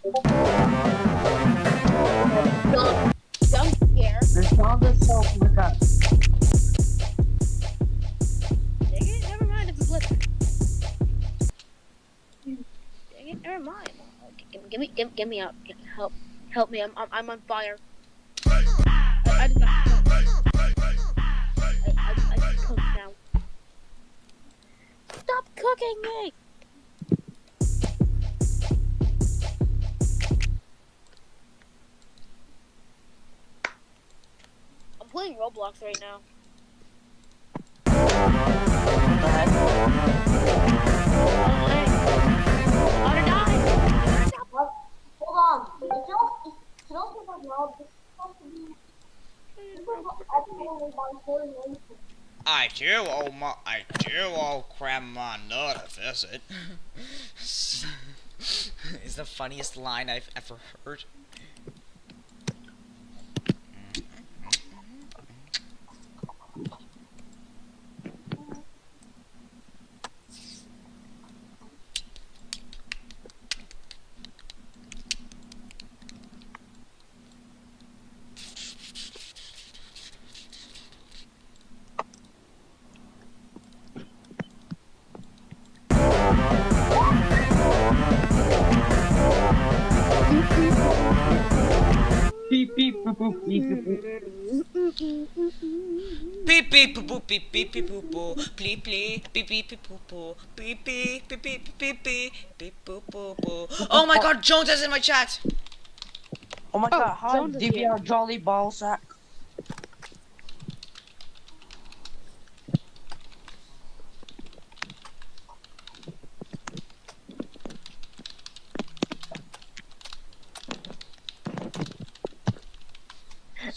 Jump scare. The sound is so quick up. Dang it, never mind, it's a blizzard. Dang it, never mind. Get me out. Help me, I'm on fire. I just got cooked. I just cooked now. Stop cooking me! I'm playing Roblox right now. What the heck? I'm gonna die! What? Hold on. It's also my world. This is supposed to be. This is everyone my coordination. I do owe Grandma another visit. Is the funniest line I've ever heard. Beep beep boop boop beep beep boop. Beep beep boop boop beep beep beep boop boop bleep bleep beep beep beep boop boop beep beep beep beep beep beep beep boop boop boop. Oh my god, Jones is in my chat! Oh my god, hi, Jones is here. DVR Jolly Ballsack.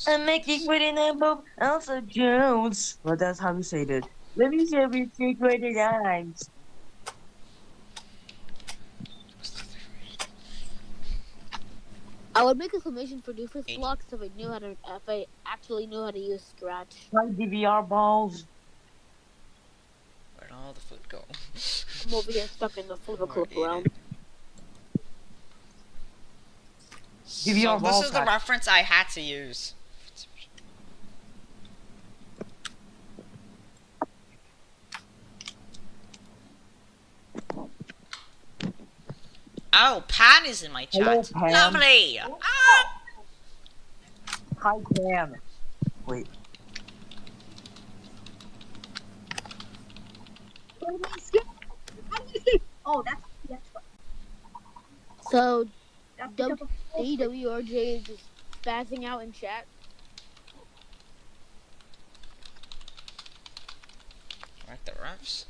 I'm making with an elbow, Elsa Jones. Well, that's how you say it. Let me say with three-graded eyes. I would make a commission for Doofus blocks if I actually knew how to use Scratch. Hi, DVR balls. Where'd all the food go? I'm over here stuck in the flipper clip realm. So DVR this is the Ballsack. reference I had to use. Oh, Pan is in my chat. Hello, Pan. Lovely! Ah! Hi, Pam. Wait. Oh, that's what. So, That's because of DWRJ is just spazzing out in chat. Like the refs.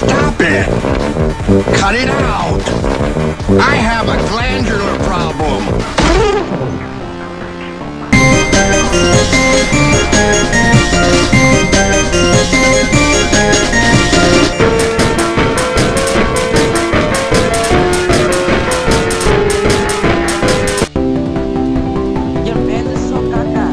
Stop it! Cut it out! I have a glandular problem! Your bed is so caca.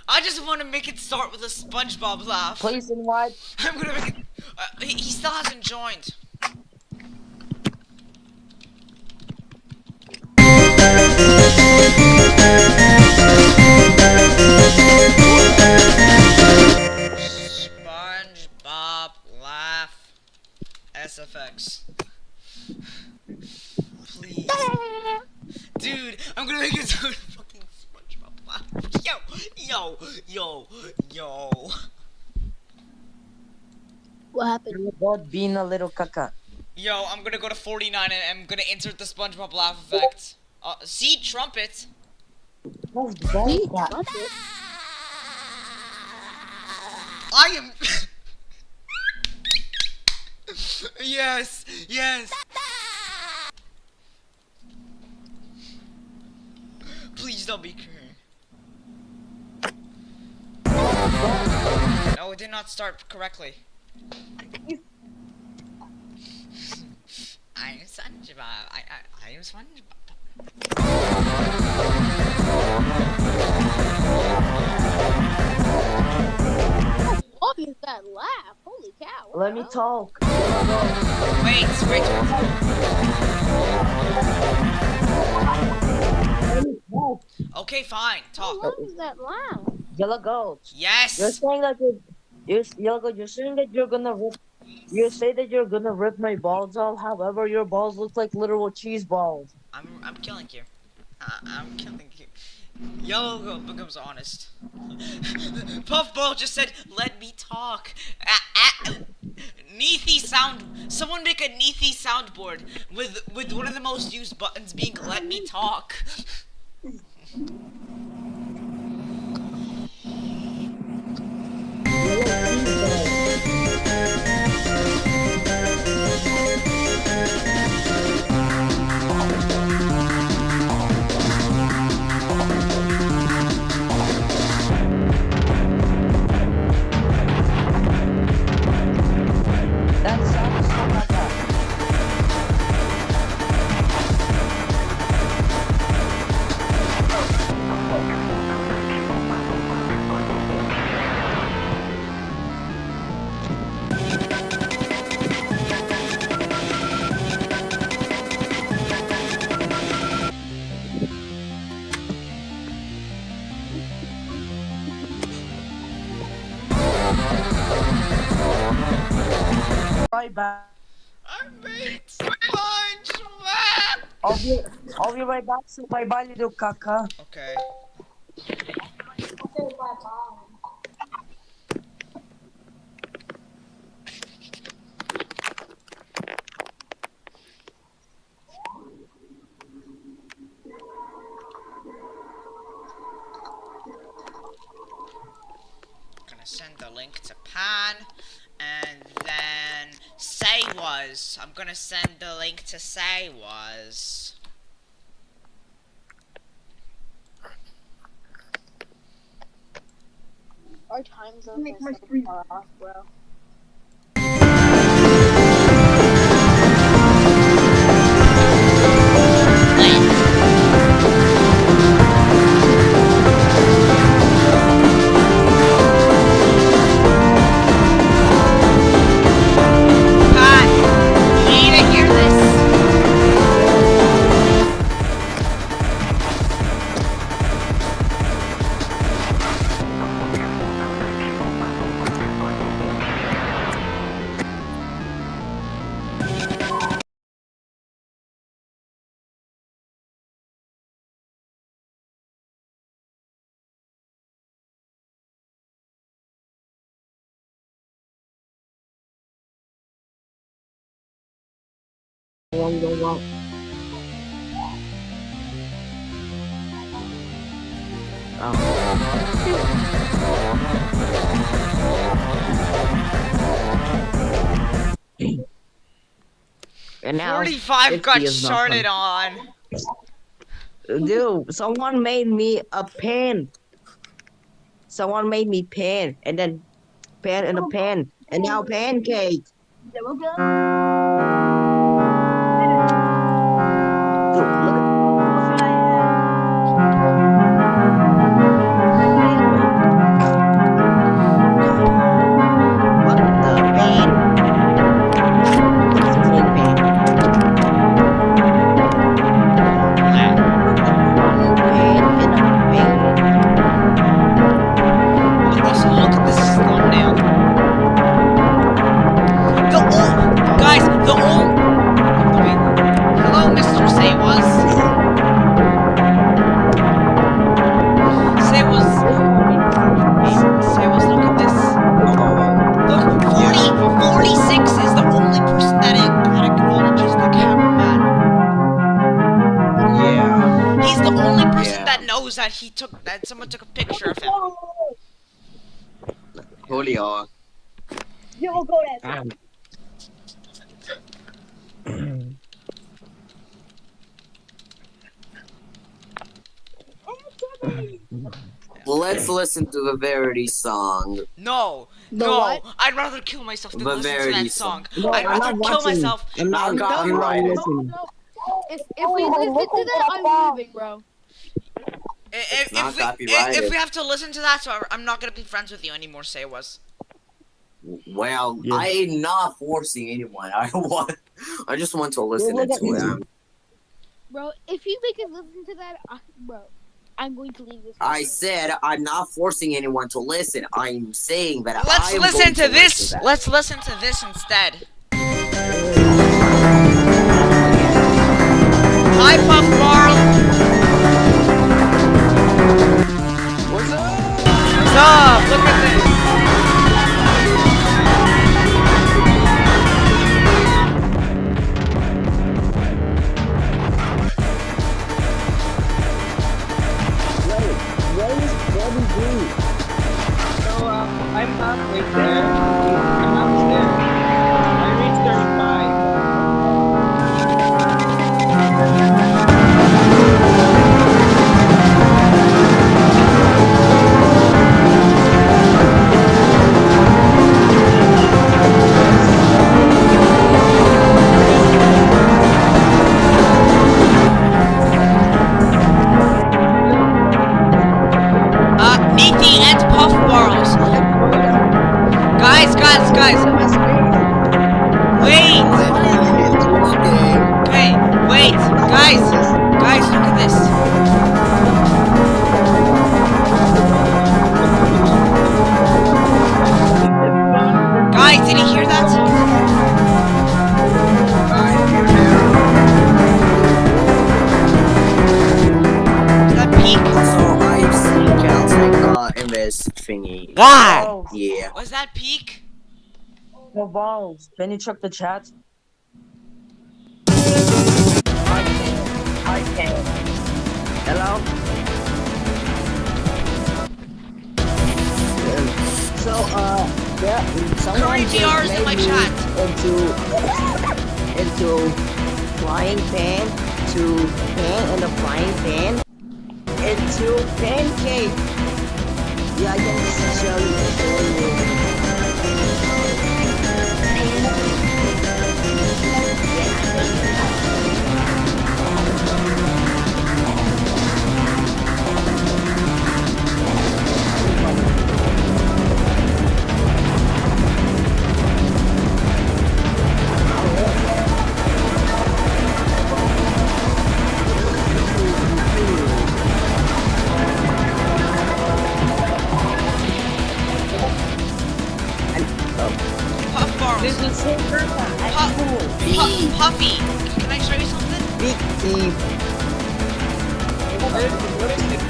I just want to make it start with a SpongeBob laugh. Please invite. I'm gonna make it. He still hasn't joined. SpongeBob laugh. SFX. Please. Dude, I'm gonna make it so fucking SpongeBob laugh. Yo. What happened? You're about being a little caca. Yo, I'm gonna go to 49 and I'm gonna insert the SpongeBob laugh effect. See, trumpet. Oh, very cat. Trumpet? I am. Yes. Please don't be crying. No, it did not start correctly. I'm SpongeBob. I am SpongeBob. What is that laugh? Holy cow. what Let the me hell? talk. Wait. Let me talk. Okay, fine. How Talk. long is that laugh? Yellow goat. You're Yes. saying that Yellow goat, you're saying that you're gonna rip. You say that you're gonna rip my balls off. However, your balls look like literal cheese balls. I'm killing you. I'm killing you. Yellow Goat becomes honest. Puffball just said, "Let me talk." Neethy sound. Someone make a Neethy soundboard with one of the most used buttons being "Let me talk." That sounds so caca. Right back. I made SpongeBob. I'll be right back. So bye bye, little caca. Okay. Okay, bye-bye. Gonna send the link to Pan, and then Say Was. I'm gonna send the link to Say Was. Our time zone Make is my so screen. far off, bro. Pan, you need to hear this. And now 45 50 got is not fun. started on. Dude, someone made me a pen. Someone made me pen, and then pen and a pen, and now pancake. There we go. Dude, look at What should I have? what the pen. It's a fake pen. Pen and a pen. Also, look at this thumbnail. Guys, the old. Wait. Hello, Mr. Saywas. Saywas, look at this. Look, 46 is the only person that acknowledges the cameraman. Yeah. He's the only person Yeah. that knows that someone took a picture of him. Julio. You will go there. Let's listen to the Verity song. No, The no, what? I'd rather kill myself than The listen to Verity that song. No, I'd I'm rather not kill watching. myself. I'm not copyrighted. listening. If we listen to that, I'm leaving, bro. If, not if copyrighted. we have to listen to that, so I'm not gonna be friends with you anymore. Say was. Well, Yeah. I'm not forcing anyone. I just want to listen look to at me. them. Bro, if you make us listen to that, bro, I'm going to leave this. I said I'm not forcing anyone to listen. I'm saying that Let's I'm listen going to this. listen to that. Let's listen to this instead. Hi, Puff Barl. What's up? What's up? Look at this. Where is Bobby B? So, I'm halfway there. I'm halfway there. I reached 35. Neathy and Puff Barls. Guys. Wait. Okay, wait. Guys, look at this. Guys, did you hear that? Is that peak? Also, I've seen Caltech in this thingy. Why? Yeah. Was that peak? No balls. Can you check the chat? I can. Hello? So, yeah, someone Curry just VRs in made my me chat. into flying pan to pan and a frying pan into pancake. Yeah, I can show you. Puff Barls. This is so Puffy. Can I show you something? big thief. What is it?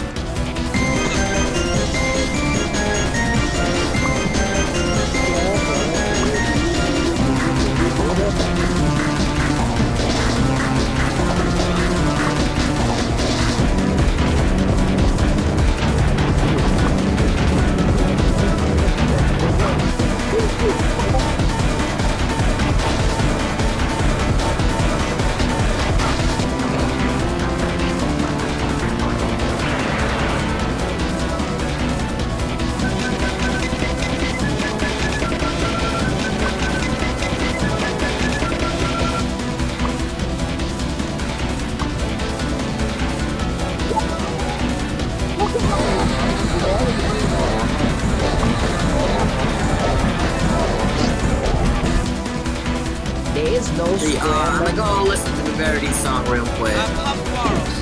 Hey, I'm gonna go listen to the Verity song real quick. Puff Barrels.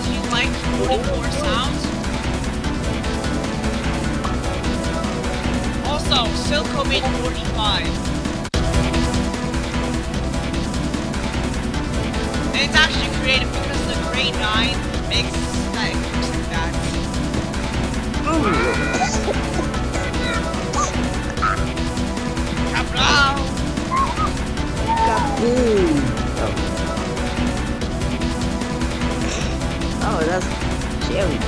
Do you like 44 sounds? Also, Silco made 45. And it's actually creative because the grade 9 makes like that. Kapow! Kaboom! Oh, that's cherry.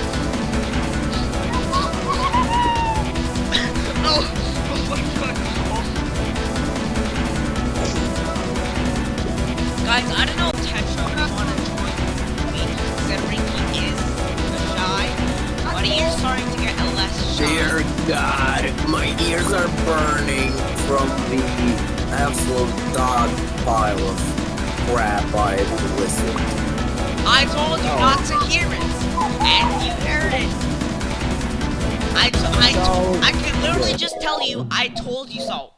Oh my god. Guys, I don't know if Tetra would want to join me considering he is shy, but he is starting to get a less shy. Dear God, my ears are burning from the absolute dog pile of crap I've listened. I told you not to hear it, and you heard it. I can literally just tell you, I told you so.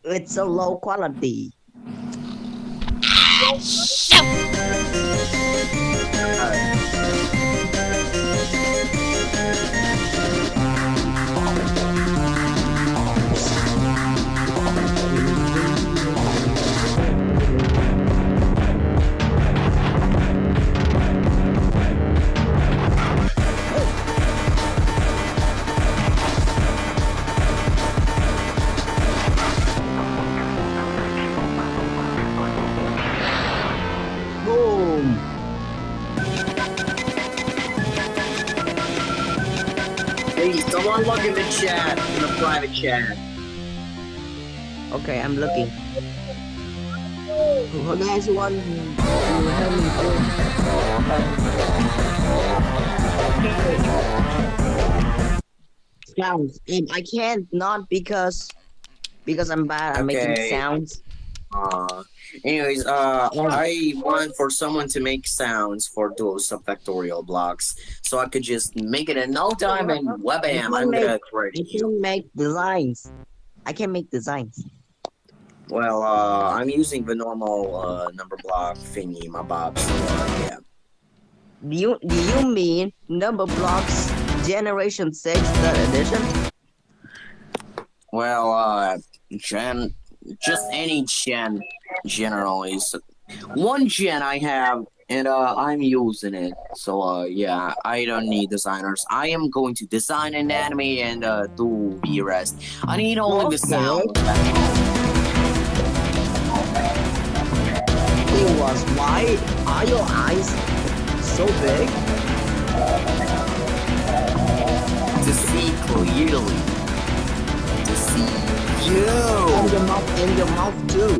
It's so low quality. Boom! Hey, someone look in the chat, in the private chat. Okay, I'm looking. Who guys want to help me sounds? I can't not because I'm bad at making Okay. sounds. Anyways, I want for someone to make sounds for those subfactorial blocks, so I could just make it in no time and webam, I'm gonna correct I you. can make designs. I can make designs. Well, I'm using the normal number block thingy, my bob. So yeah. Do you mean number blocks generation 6 third edition? Well, just any gen generally. So one gen I have, and I'm using it. So yeah, I don't need designers. I am going to design an anime and do the rest. I need only the sound. It was why are your eyes so big? To see clearly. To see you. And your mouth too.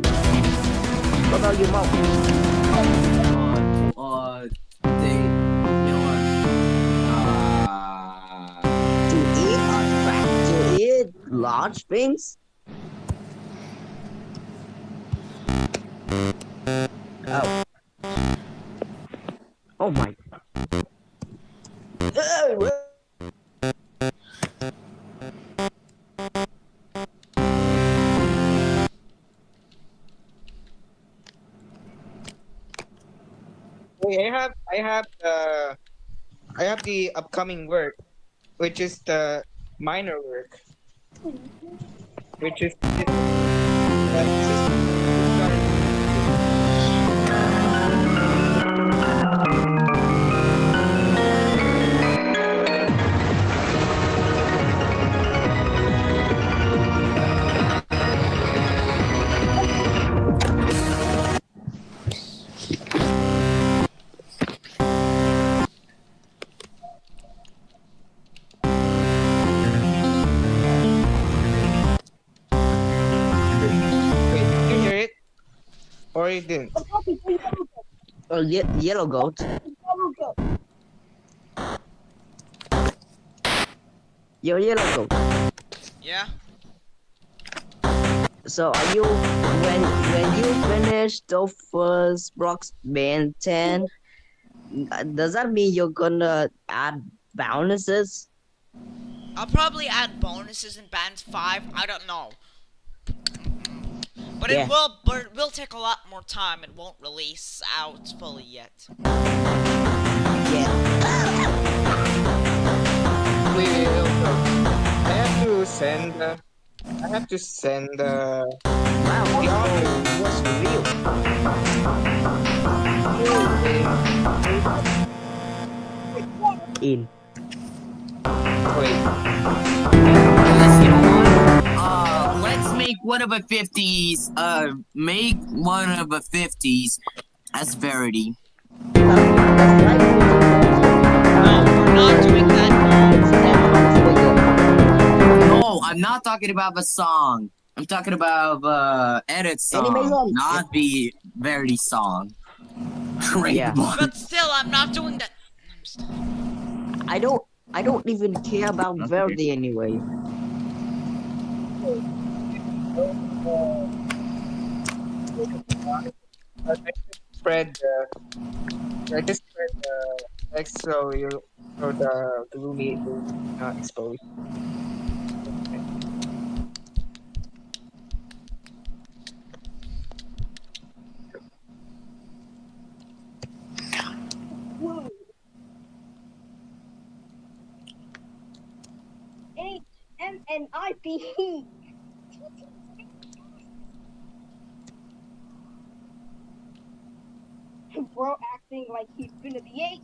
What about your mouth? They, you know what? To eat large things? Oh. Oh my. Wait, I have the upcoming work, which is the minor work, which is Wait, did you hear it? Or you didn't? Yellow goat. Your yellow goat. Yeah? So are you when you finish the first blocks band 10, Does that mean you're gonna add bonuses? I'll probably add bonuses in Band 5. I don't know. But Yeah. it will take a lot more time. It won't release out fully yet. Yeah. Wait, I have to send. I have to send. Wow, it was real. In. Wait. Guys, you know what? Let's make one of the 50s. Make one of the 50s as Verity. That's like No, we're not doing that. it's 10 times bigger. No, I'm not talking about the song. I'm talking about the edit song, Animation. not the Verity song. Great Yeah. one. But still, I'm not doing that. I don't even care about Verdi anyway. Spread I just spread the X so the gloomy will not expose. Woo. HMNIP. Bro acting like he's gonna be 8.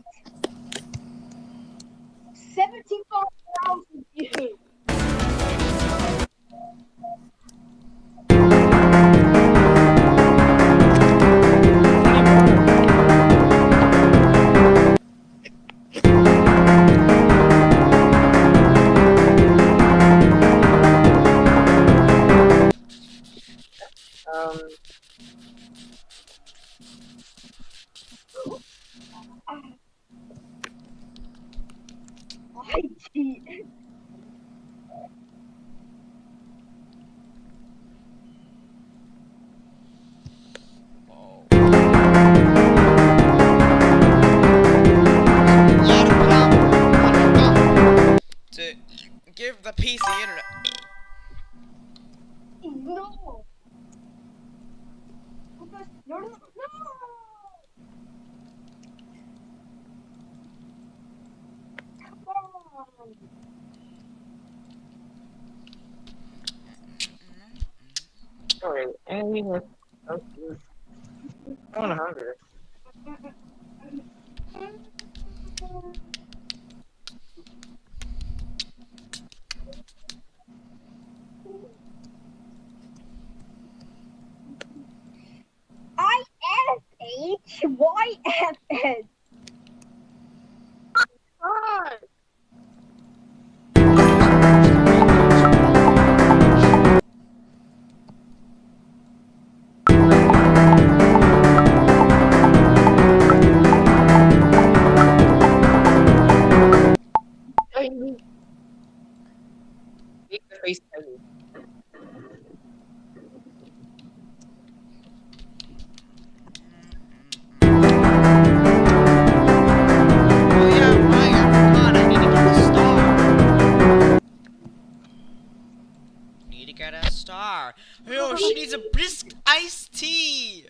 75,000 views. Um, IT. A lot of power on your phone to give the PC internet. No. No, no, no. Come on. sorry, and we have okay. I'm hungry. ISHYFS. Make the face tiny. Oh yeah, right. I forgot. I need to get the star. Need to get a star. Yo, she needs a brisk iced tea.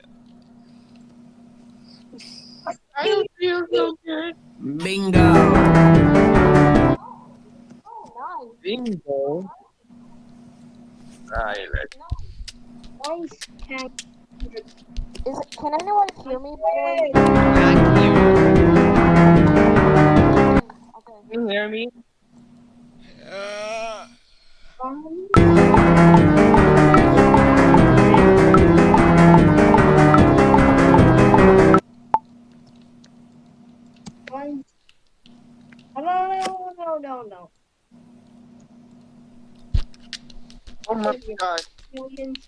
I don't feel so good. Bingo. Oh, Bingo. Right. nice. Nice. Can anyone hear me, by the way? Yeah, I can hear Okay. Can you hear me? you. No. Oh my god. Millions.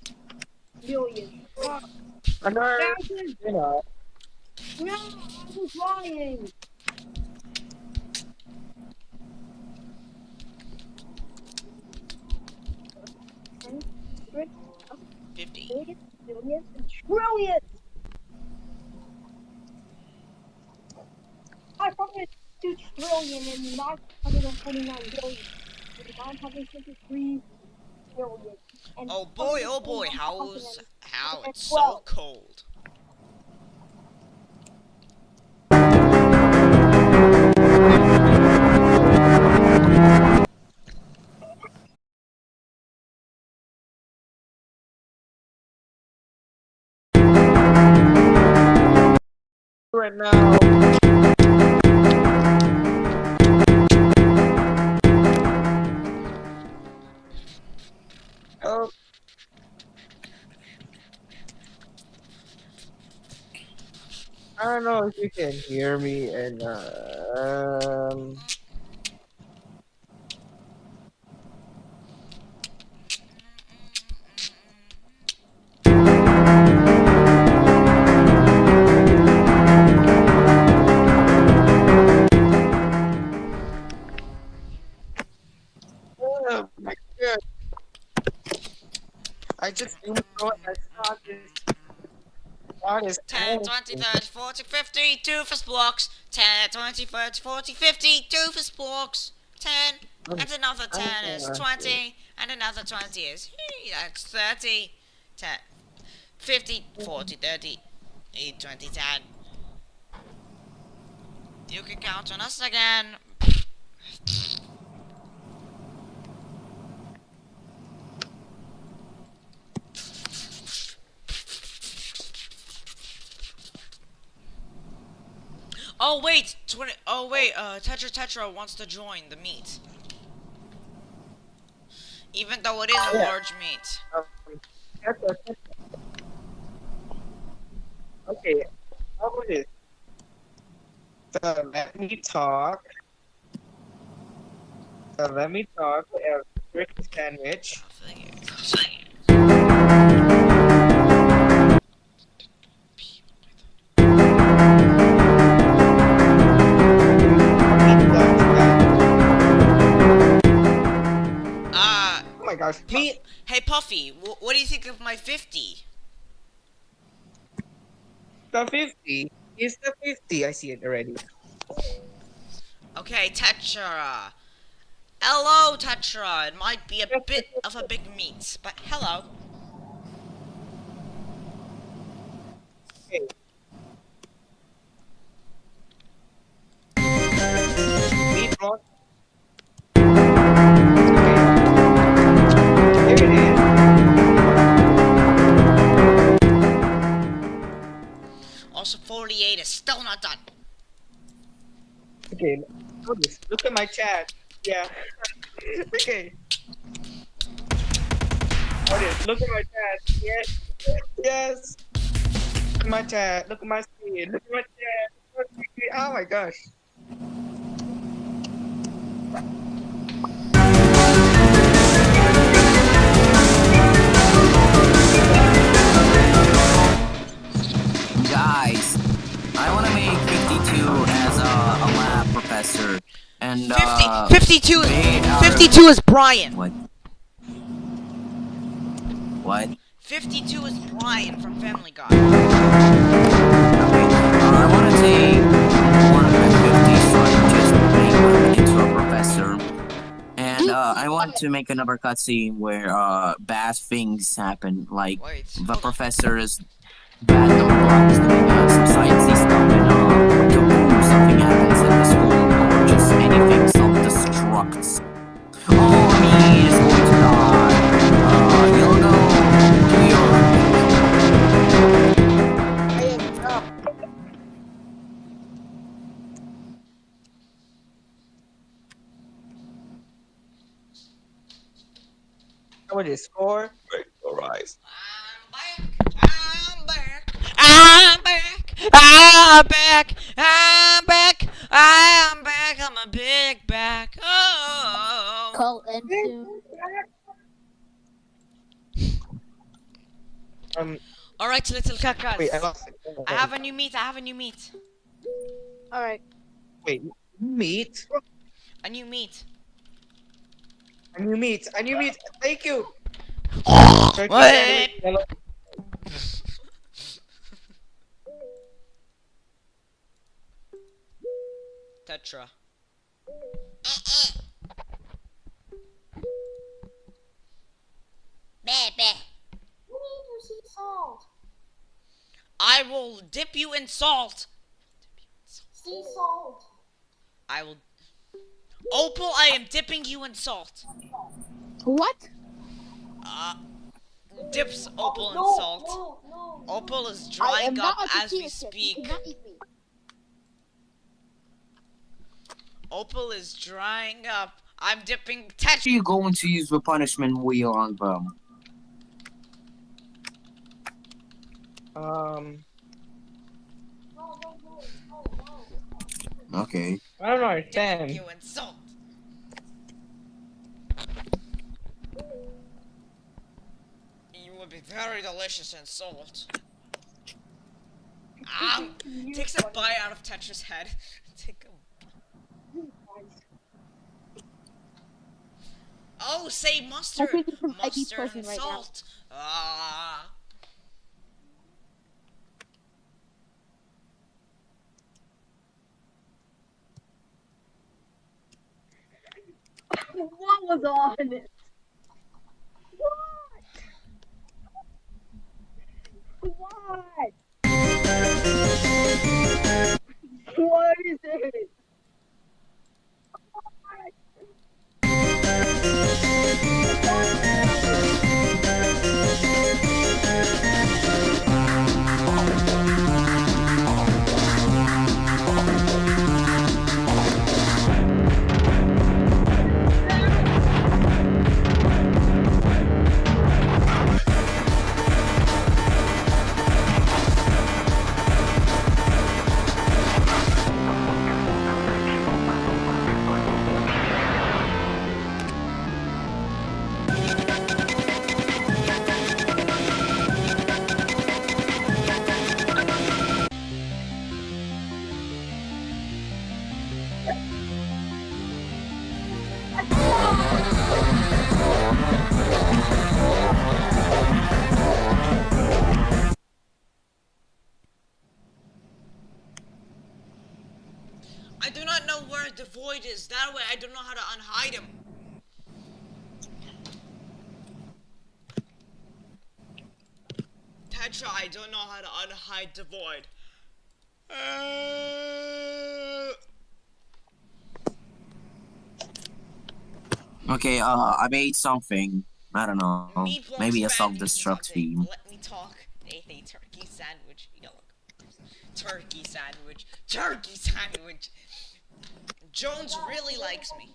Another, Thousands. you know. No, I was lying. Hundreds, 50. billions, and trillions. 502 trillion and 949 billion and 953 billion and Oh boy, 121,000 how and it's so 12. cold. Right now. Oh, I don't know if you can hear me and oh my god. I just zoomed through and I saw this. What is 10, 20, 30, 40, 50, two for blocks. 10, 20, 30, 40, 50, two for blocks. 10, and another 10 is 20, and another 20 is, that's 30. 10, 50, 40, 30, 20, 10. You can count on us again. Oh wait, 20. Oh wait, Tetra wants to join the meet, even though it is a Yeah. large meet. That's okay. How about this? Let me talk. Let me talk. Turkey sandwich. Oh my gosh. Me. Hey Puffy, what do you think of my 50? The 50. It's the 50. I see it already. Okay, Tetra. Hello, Tetra. It might be a bit of a big meet, but hello. Okay. Meat roll. Okay. Here it is. Also, 48 is still not done. Okay. Notice. Look at my chat. Yeah. Okay. Notice. Look at my chat. Yes. Yes. Look at my chat. Look at my screen. Look at my chat. Look at my screen. Oh my gosh. Guys, I want to make 52 as a lab professor. And 52, they are- 52 is Brian. What? What? 52 is Brian from Family Guy. Okay. I want to take one of the 50, so I just make him into a professor. And I want to make another cutscene where bad things happen, like Wait, the hold on. professor is bad number blocks doing some sciencey stuff, and kaboom, something happens in the school, or just anything self-destructs. Oh, he is going to die. You'll go to your I am up. How about this? 4. Alright. I'm back. I'm back. I'm back. I'm back. I'm back. I'm a big back. Oh. Call in soon. Alright, little cacas. Wait, I lost it. I have a new meat. I have a new meat. Alright. Wait, meat? A new meat. A new meat. A new meat. Thank you. Turkey What? sandwich, yellow. Tetra. Meh, meh. You need to see salt. I will dip you in salt. Sea salt. I will. Opal, I am dipping you in salt. What? Dips Opal in No, salt. no. Opal is I drying am up not a as we tortilla chip. You speak. cannot eat me. Opal is drying up. I'm dipping What Tetra. are you going to use the punishment wheel on them? Um, Okay. I don't Dipping understand. you in salt. You would be very delicious in salt. Takes a bite out of Tetra's head. Take a. Oh, say mustard. taking some Mustard ibuprofen and right now. salt. Ah. What was on it? What? What is it? I do not know where the void is. That way I don't know how to unhide him. Tetra, I don't know how to unhide the void. Okay, I made something. I don't know. Meatballs, Maybe a man, self-destruct theme. Let me talk. A turkey sandwich. Yellow. Turkey sandwich. Turkey sandwich. Jones really likes me.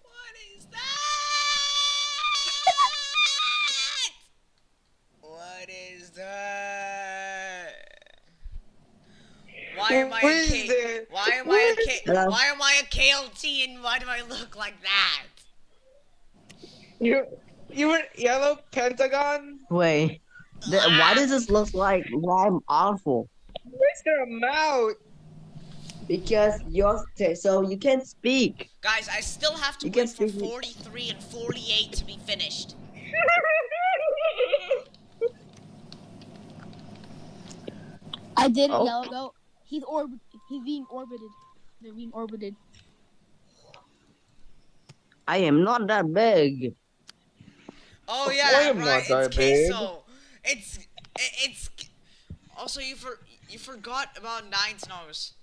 What is that? What is that? Why am I What a is K? this? Why am I What a is- K? Hello? Why am I a KLT and why do I look like that? You were yellow pentagon? Wait. Why does this look like I'm awful? Where's their mouth? Because so you can't speak. Guys, I still have to You wait can for speak- 43 and 48 to be finished. I did it, Oh. Yellow Goat. He's being orbited. They're being orbited. I am not that big. Oh I yeah, am right. not It's that big. queso. It's also you forgot about Nine's nose.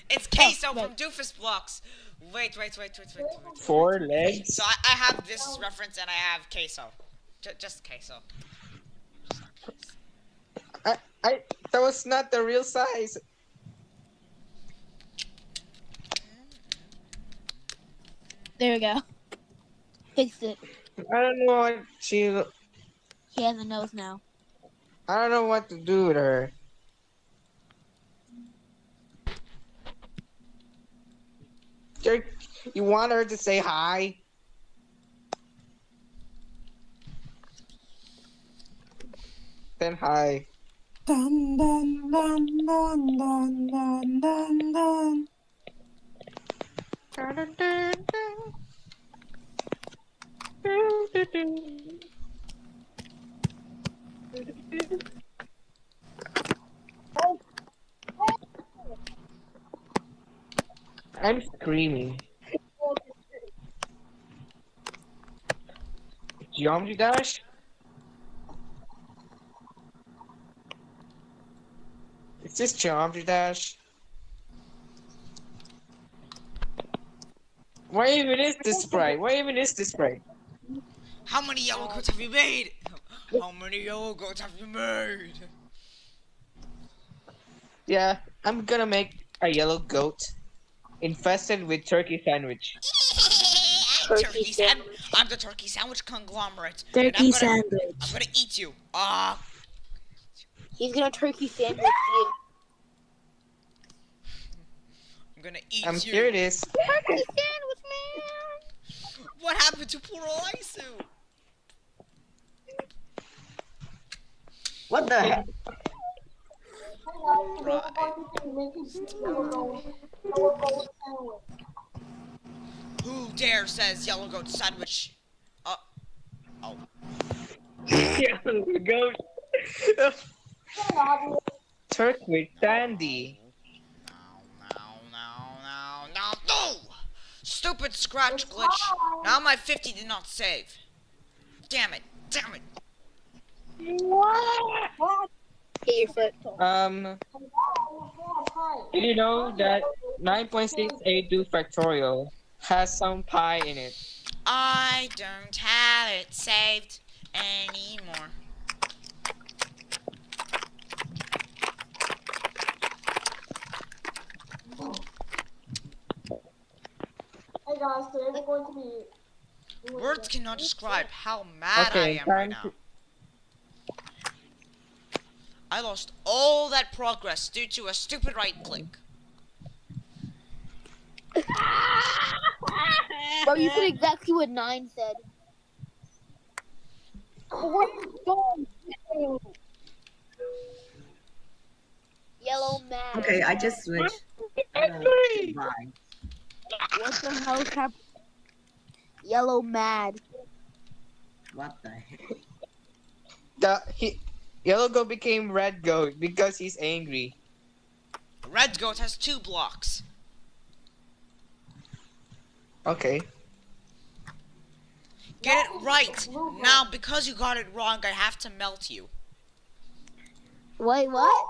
It's queso from Doofus Blocks. Wait. 4 legs. So I have this reference and I have queso. Just queso. I that was not the real size. There we go. Fixed it. I don't know what She has a nose now. I don't know what to do with her. You want her to say hi? Then hi. Dun dun dun dun dun dun dun dun. I'm screaming. Geometry Dash? Is this Geometry Dash? Why even is this sprite? Why even is this sprite? How many yellow goats have you made? How many yellow goats have you made? Yeah, I'm gonna make a yellow goat infested with turkey sandwich. Turkey sandwich. I'm the turkey sandwich conglomerate. Turkey I'm sandwich. gonna eat you. He's gonna turkey sandwich you. I'm gonna eat I'm you. Here it is. Turkey sandwich, man. What happened to poor Elisu? What the heck? Who dare says yellow goat sandwich? Oh. Yellow goat. Turkey sandy. No! Stupid scratch glitch. Now my 50 did not save. Damn it. Get your foot. Did you know that 9.682 factorial has some pi in it? I don't have it saved anymore. Hey guys, today we're going to be... Words cannot describe how mad I am right now. I lost all that progress due to a stupid right click. Bro, you said exactly what 9 said. Yellow man. Okay, I just switched. Bye. What the hell happened? Yellow mad. What the heck? Yellow goat became red goat because he's angry. Red goat has 2 blocks. Okay. Get it right. Now, because you got it wrong, I have to melt you. Wait, what?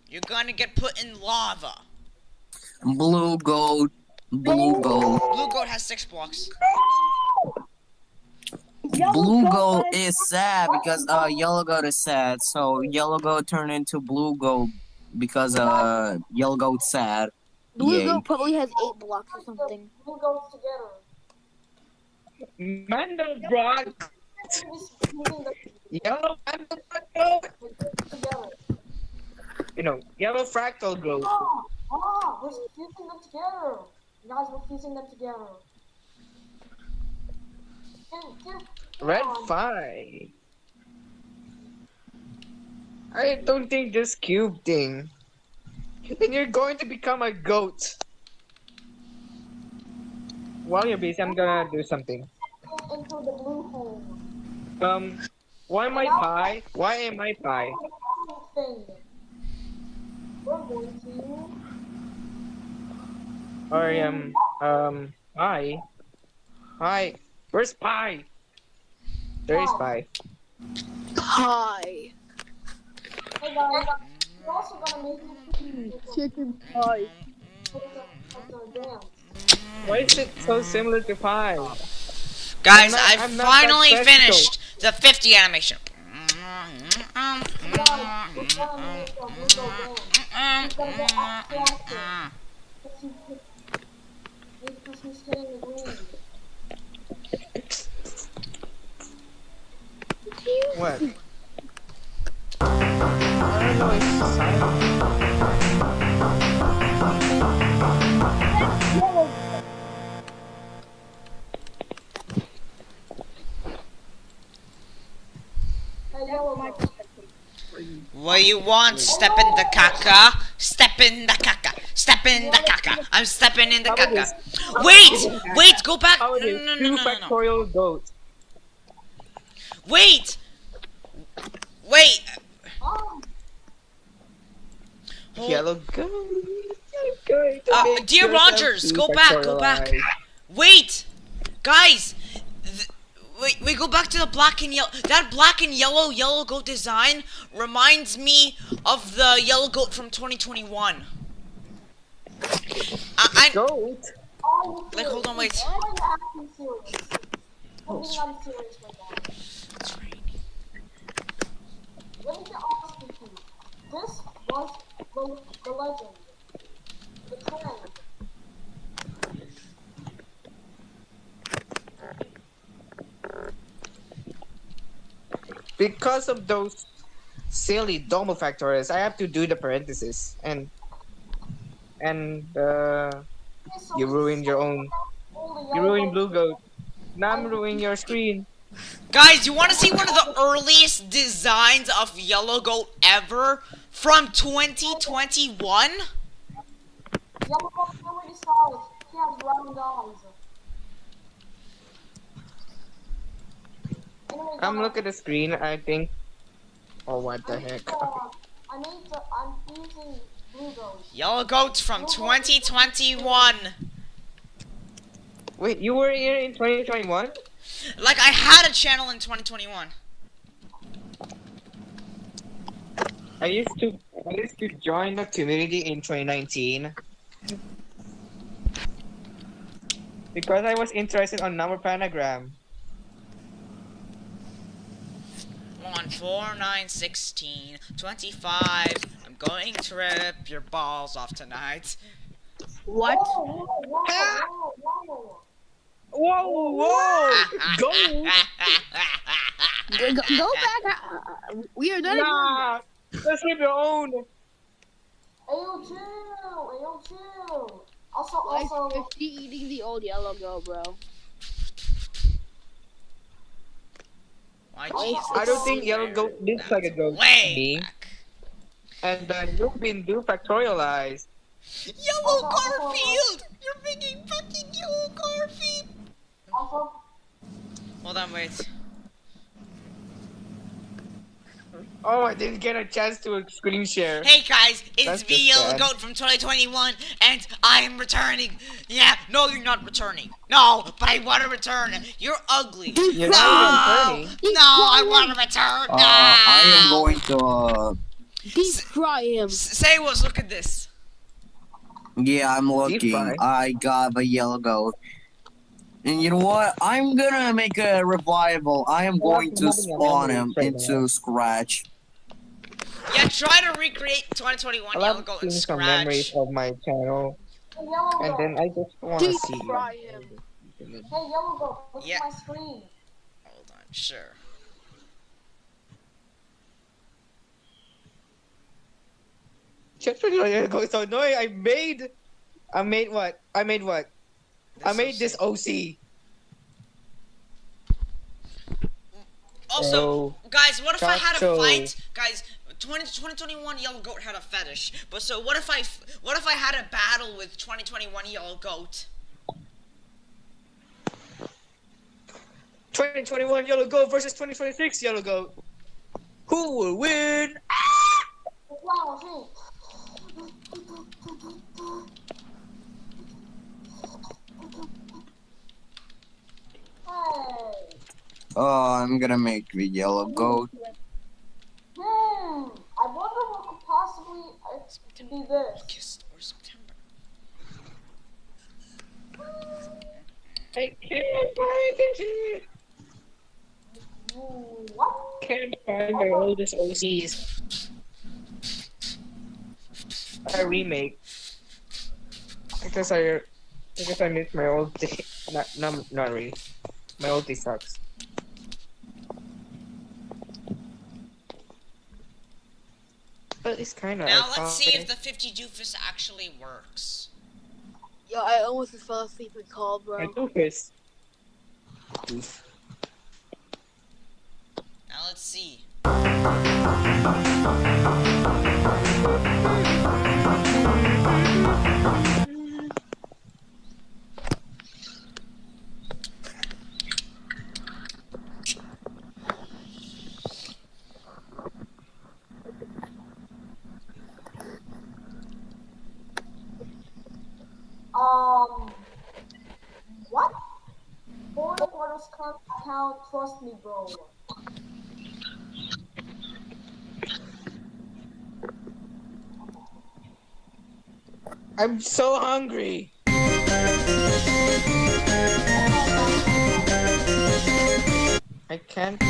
You're gonna get put in lava. Blue goat. Blue goat has 6 blocks. Blue goat is sad because yellow goat is sad. So yellow goat turned into blue goat because yellow goat's sad. Blue Yay. goat probably has 8 blocks or something. Blue goes together. Mandelbrot. Yellow Mandelbrot goat. Together. You know, yellow fractal goat. We're fusing them together. Guys, we're fusing them together. Red 5. I don't think this cube thing. Then you're going to become a goat. While you're busy, I'm gonna do something. Into the blue hole. Why am I pi? Why am I pi? Thing. We're going to... Pi. Pi. Where's pi? There is pi. Hi. Hey guys, we're also gonna make Chicken pie. of the dance. Why is it so similar to 5? Guys, I'm I not finally that special. finished the 50 animation. Guys, we're gonna make a Google dance. He's gonna get abstracted. Because he's hitting the green. What? I don't know, it's silent. Hey, yellow goat. What you want? Step in the caca. Step in the caca. Step in the caca. I'm stepping in the How about caca. this? Wait, go back. How No, it is? no, no, 2 no, no, no. factorial goats. Wait. Oh, Hold- Yellow goat. You're going to make Dear yourself Rogers, 2 go back, go back. factorialized. Wait, guys. We go back to the black and yellow. That black and yellow goat design reminds me of the yellow goat from 2021. Goat? oh, Like, hold on, wait. Why are you acting serious? You're being unserious right now. Let me ask you two. This was the legend. The trend. Because of those silly domo factors, I have to do the parentheses and Okay, so you ruined your own. all the You yellow ruined goats- blue goat. Now I'm ruining your screen. Guys, you want to see one of the earliest designs of yellow goat ever from 2021? Yellow goat never decides. He has round eyes. Anyway, I'm guys, looking at the screen. I think. Oh, what the heck? I'm using blue goat. Yellow goats from 2021. Wait, you were here in 2021? Like, I had a channel in 2021. I used to join the community in 2019 because I was interested on number panagram. 1, 4, 9, 16, 25. I'm going to rip your balls off tonight. What? Whoa, whoa, whoa, whoa. Whoa, whoa! Go! Go back. We are done. Nah! Let's rip your own! Ayo, chill! Ayo, chill! Also, Why also, is 50 eating the old yellow goat, bro? Why, I Jesus. I don't think yellow goat looks like a goat to Way me. back. And you've been factorialized. Yellow Garfield! You're making fucking yellow Garfield! also, Hold on, wait. Oh, I didn't get a chance to screen share. Hey guys, it's That's me, just Yellow sad. Goat from 2021, and I am returning. Yeah, no, you're not returning. No, but I want to return. You're ugly. You're No, not even turning. no, I want to return. No. I am going to. Deep fry him. Say was look at this. Yeah, I'm looking. fry. I got a yellow goat. And you know what? I'm gonna make a revival. I am going to spawn him into Scratch. Yeah, try to recreate 2021 I Yellow love Goat in seeing some memories Scratch. of my channel. hey, yellow And goat. then I just want to Deep see. fry him. Hey, yellow goat, look Yeah. at my screen. Hold on, sure. It's so annoying. I made what? I made this OC. Also, Oh, guys, what if I had a Chacho. fight? Guys, 2021 Yellow Goat had a fetish. But so what if I had a battle with 2021 Yellow Goat? 2021 Yellow Goat versus 2026 Yellow Goat. Who will win? Wow, hey. Hey. Oh, I'm gonna make the yellow goat. I wonder what could possibly be this. August or September. I can't find it. What? Can't find my oldest OCs. A remake. Because I miss my old day. Not really. My old day sucks. But it's kind of Now let's see if iconic. the 50 doofus actually works. Yo, I almost just fell asleep in call, bro. My doofus. Now let's see. What? 4 quarters count, trust me, bro. I'm so hungry. I can't.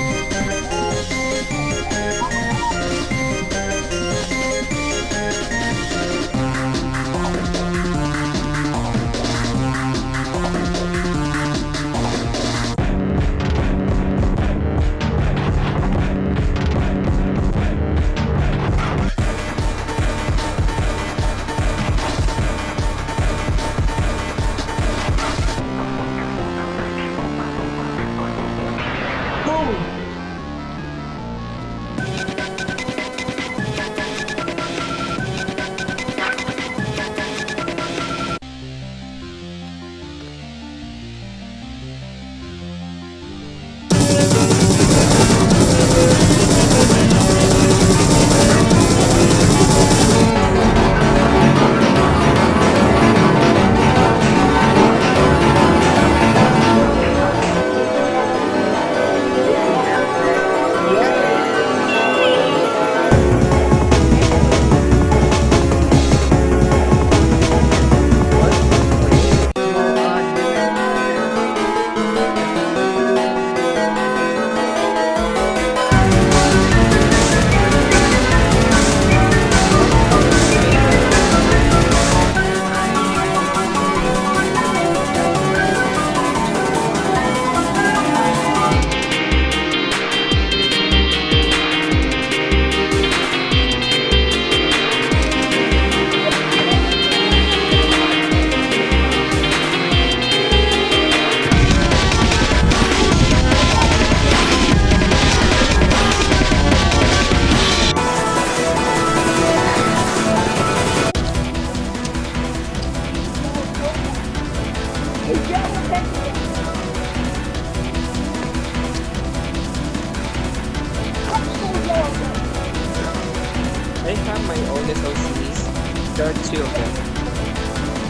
I have my oldest OCs. There are 2 of them.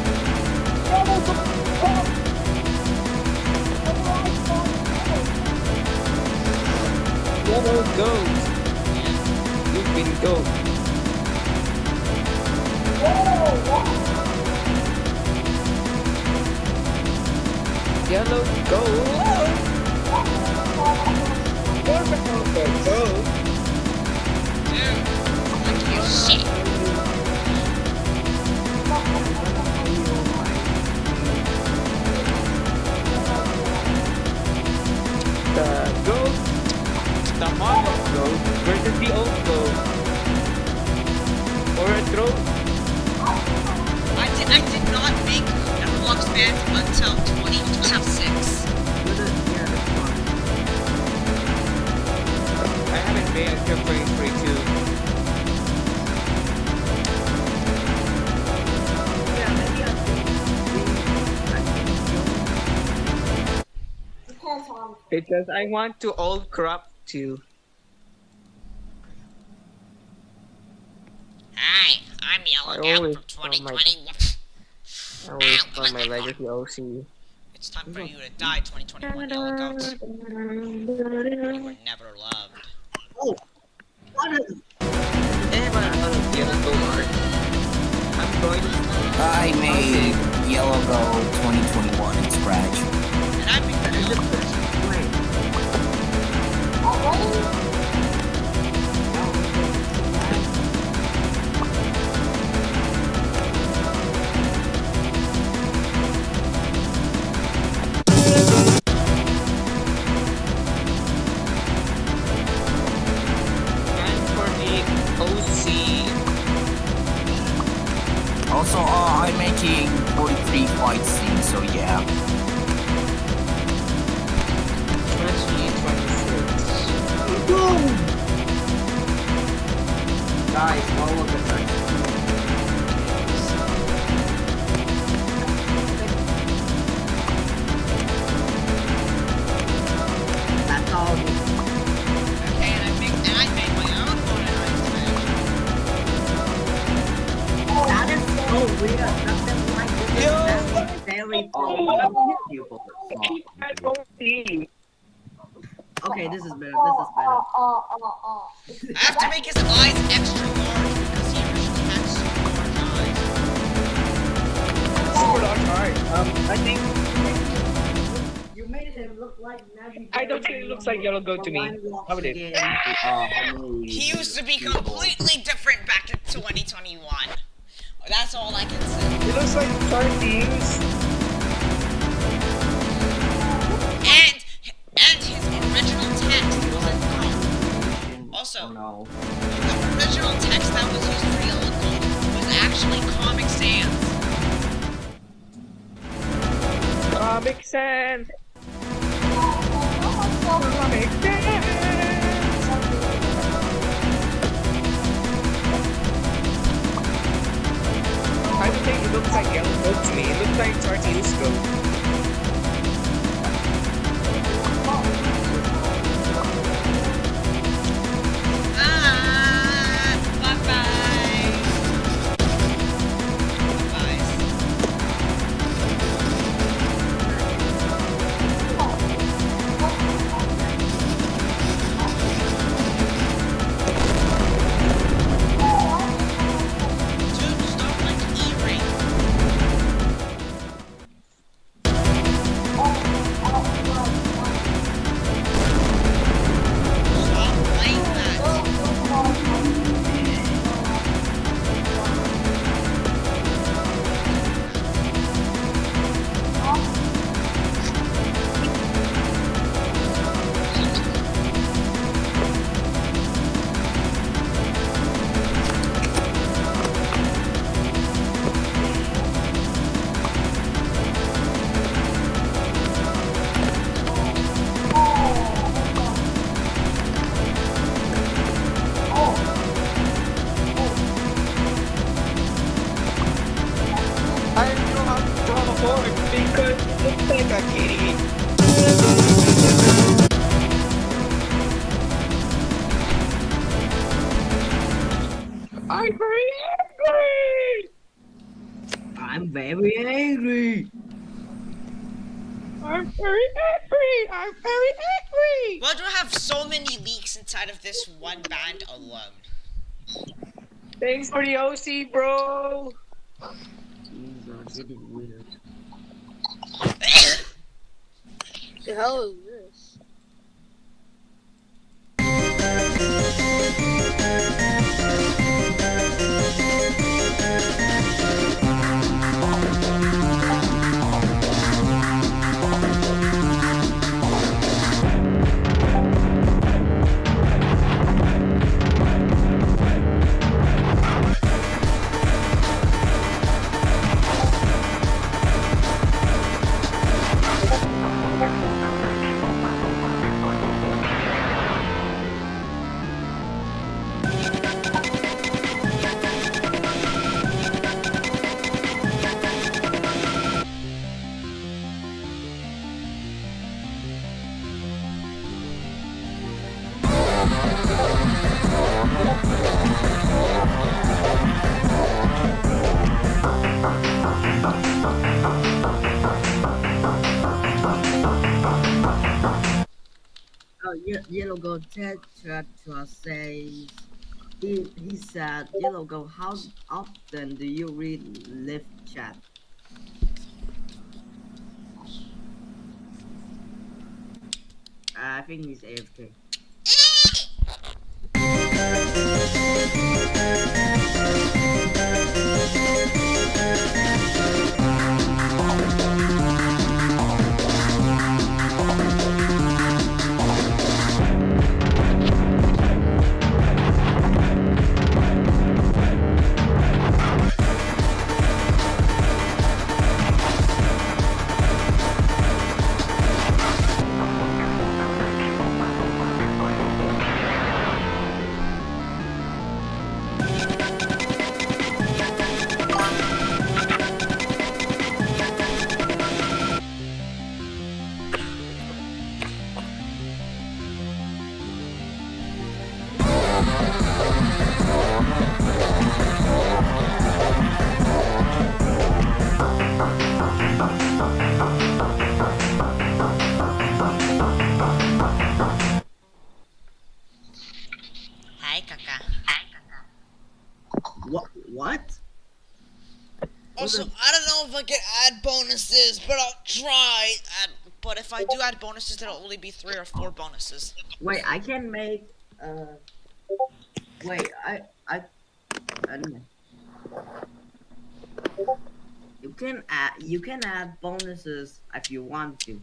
Yellow goat. You've been goat. Yellow goat. Goat. Like you shit. The goat. The modern goat versus the old goat. Or a throat. I did not make Roblox band until 2026. I haven't been until 2022. You can't tell me. Because I want to old crop too. Hi, I'm Yellow I Goat always from found my- 2021. I always found my legacy OC. It's time for you to die, 2021 Yellow Goats. You were never loved. I made Yellow Go 2021 in Scratch. I make my own version? Wait. And for the OC. Also, I'm making 43 fight scenes, so yeah. 2026. Guys, go look at that. That's all. Okay, and I make my own modernized version. That is so weird. Nothing like this is very beautiful. That OC. Okay, this is better. This is better. I have to make his eyes extra large because he originally had super large eyes. Super large eye. I think You made him look like Navi. I don't think it looks like Yellow Goat to me. How about it? He used to be completely different back in 2021. That's all I can say. It looks like sardines. And his original text wasn't wrong. Also, no. the original text that was used for Yellow Gold was actually Comic Sans. Comic Sans. Comic Sans. I don't think it looks like Yellow Goat to me. It looks like Sardines Goat. Bye-bye. Bye-bye. Dude, stop like E-ring. Stop playing that. I don't know how to draw a board because it looks like a kitty. I'm very angry! I'm very angry. I'm very angry! I'm very angry! Why do I have so many leaks inside of this one band alone? Thanks for the OC, bro! These are really weird. The hell is this? Yellow Goat Tetra says he said, Yellow Goat, how often do you read live chat? I think he's AFK. Hi, Kaka. What? Also, I don't know if I can add bonuses, but I'll try. But if I do add bonuses, there'll only be 3 or 4 bonuses. Wait, I can make wait, I don't know. You can add bonuses if you want to.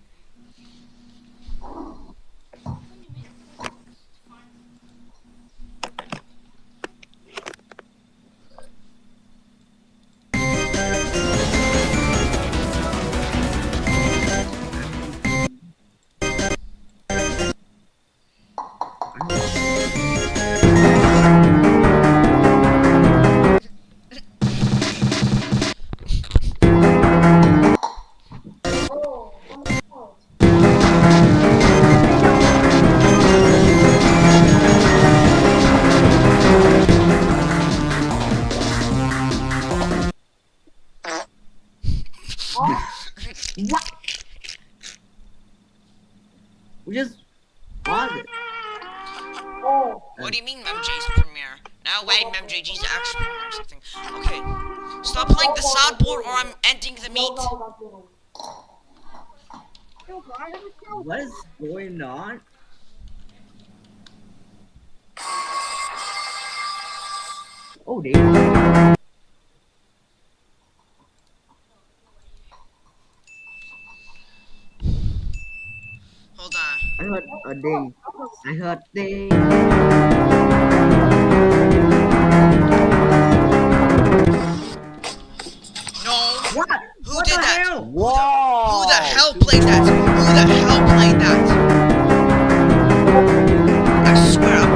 Oh, oh, What? We just paused it. oh. What do you mean MemJ's premiere? No way, MemJG's actually premiere or something. Okay, stop playing the soundboard or I'm ending the meet. What is going on? Oh, damn. Hold on. I heard a ding. I heard ding. No! What? Who What did the that? hell? Who the hell played that? Who the hell played that? I swear I'm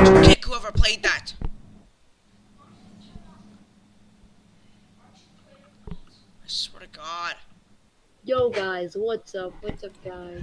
going to kick whoever played that. I swear to God. Yo guys, what's up? What's up, guys?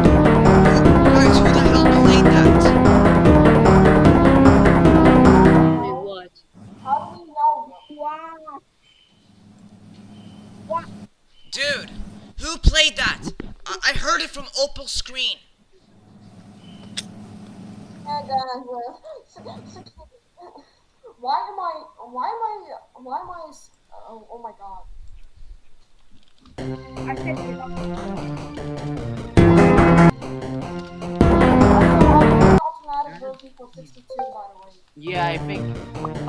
Guys, who the hell played that? Wait, what? How do we know? Dude, who played that? I heard it from Opal's screen. And why am I, oh my god. I said automatic version for 62, by the way. Yeah, I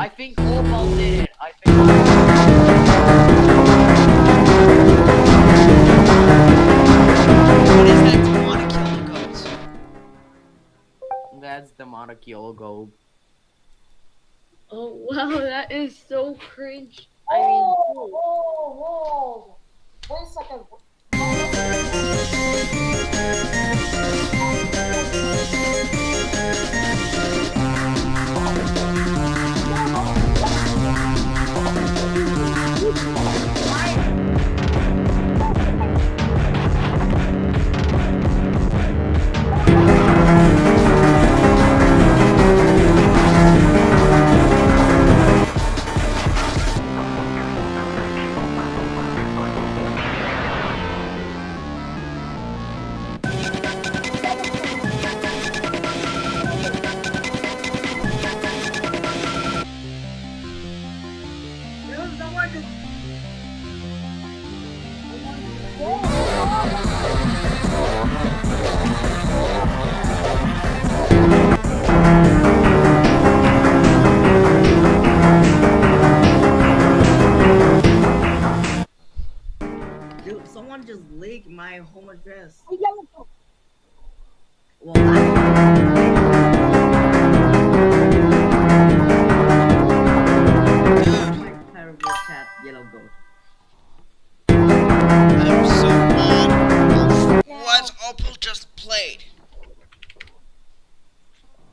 think Opal did it. I think. What is that demonic yellow goat? That's the Monarchial Gold. Oh wow, that is so cringe. I Oh, mean, whoa. Wait a second.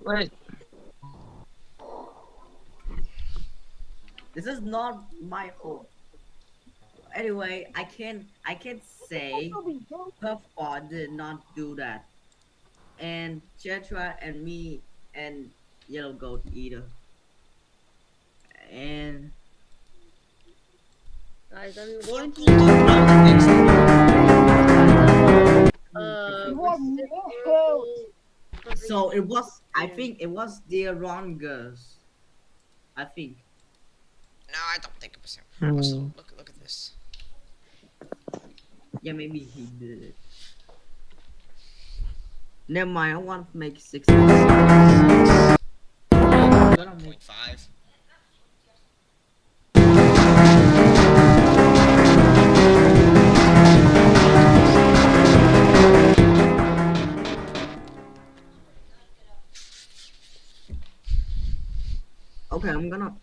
Wait. This is not my fault. Anyway, I can't say Puffball did not do that. And Chetra and me and Yellow Goat either. And Guys, I'm Full going cool to dude, no, that makes What reciprocal so it was I Yeah. think it was the wrongers. I think. No, I don't think it was him. Also, look at this. Yeah, maybe he did it. Never mind, I want to make 6. I'm gonna make 0.5. okay, I'm gonna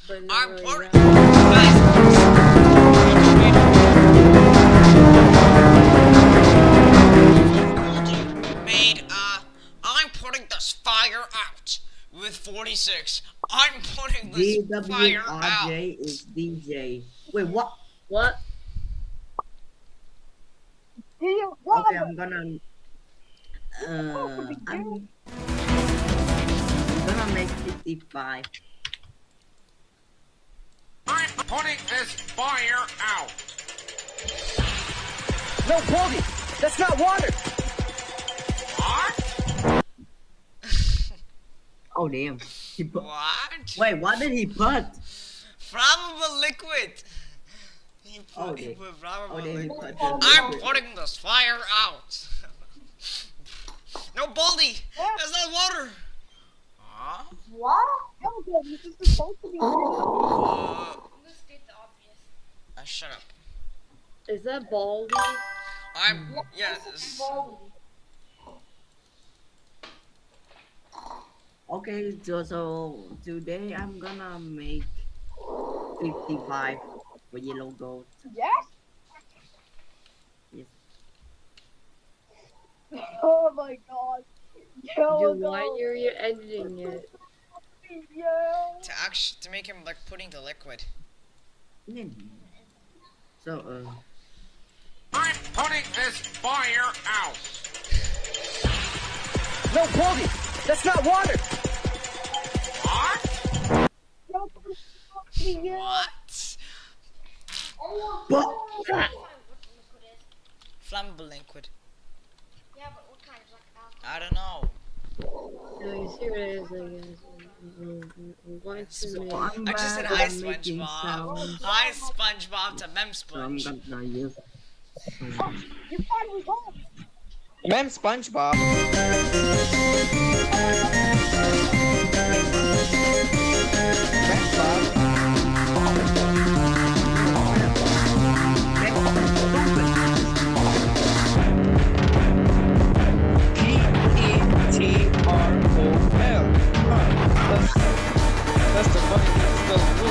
but not I'm really pouring. that. Guys, made I'm putting this fire out with 46. I'm putting this fire out. DWRJ is DJ. Wait, what? What? Okay, I'm gonna I'm gonna make 55. I'm putting this fire out. No, Baldy! That's not water! What? Oh damn. He put, What? wait, what did he put? Flammable liquid. He put, Oh, he they- put flammable Oh damn, he liquid. put the I'm liquid. putting this fire out. No, Baldy! That's not water! Huh? What? This is supposed to be. Shut up. Is that Baldy? I'm. Yes. Okay, so today I'm gonna make 55 for Yellow Goat. Yes. Yes. Oh my god. Dude, why are you editing it? To make him like putting the liquid. So I'm putting this fire out. No, Baldy! That's not water! What? What? but Flammable liquid. Yeah, but what kind? Like I don't know. Guys, here it is, I guess. I'm going to make... I'm I just said bad hi, at making SpongeBob. sounds. Hi, SpongeBob to Mem So I'm Sponge. gonna use Mem SpongeBob. PETROL. Huh. That's the funniest spelling.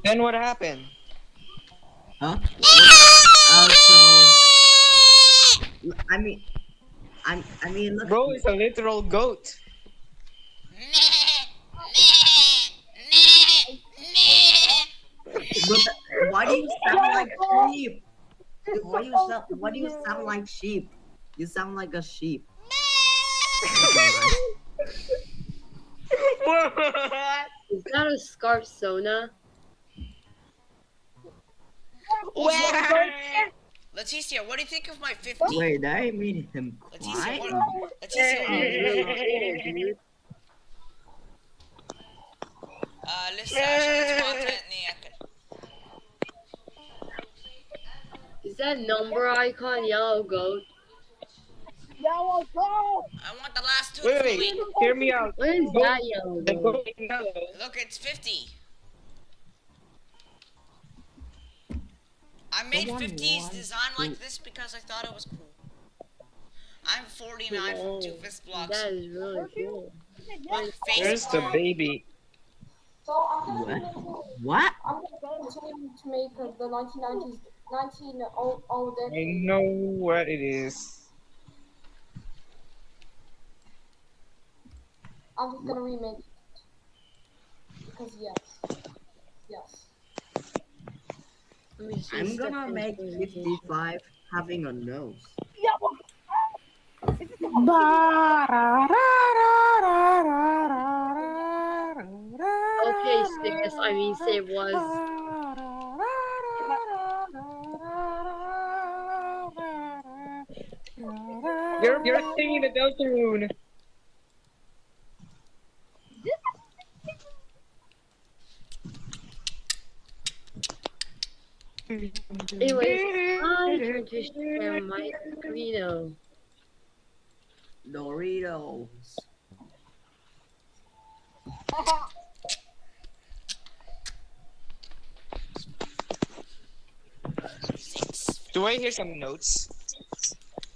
Then what happened? Huh? What? So I mean, I mean, look. Bro is a literal goat. But why do you sound like sheep? Why do you sound like sheep? You sound like a sheep. What? Is that a Scarsona? Leticia, what do you think of my 50? Wait, I made him Leticia, cry. Leticia, لسه عشان تفاجئني أكل. Is that number icon yellow goat? Yellow goat. I want the last two. Wait, hear me out. What is that yellow The goat? goat is yellow. Look, it's 50. I made 50's design like this because I thought it was cool. I'm 49 from 2 fist blocks. That is really cool. Where's the baby? So I'm gonna What? I'm going to make the 1990s 19 I know what it is. I'm just gonna remake it. Because yes. Let me see I'm stuff gonna in make presentation. 55 having a nose. Okay, Stickus, I mean Save was. You're singing the Delta Rune. Anyways, I turn to share my Reno. Doritos. Do I hear some notes?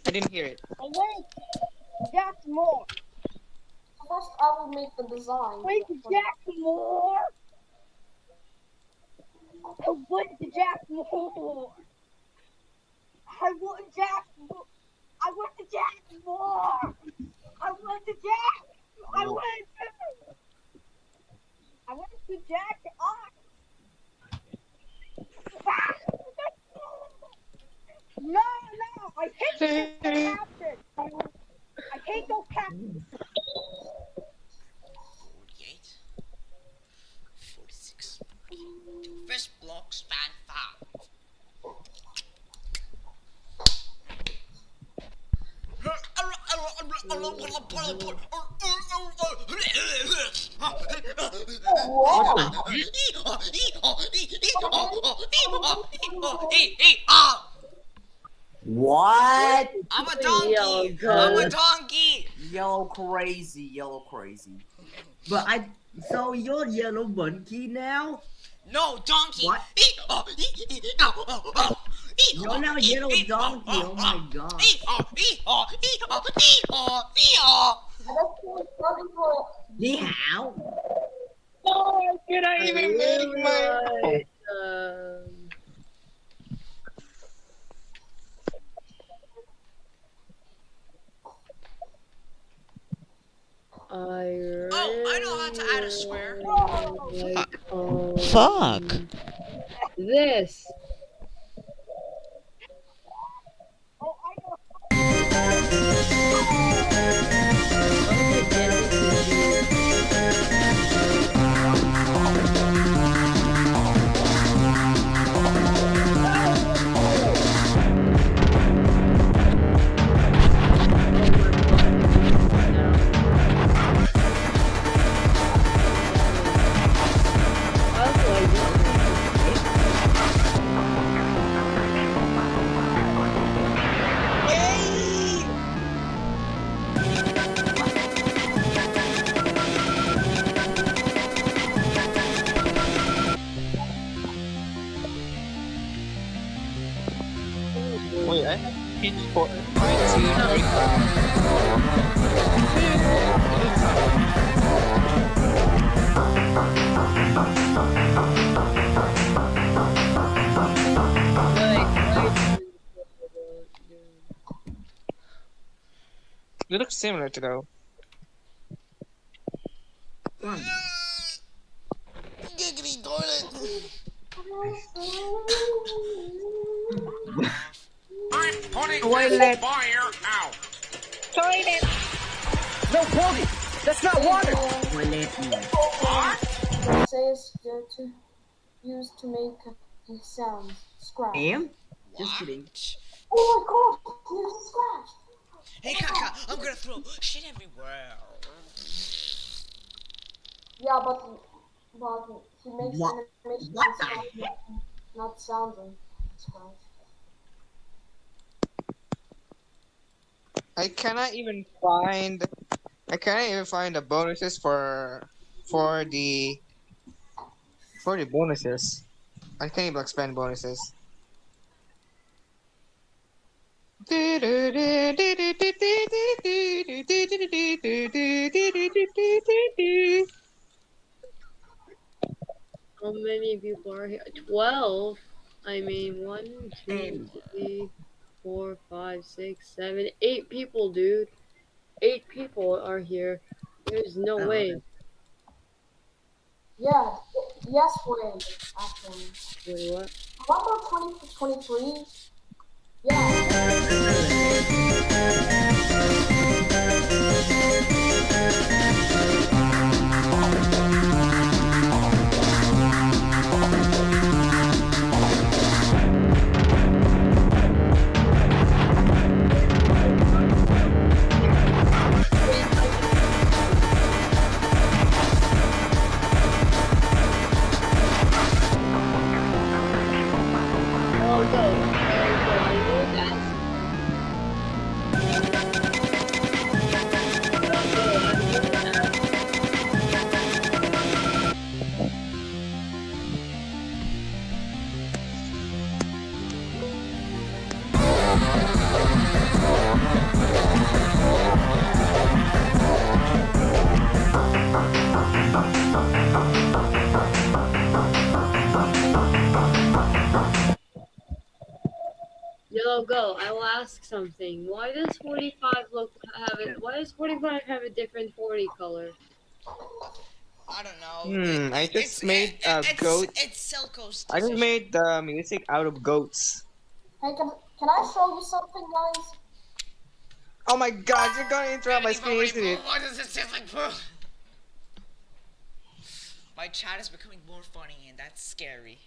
I didn't hear it. Oh wait, Jack more. First, I will make the design. Wait, Jack more. I want the Jack more. I want Jack more. I want the Jack more. I want the Jack. I want the Jack on. No, I hate those captains. I hate those captains. 48. 46. 2 fist blocks span 5. What? I'm a donkey. I'm a donkey. Yellow crazy. But so you're yellow monkey now? No, donkey. What? You're now yellow donkey, oh my god. Ni hao. Oh, can I even make my... I know how to add a square. Fuck. This. Wait, I have pitch for 20, 3, 4. They look similar to though. One. Giggity toilet. I'm putting Toilet. this fire out. Toilet. No, Porgy, that's not water. Toilet. What? Says to use to make sounds. Scratch. Damn. Just kidding. What? Oh my god! Here's scratch. Hey, Kaka, I'm gonna throw shit everywhere. Yeah, but he makes What? animation What the scratch, not sounding scratch. I cannot even find the bonuses for the bonuses. I can't even expand bonuses. How many people are here? 12. I mean, 1, 2, 3, 4, 5, 6, 7, 8 people, dude. 8 people are here. There's no Oh, way. Yeah, yes way, actually. Wait, what? Remember 2023? Yeah. Oh, no. I know that. Yellow, go. I will ask something. Why does 45 why does 45 have a different 40 color? I don't know. I just made goats. It's Silco's I just decision. made the music out of goats. Hey, can I show you something, guys? Oh my god, you're gonna interrupt my screen, isn't it? Why does it taste like poo? My chat is becoming more funny, and that's scary.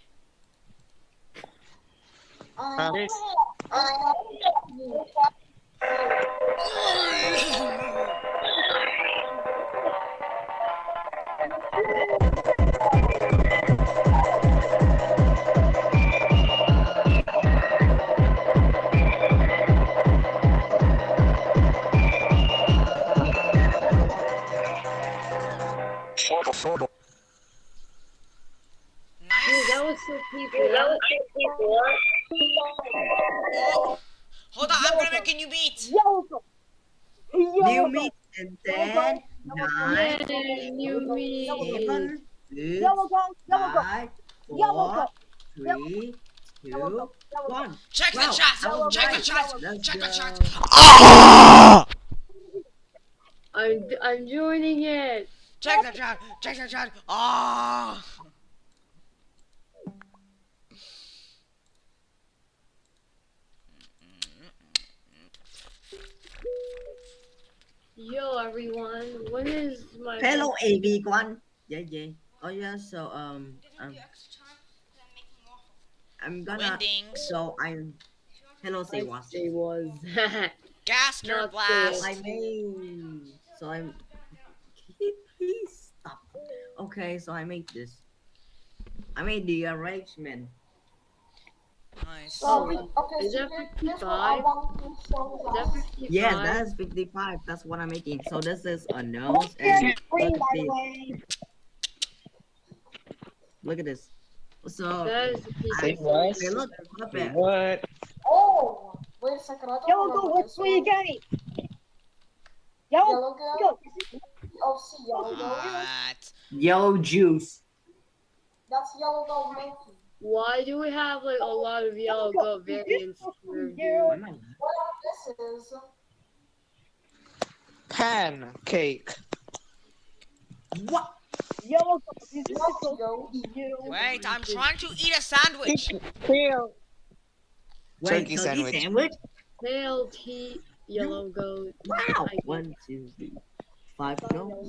Dude, that was so people. Oh, hold on, I'm gonna make a new beat. Yellow go. New Yellow go. meat and 10, 9, Yay, new meat. 7, 6, Yellow go. Yellow go. 5, Yellow 4, go. 3, 2, 1. Check Wow, the chat. that was Check the nice. chat. Let's Check the go. chat. I'm joining it. Check the chat. Check the chat. Ah. Yo, everyone. When is my Hello, everyone. Yeah. Oh yeah. So I'm gonna. Windings. So I'm. Hello, say what? Say was? Gaster Not blast. I made. So I'm. Can you please stop? Okay, so I made this. I made the arrangement. Nice. Okay, Is so that here's what I 55? want to show Is that guys. 55? Yes, that's 55. That's what I'm making. So this is a nose and Green, look by at the this. way. Look at this. So That is Say 55. what? hey, look at that. What? Oh, wait a second. I don't Yellow go. remember Which this way you one. going? Yellow Yellow go. go. Oh, see, yellow go. What? Yellow juice. That's yellow go monkey. Why do we have like a lot of yellow go variants here, dude? What this is? Pancake. What? Yellow goat. Is this supposed to be you? Wait, I'm trying to eat a sandwich. Tail. Wait, Turkey turkey sandwich. sandwich? Tail, T, yellow goat. Wow. I 1, 2, 3, 5. No. Is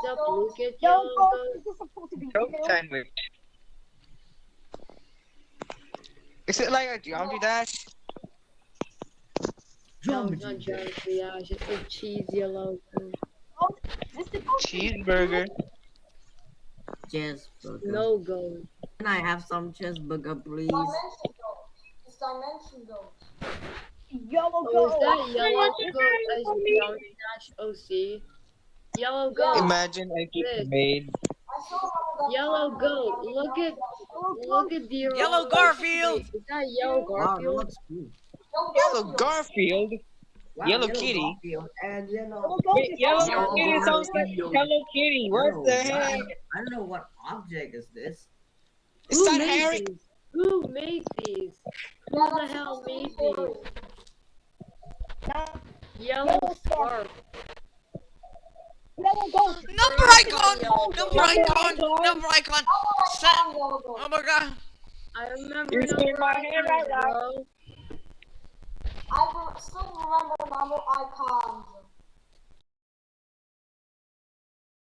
that blue kid Yellow yellow goat. goat? Is this supposed to be Turkey you? sandwich. Is it like a geometry dash? No, it's not geometry dash. It's a cheese yellow goat. Oh, is this supposed to be Cheeseburger. Cheeseburger. No goat. Can I have some cheeseburger, please? yellow Oh, goat? is that yellow goat as geometry dash OC? Yellow goat. Imagine I This. get made. Yellow goat. Look at the Yellow Garfield. Is that yellow Wow, Garfield? looks cool. Yellow Garfield. Wow, Yellow Kitty. Garfield and Yellow goat Wait, is Yellow Yellow Kitty sounds like Garfield. Hello Kitty. What Yellow, the heck? I don't know what object is this. Is Who that made Harry? these? Who made these? Who the hell made these? Yellow scarf. Yellow goat. Number icon. Number icon. Number icon. Oh my god. I remember You see number my hair right icons, now? bro. I still remember number icons.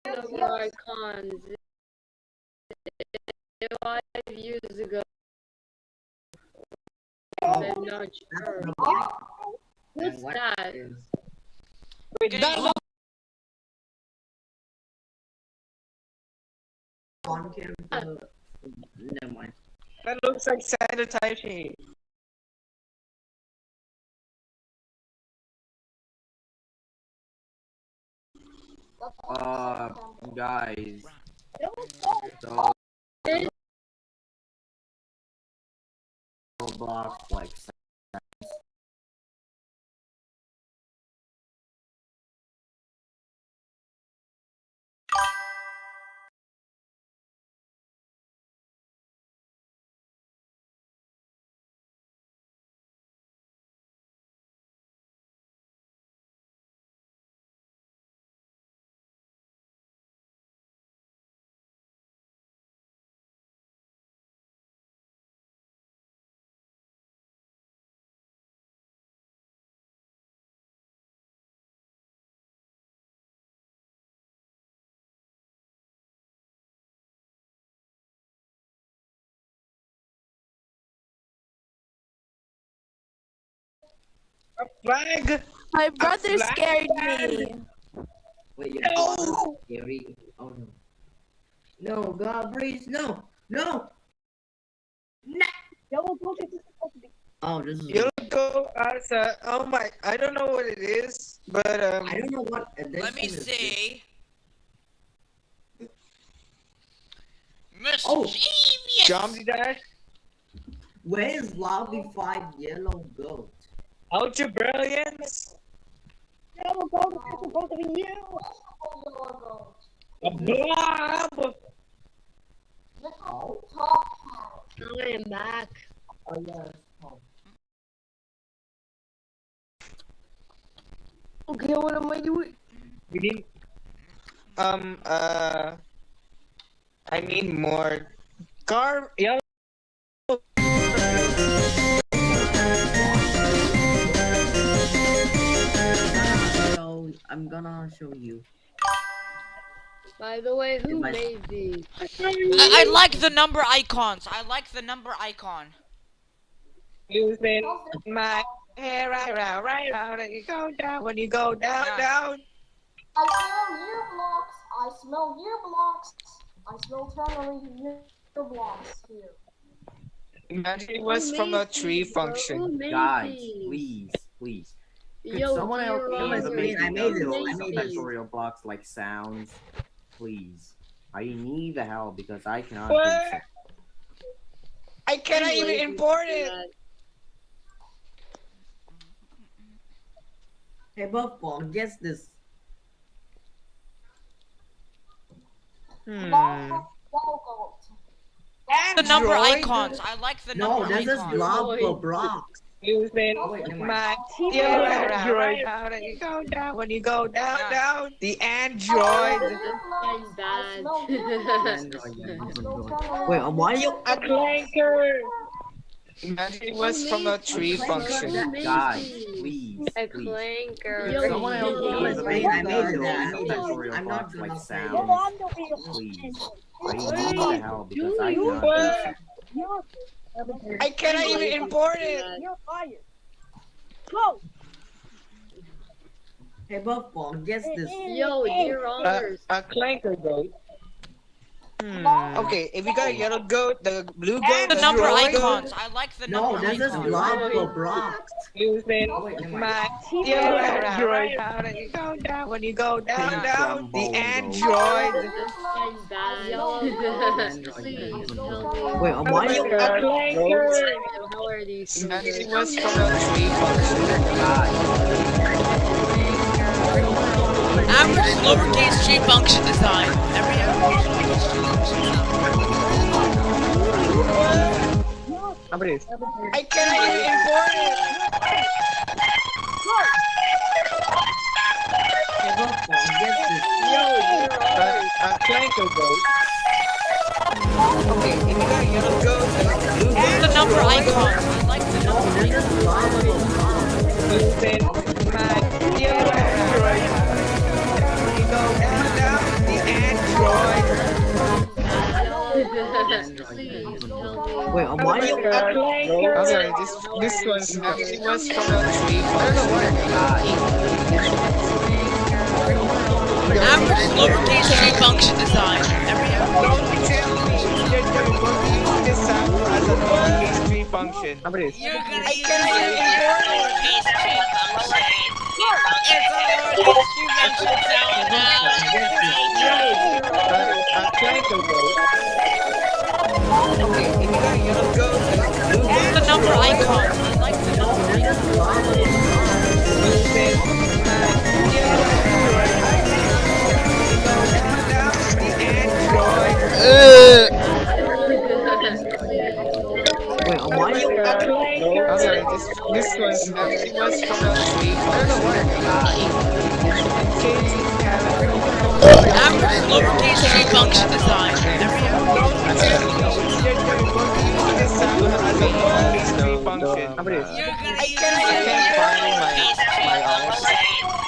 Number icons. 5 years ago. I'm not sure. What's And what that? is- Wait, that on camera. Never mind. That looks like Santa Taishi. Guys. Yellow goat. So block like A flag. My brother flag scared band. me. Wait, your No. brother is scary. Oh no. No, God, please, no, no. Yellow goat. Is this supposed to be? Oh, this is. You'll go as a. Oh my! I don't know what it is, but I don't know what. Let me see. Oh. Mischievous. Geometry dash. Where is Lobby 5 yellow goat? Ultra brilliance. Yellow goat. Is this supposed to be you? A blob. Oh, I am back. oh yes. Oh. Okay, what am I doing? We need. I need more. Yellow. So I'm gonna show you. By the way, who my- made these? I like the number icons. I like the number icon. Using my hair right round, and you go down when you go down, Yeah. down. I smell year blocks. I smell year blocks. I smell ternary year blocks here. Imagine it was Who from a made tree these, bro? function. Who made guys, these? please. Could Yo, someone else Hero, please I make made those it, who I made made these? tutorial blocks like sounds? Please. I need the help because I cannot What? do so. I cannot I'm even lazy import to do it. that. Hey, Buffball, guess this. Yellow goat. The number Android? icons. I like the No, number this is icons. blob for Android. blocks. Using Oh wait, never mind. my Team dear Android. Android. How do you go down when you go down, Yeah. down? The I Android. smell gear blocks. I bad. smell gear blocks. Android, yeah, I it's smell Android. turnaround. Wait, why you? A clanker. Imagine it was from a tree Clanker function. that guy, please, A please. clanker. Yo, someone else yo, wanted to make I made it. those I made it. tutorial I'm not blocks gonna like say sound. Yo, I'm the real Please. Android. Please, What what are the you hell? Because I doing? cannot do shit. You're I cannot even import it. You're fired. Go. Hey, Buffball, guess this. Yo, dear honors. A clanker goat. Okay, if you got a yellow goat, the blue goat, The the number red icons. goat. I like the No, number this is icons. block for blocks. Using Oh wait, never mind. my Team dear Android. Android. How do you go down when you go down, Pink down? The Trumbo Android. I'm bad. Android, Please yeah. tell me. Wait, why you? A clanker. How are these? Imagine it was from a tree function. Average lowercase tree function design. Every average lowercase tree function design. I cannot even import it. Hey, Buffball, guess this. Yo, dear honors. A clanker goat. Okay, if you got a yellow goat, the blue goat, The number icons. I like the No, number this icons. is block for blocks. using my dear Android. When you go down, down, the Android. Please tell me. Wait, why you? A clanker. Okay, this one's actually was from a tree. I don't know what. Average lowercase tree function design. Every average. Don't tell me you're going to use this sample as a lowercase tree function. You're gonna use I it cannot as even a import it. lowercase tree function. It's a lowercase tree function sound now. A clanker goat. Okay, if you got a yellow goat, the blue goat, The number icons. I like the number This is block for blocks. using my dear Android. Down, down, the Android. Wait, why you? A clanker. Okay, this one's actually was from a tree. I don't know what. average lowercase tree function design. Every average. This sample as a lowercase tree function. You're gonna use it I as can't a find lowercase tree my function.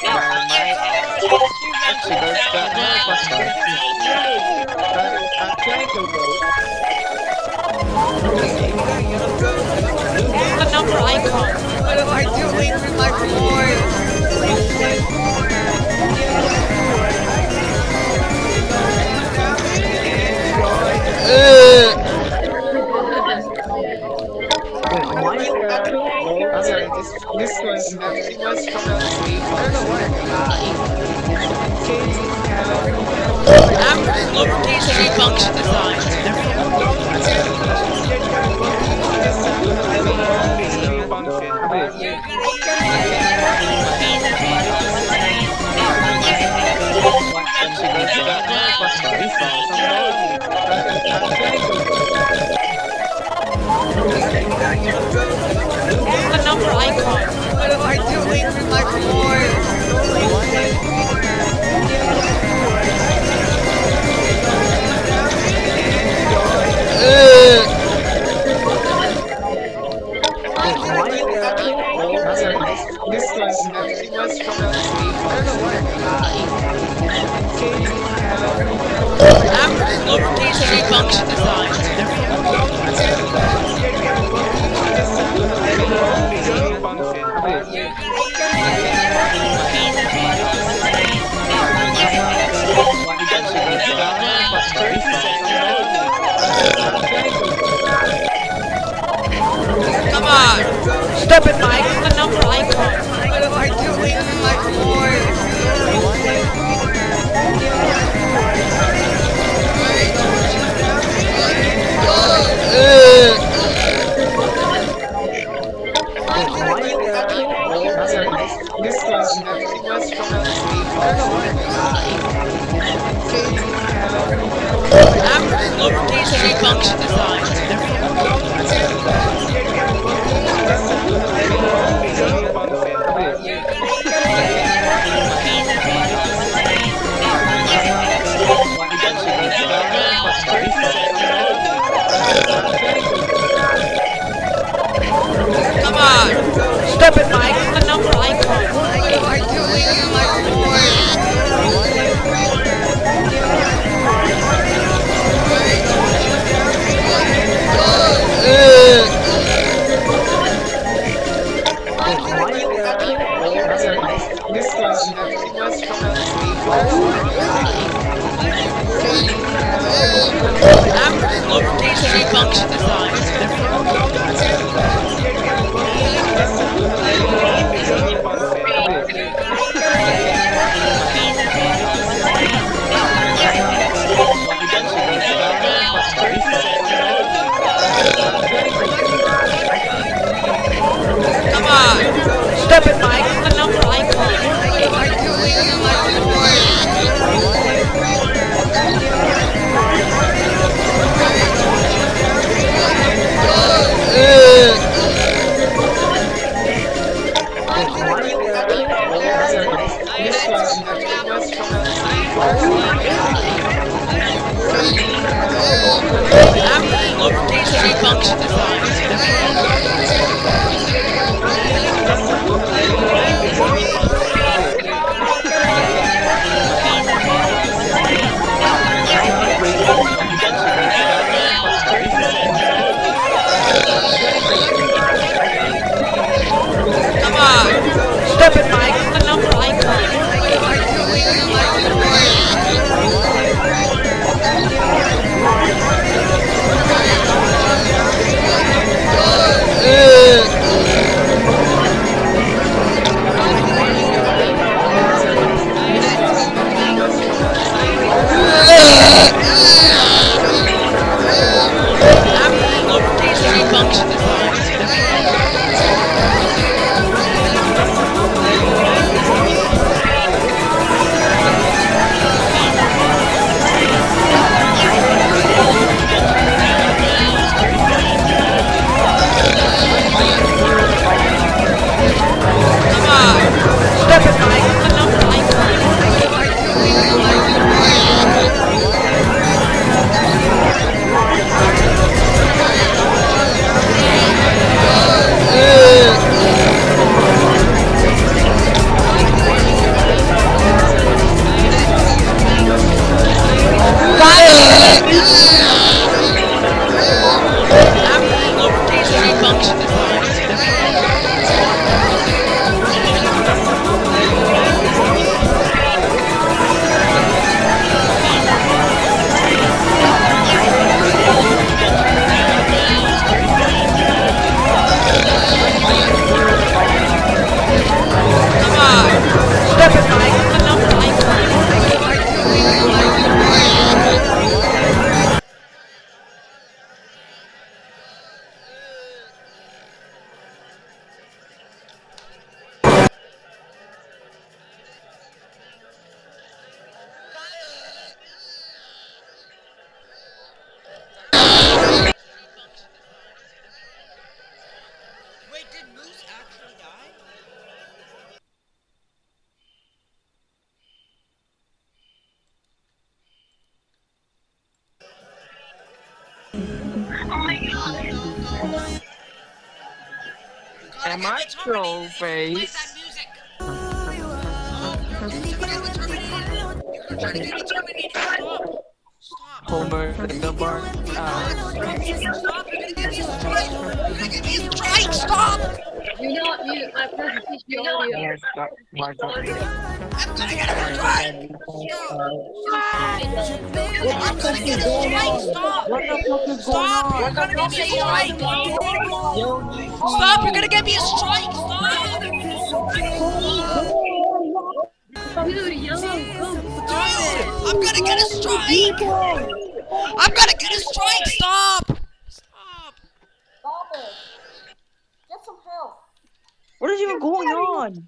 my It's a lowercase tree function sound now. A clanker goat. The number icons. What am I doing with my board? Wait, why you? Okay, this one's actually was from a tree. I don't know what. Average lowercase tree function design. Every average. You're gonna use it as a lowercase tree function. The number icons. What am I doing with my This one's actually was from a tree. I don't know what. average lowercase tree function design. Every You're gonna use it as a Come on! Stop it, Mike! The number icon! What am I doing with my This one's actually was from a tree. I don't know what. average lowercase tree function design. Every Wait, am I the actual old one? This was actually was from a table. Average lowercase tree function design. This lowercase tree function. This guy for 30 seconds. Come on! Step it, Mike! The number icon! Wait, am I the actual old one? This was actually was from a table. Average lowercase tree function design. This lowercase tree function. This guy for 30 seconds. Come on! Step it, Mike! The number icon! This was actually was from a table. Average lowercase tree function design. Come on! Step it, Mike! The number icon! Average lowercase tree function design. Come on! Step it, Mike! The number icon! Wait, did Moose actually die? Am I troll face? You're trying to get me terminated. Stop. Stop. Homer the bar. Stop. You're gonna get me a strike. You're gonna get me a strike. Stop. Do not mute my presentation audio. Yes, my God. I'm gonna get a strike. I'm gonna get a strike. Stop. What the fuck is going Stop. on? You're gonna get me a strike. Stop. You're gonna get me a strike. Stop. Dude, yellow, go stop Dude, it. I'm gonna get a strike. I'm gonna get a strike. Stop. Stop. Stop it. Get some help. What is even going on?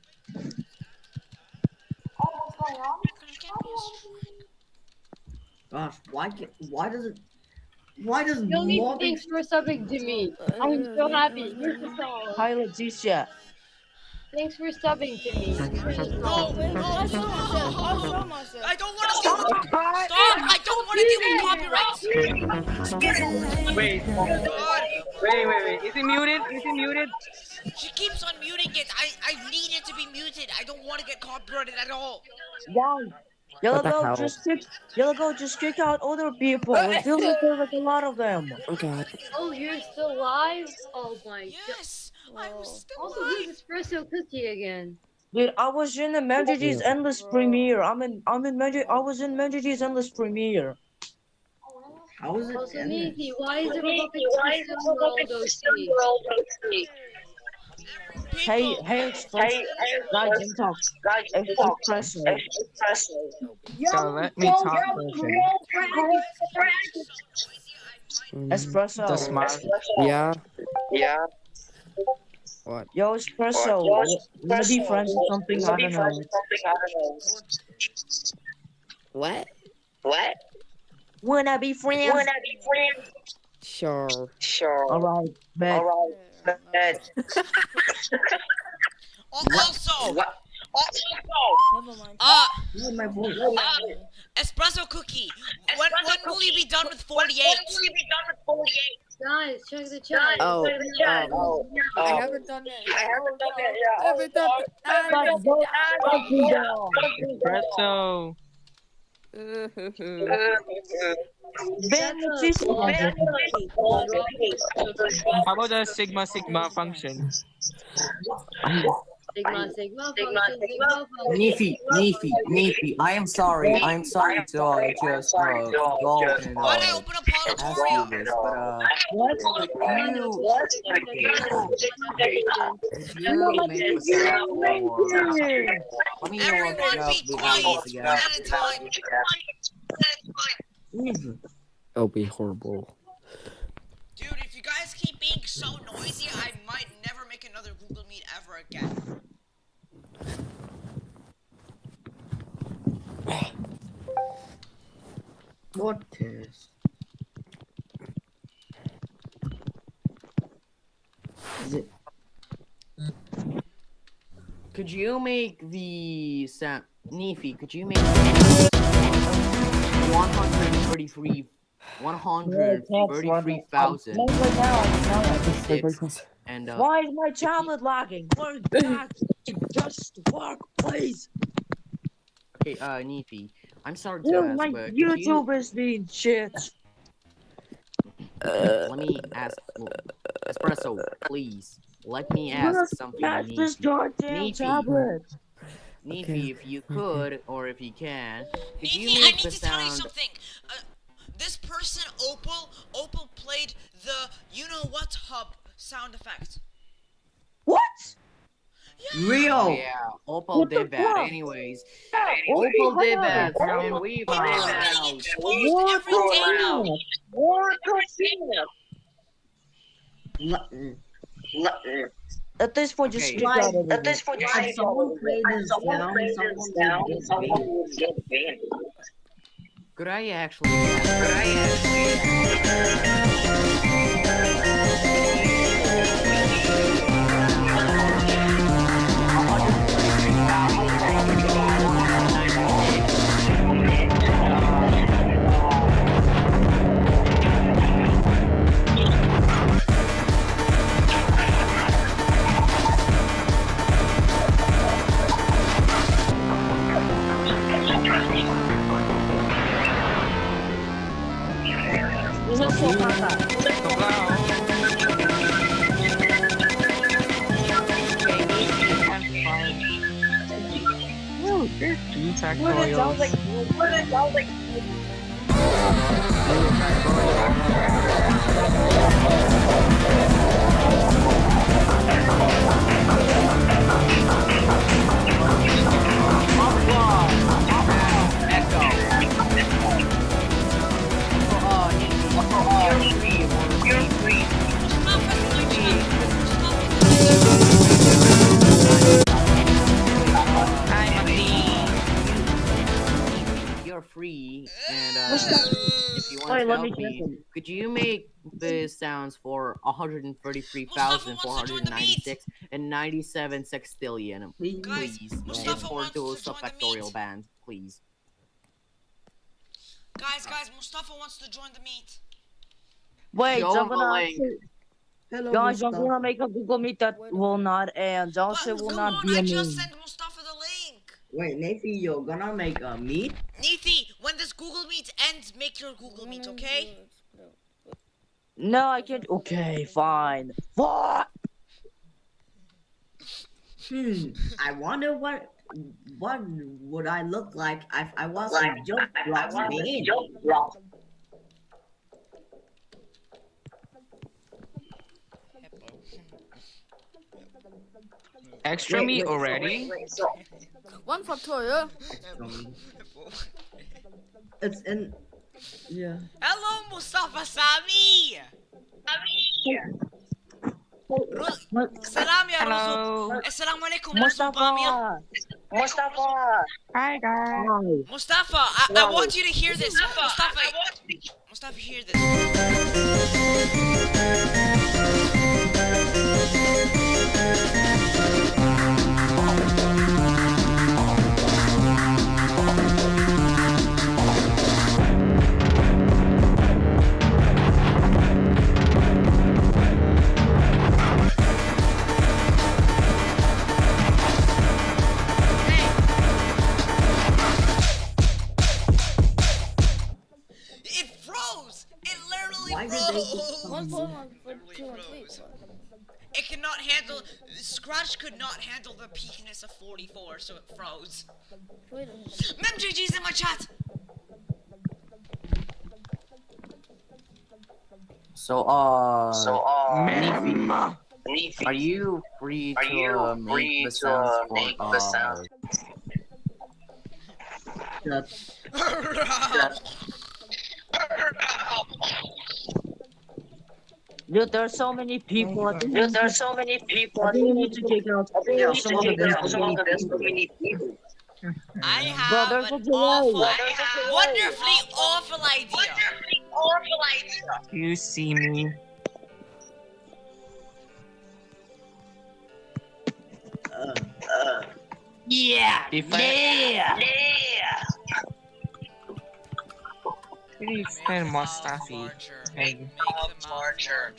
Oh, what's going on? Gosh, why does Yoni, mobbing thanks for subbing to me. I'm so happy. Here's the song. Hi, Leticia. Thanks for subbing to me. Here's the No, song. no, I'll show myself. I don't want to deal with. Stop! I don't want to deal with copyrights. Wait, wait. Is he muted? Is he muted? She keeps on muting it. I need it to be muted. I don't want to get copyrighted at all. Guys, Yellow What the Goat, hell? just kick out other people. It feels like there's like a lot of them. Oh god. Oh, you're still live? Oh my god. Yes, I'm still Also, alive. who's Espresso Cookie again? Dude, I was in the Managee's Endless Premiere. I was in Managee's Endless Premiere. How is it Also, endless? Neezy, why is everybody still World OC? Hey, Express. Guys, I'm talking. Espresso. So let me talk first. Espresso. The smile. Yeah. Yeah. What? Yo, Espresso. Wanna be friends or something? I don't know. What? Wanna be friends? Sure. Alright, bet. Also, Never mind. My voice. Espresso Cookie. When will you be done with 48? Guys, check the chat. Oh, I haven't done it. I haven't done it. Espresso. Ben, How about the Sigma function? Sigma function. Neefy, I am sorry to just go and Why'd I open a ask you this, but you make a sound for, let me Everyone look up be the quiet, videos one again. at a time. It'll be horrible. Dude, if you guys keep being so noisy, I might never make another Google Meet ever again. What is? Is it? Could you make the sound, Neefy? Could you make 133,000 and Why is my tablet lagging? Work back. Just work, please. okay, Neefy, I'm sorry to Dude, ask, my but YouTube is being shit. let me ask, Espresso, please. Let me ask something, That's this Neefy. goddamn tablet. Neefy, if you could, or if you can, could you Neefy, I make need the to tell you sound? something. This person, Opal played the you-know-what hub sound effect. What? Real. Oh, yeah, Opal did that. Anyways, Opal did that, and we found out. Exposed every day now. At this point, just Okay. kick out everything. If someone played this down, someone would get banned. Could I actually? You're free, and if you want to help me, could you make the sounds for 133,496 and 97 sextillion, please? It's for those factorial bands, please. Guys, Mustafa wants to join the meet. Wait, Show I'm the gonna. link. Hello, Guys, I'm Mustafa. make a Google Meet that will not end. Also, will not be I a just meme. sent Mustafa the link. Wait, Nathan, you're gonna make a meat? Neethi, when this Google Meet ends, make your Google Meet, okay? No, I can't. Okay, fine. What? I wonder what would I look like if I was a joke block man? Extra meat already? One Factorio. It's in. Yeah. Hello, Mustafa Sami! Salam ya Ruzu. Assalamu alaikum, Mustafa. Mustafa. Hi guys. Mustafa, I want you to hear this. Mustafa, hear this. It froze! It literally froze! It cannot handle. Scratch could not handle the peakness of 44, so it froze. MemGG's in my chat! Neefi, are you free to make the sounds for Dude, there's so many people. I think we need to take out some of the people. I have wonderfully awful idea. You see me? Yeah. Please send Mustafi. Make the mouth larger.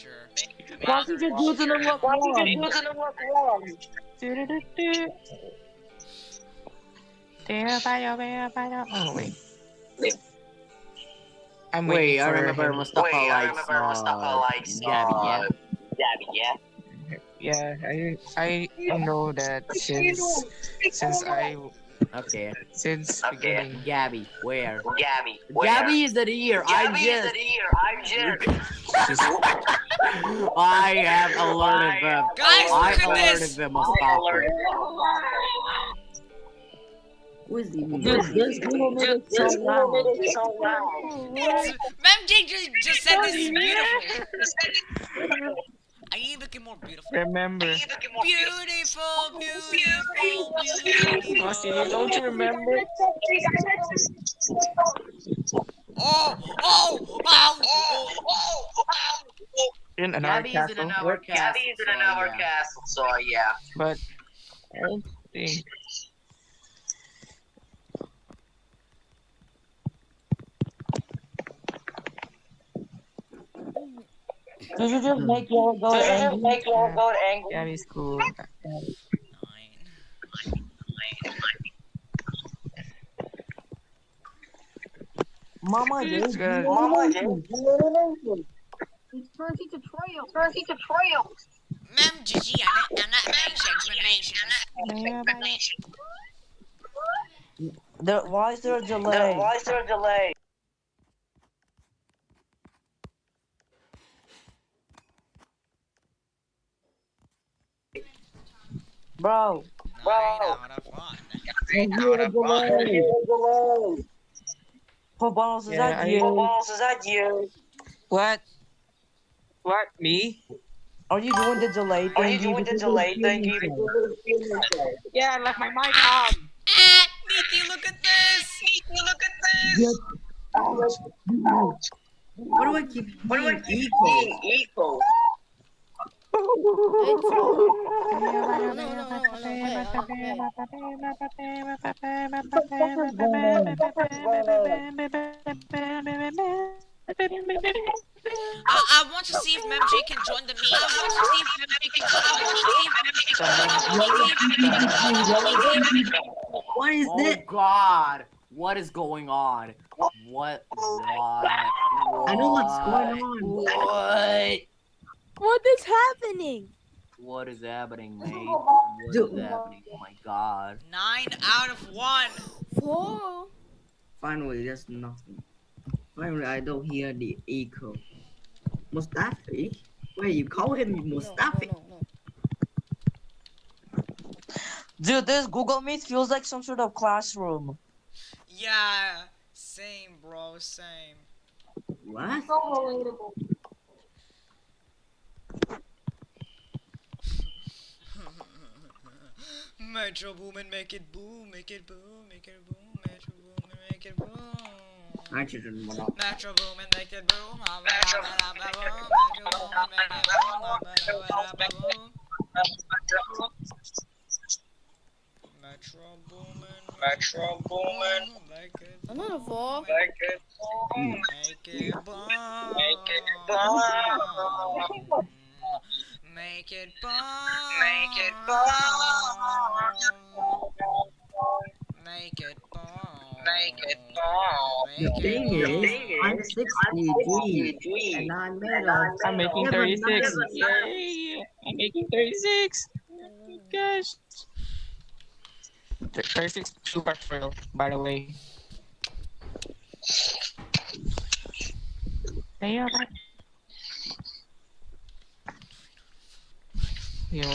Why did you do to the work wrong? Oh wait. I remember Mustafa likes Gabby, yeah? Yeah, I know that since beginning. Gabby, where? Gabby is it here? I have alerted them. Guys, look at this! Them, Mustafa. Who is even This people made it so loud. MemG just said this is beautiful. I need looking more beautiful. Remember. Beautiful. Austin, don't you remember? Oh! In another castle. Gabby's in another castle, so yeah. But I don't think. Did you just make your go angry? Gabby's cool. Mama, It's good. It's Percy Tutorial. MemG, I'm not nations. Why is there a delay? Bro. Out of fun. Bottles, is that you? What? What? Me? Are you doing the delay thing? Yeah, I left my mic on. Nikki, look at this! What do I keep equal? I want to see if MemJ can join the meet. What is Oh this? God! What is going on? What? I know what's going on. What? What is happening? What is happening, mate? What is happening? Oh my God! 9 out of 1. 4. Finally, there's nothing. Finally, I don't hear the echo. Mustafi? Wait, you call him Mustafi? No. Dude, this Google Meet feels like some sort of classroom. Yeah, same, bro, same. What? So relatable. Metro Boomin, make it boom, make it boom, make it boom, Metro Boomin, make it boom. Nitrogen monoxide. Metro Boomin, make it boom, Metro Boomin, make it boom, Metro Boomin, make it boom, Another 4. make it boom, make it boom, make it boom, make it boom, make it boom, make it boom. The thing is, I'm 63 and I'm made of. I'm making Yeah, but 36. nothing- Yay! I'm making 36. Gosh. 36 super thrill, by the way. Yeah. Yo.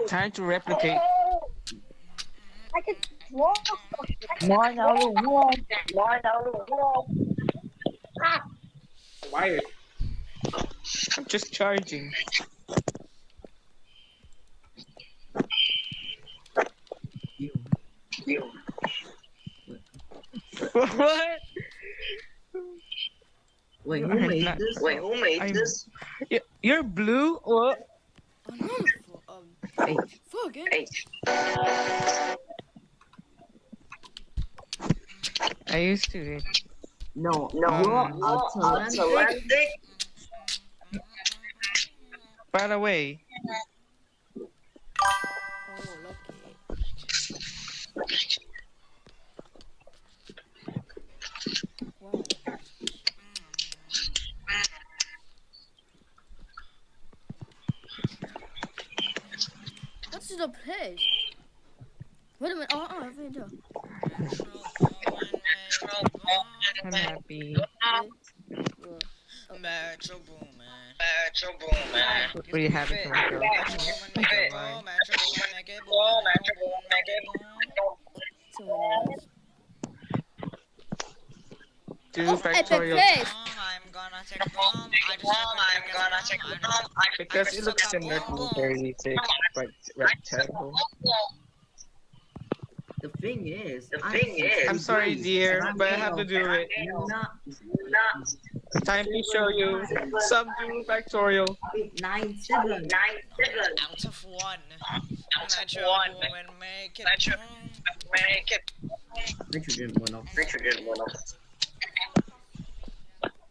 Try to replicate. I can draw something. 9 out of 1. 9 out of 1. Why? I'm just charging. What? Wait, who made this? Wait, who made this? You're blue? What? Another 4. Hey, 4 again? I used to it. no, Atlantic. By the way, Oh, lucky. Wow. What's the place? Wait a minute. I have it. I'm happy. Metro Boomin. Pretty happy for my girl. Metro Boomin, make it boom, Metro Boomin, make it boom, Metro Boomin, make it boom. So many ways. Two Oh, factorial. epic face. I'm gonna take a boom. I just took a boom. Because it looks similar to 36, but rectangle. The thing is, I'm sorry, dear, but I have to do it. Time to show you some two factorial. 9-7. Out of 1. Metro Boomin, make it boom. Make it Nitrogen monoxide.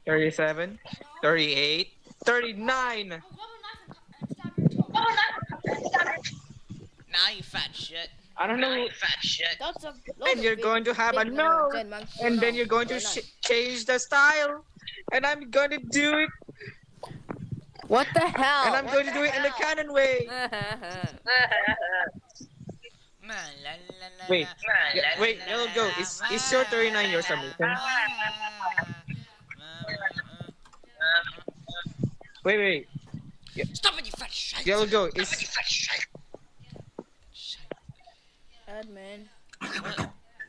37, 38, 39. Now you fat shit. I don't know. That's a And you're going to have a no. And then you're going to change the style. And I'm going to do it. What the hell? And I'm going to do it in the canon way. Wait, wait, yellow go. Is your 39 your submission? Wait. Stop it, you fat shit. Yellow go. Is Admin.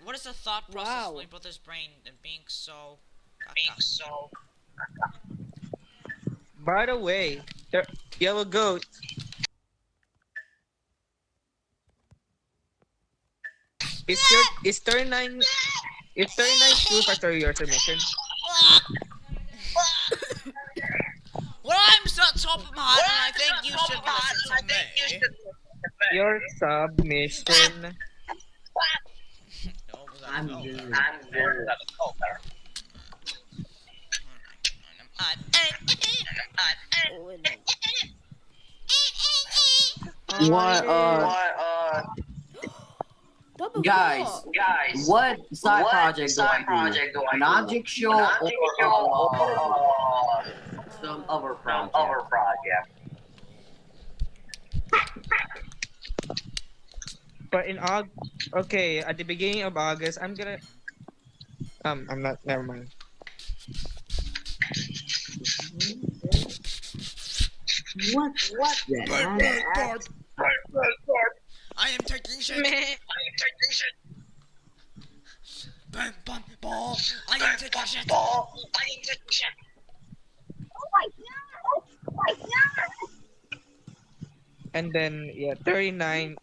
What is the thought process of my brother's brain and being so... by the way, yellow goat. Is 39 2 factorial your submission? Well, I'm so top of my head, and I think you should listen to me. Your submission. I'm good. What Double guys, what side project do I do? An object show or some other project? But in okay, at the beginning of August, I'm gonna. I'm not. Never mind. What's that? I am taking shit. Bam, bam, ball. I am taking shit. Oh my god! Oh my god! And then yeah, 39.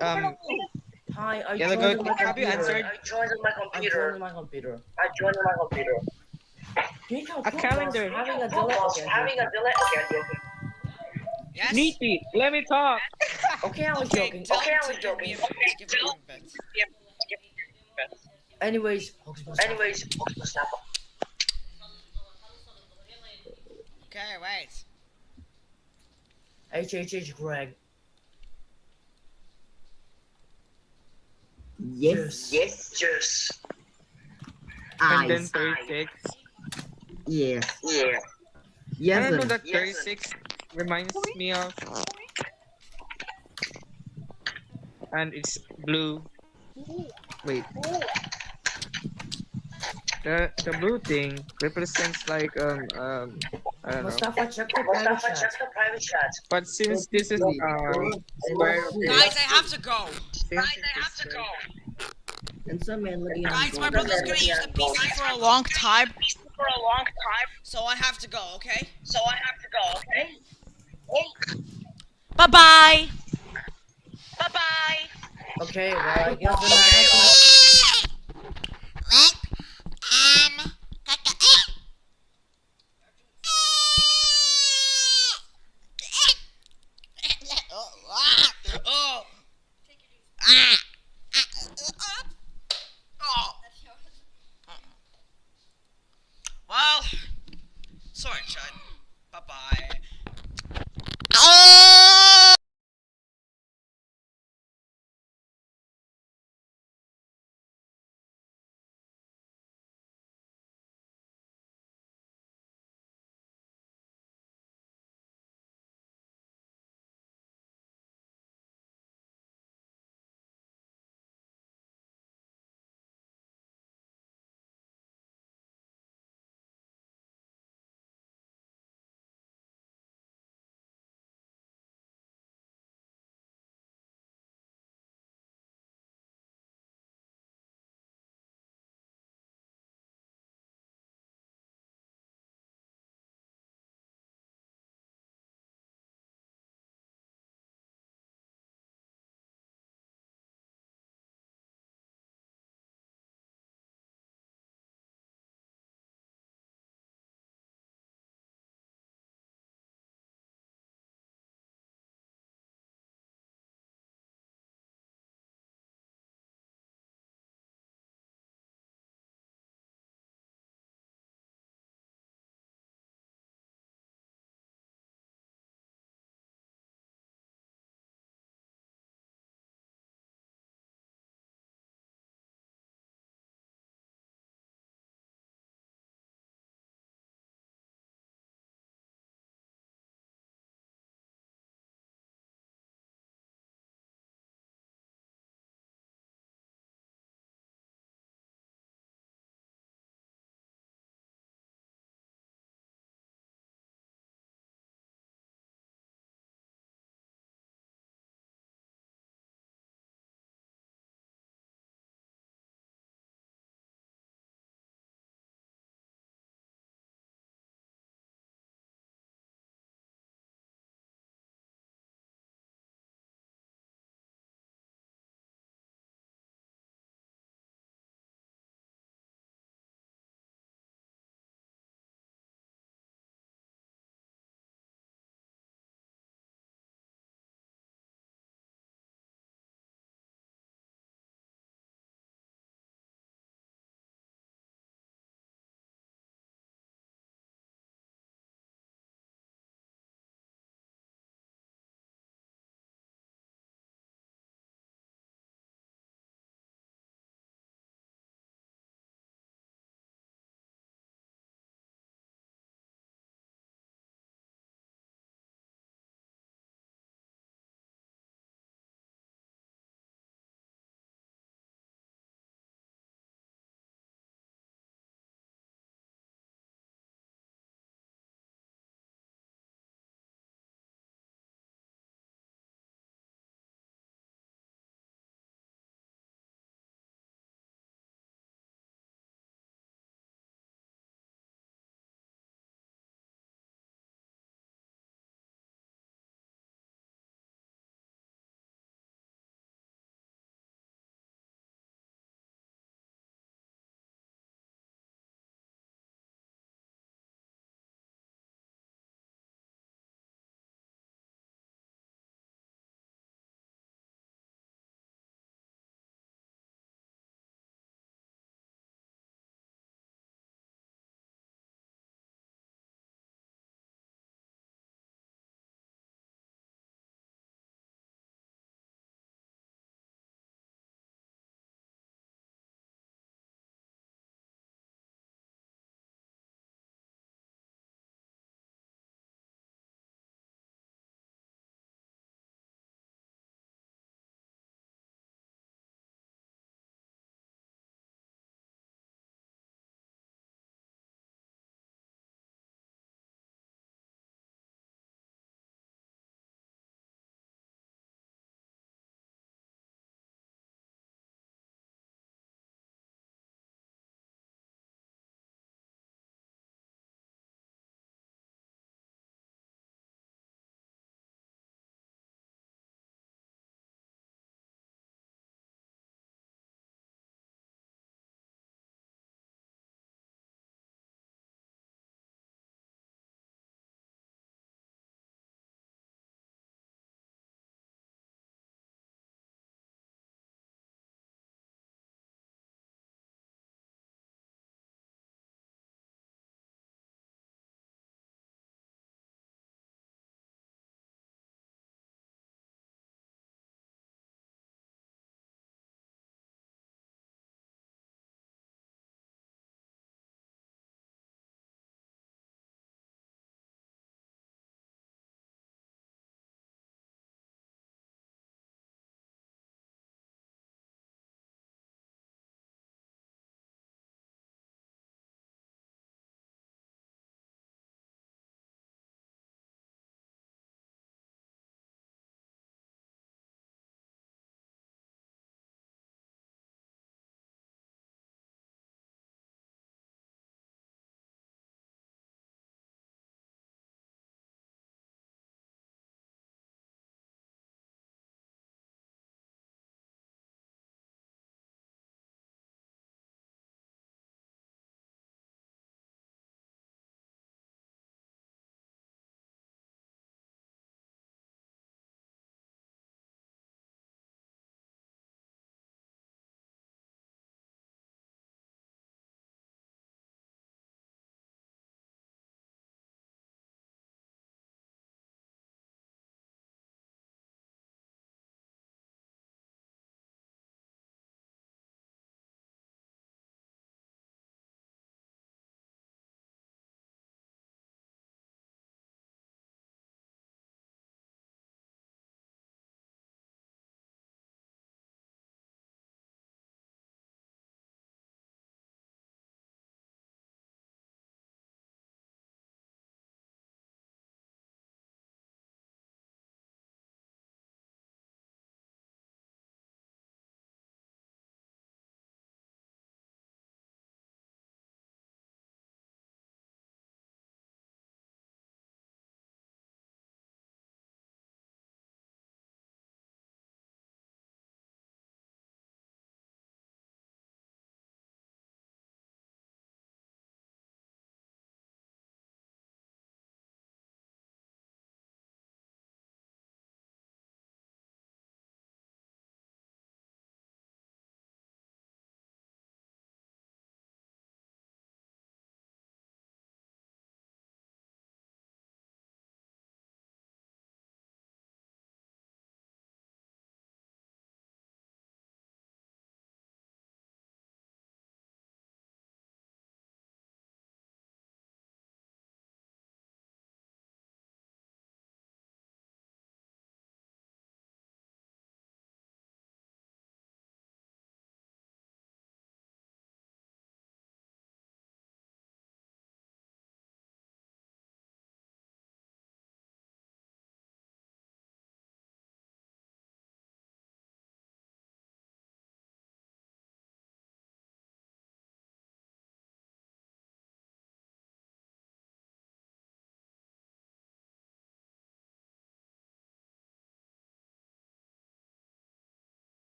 Hi, I Yellow joined goat. my Have you computer. answered? I joined my computer. Jacob, A Roblox calendar. having a delay again. Yes. Neaty, let me talk. Okay, I was joking. Tell him to give me a bit. Anyways, Okay, wait. Greg. Yes. And then Eyes. 36. Yes. I Yes. don't know that 36 reminds me of. And it's blue. Wait. The blue thing represents like I don't know. Mustafa, check the private chat. But since this is square of Guys, this, I have to go. since it's a square, And some man looking at Guys, my brother's gonna use the PC for a long time. So I have to go, okay? Bye bye. Okay, well, I guess the next Well, sorry, Chud. Bye bye.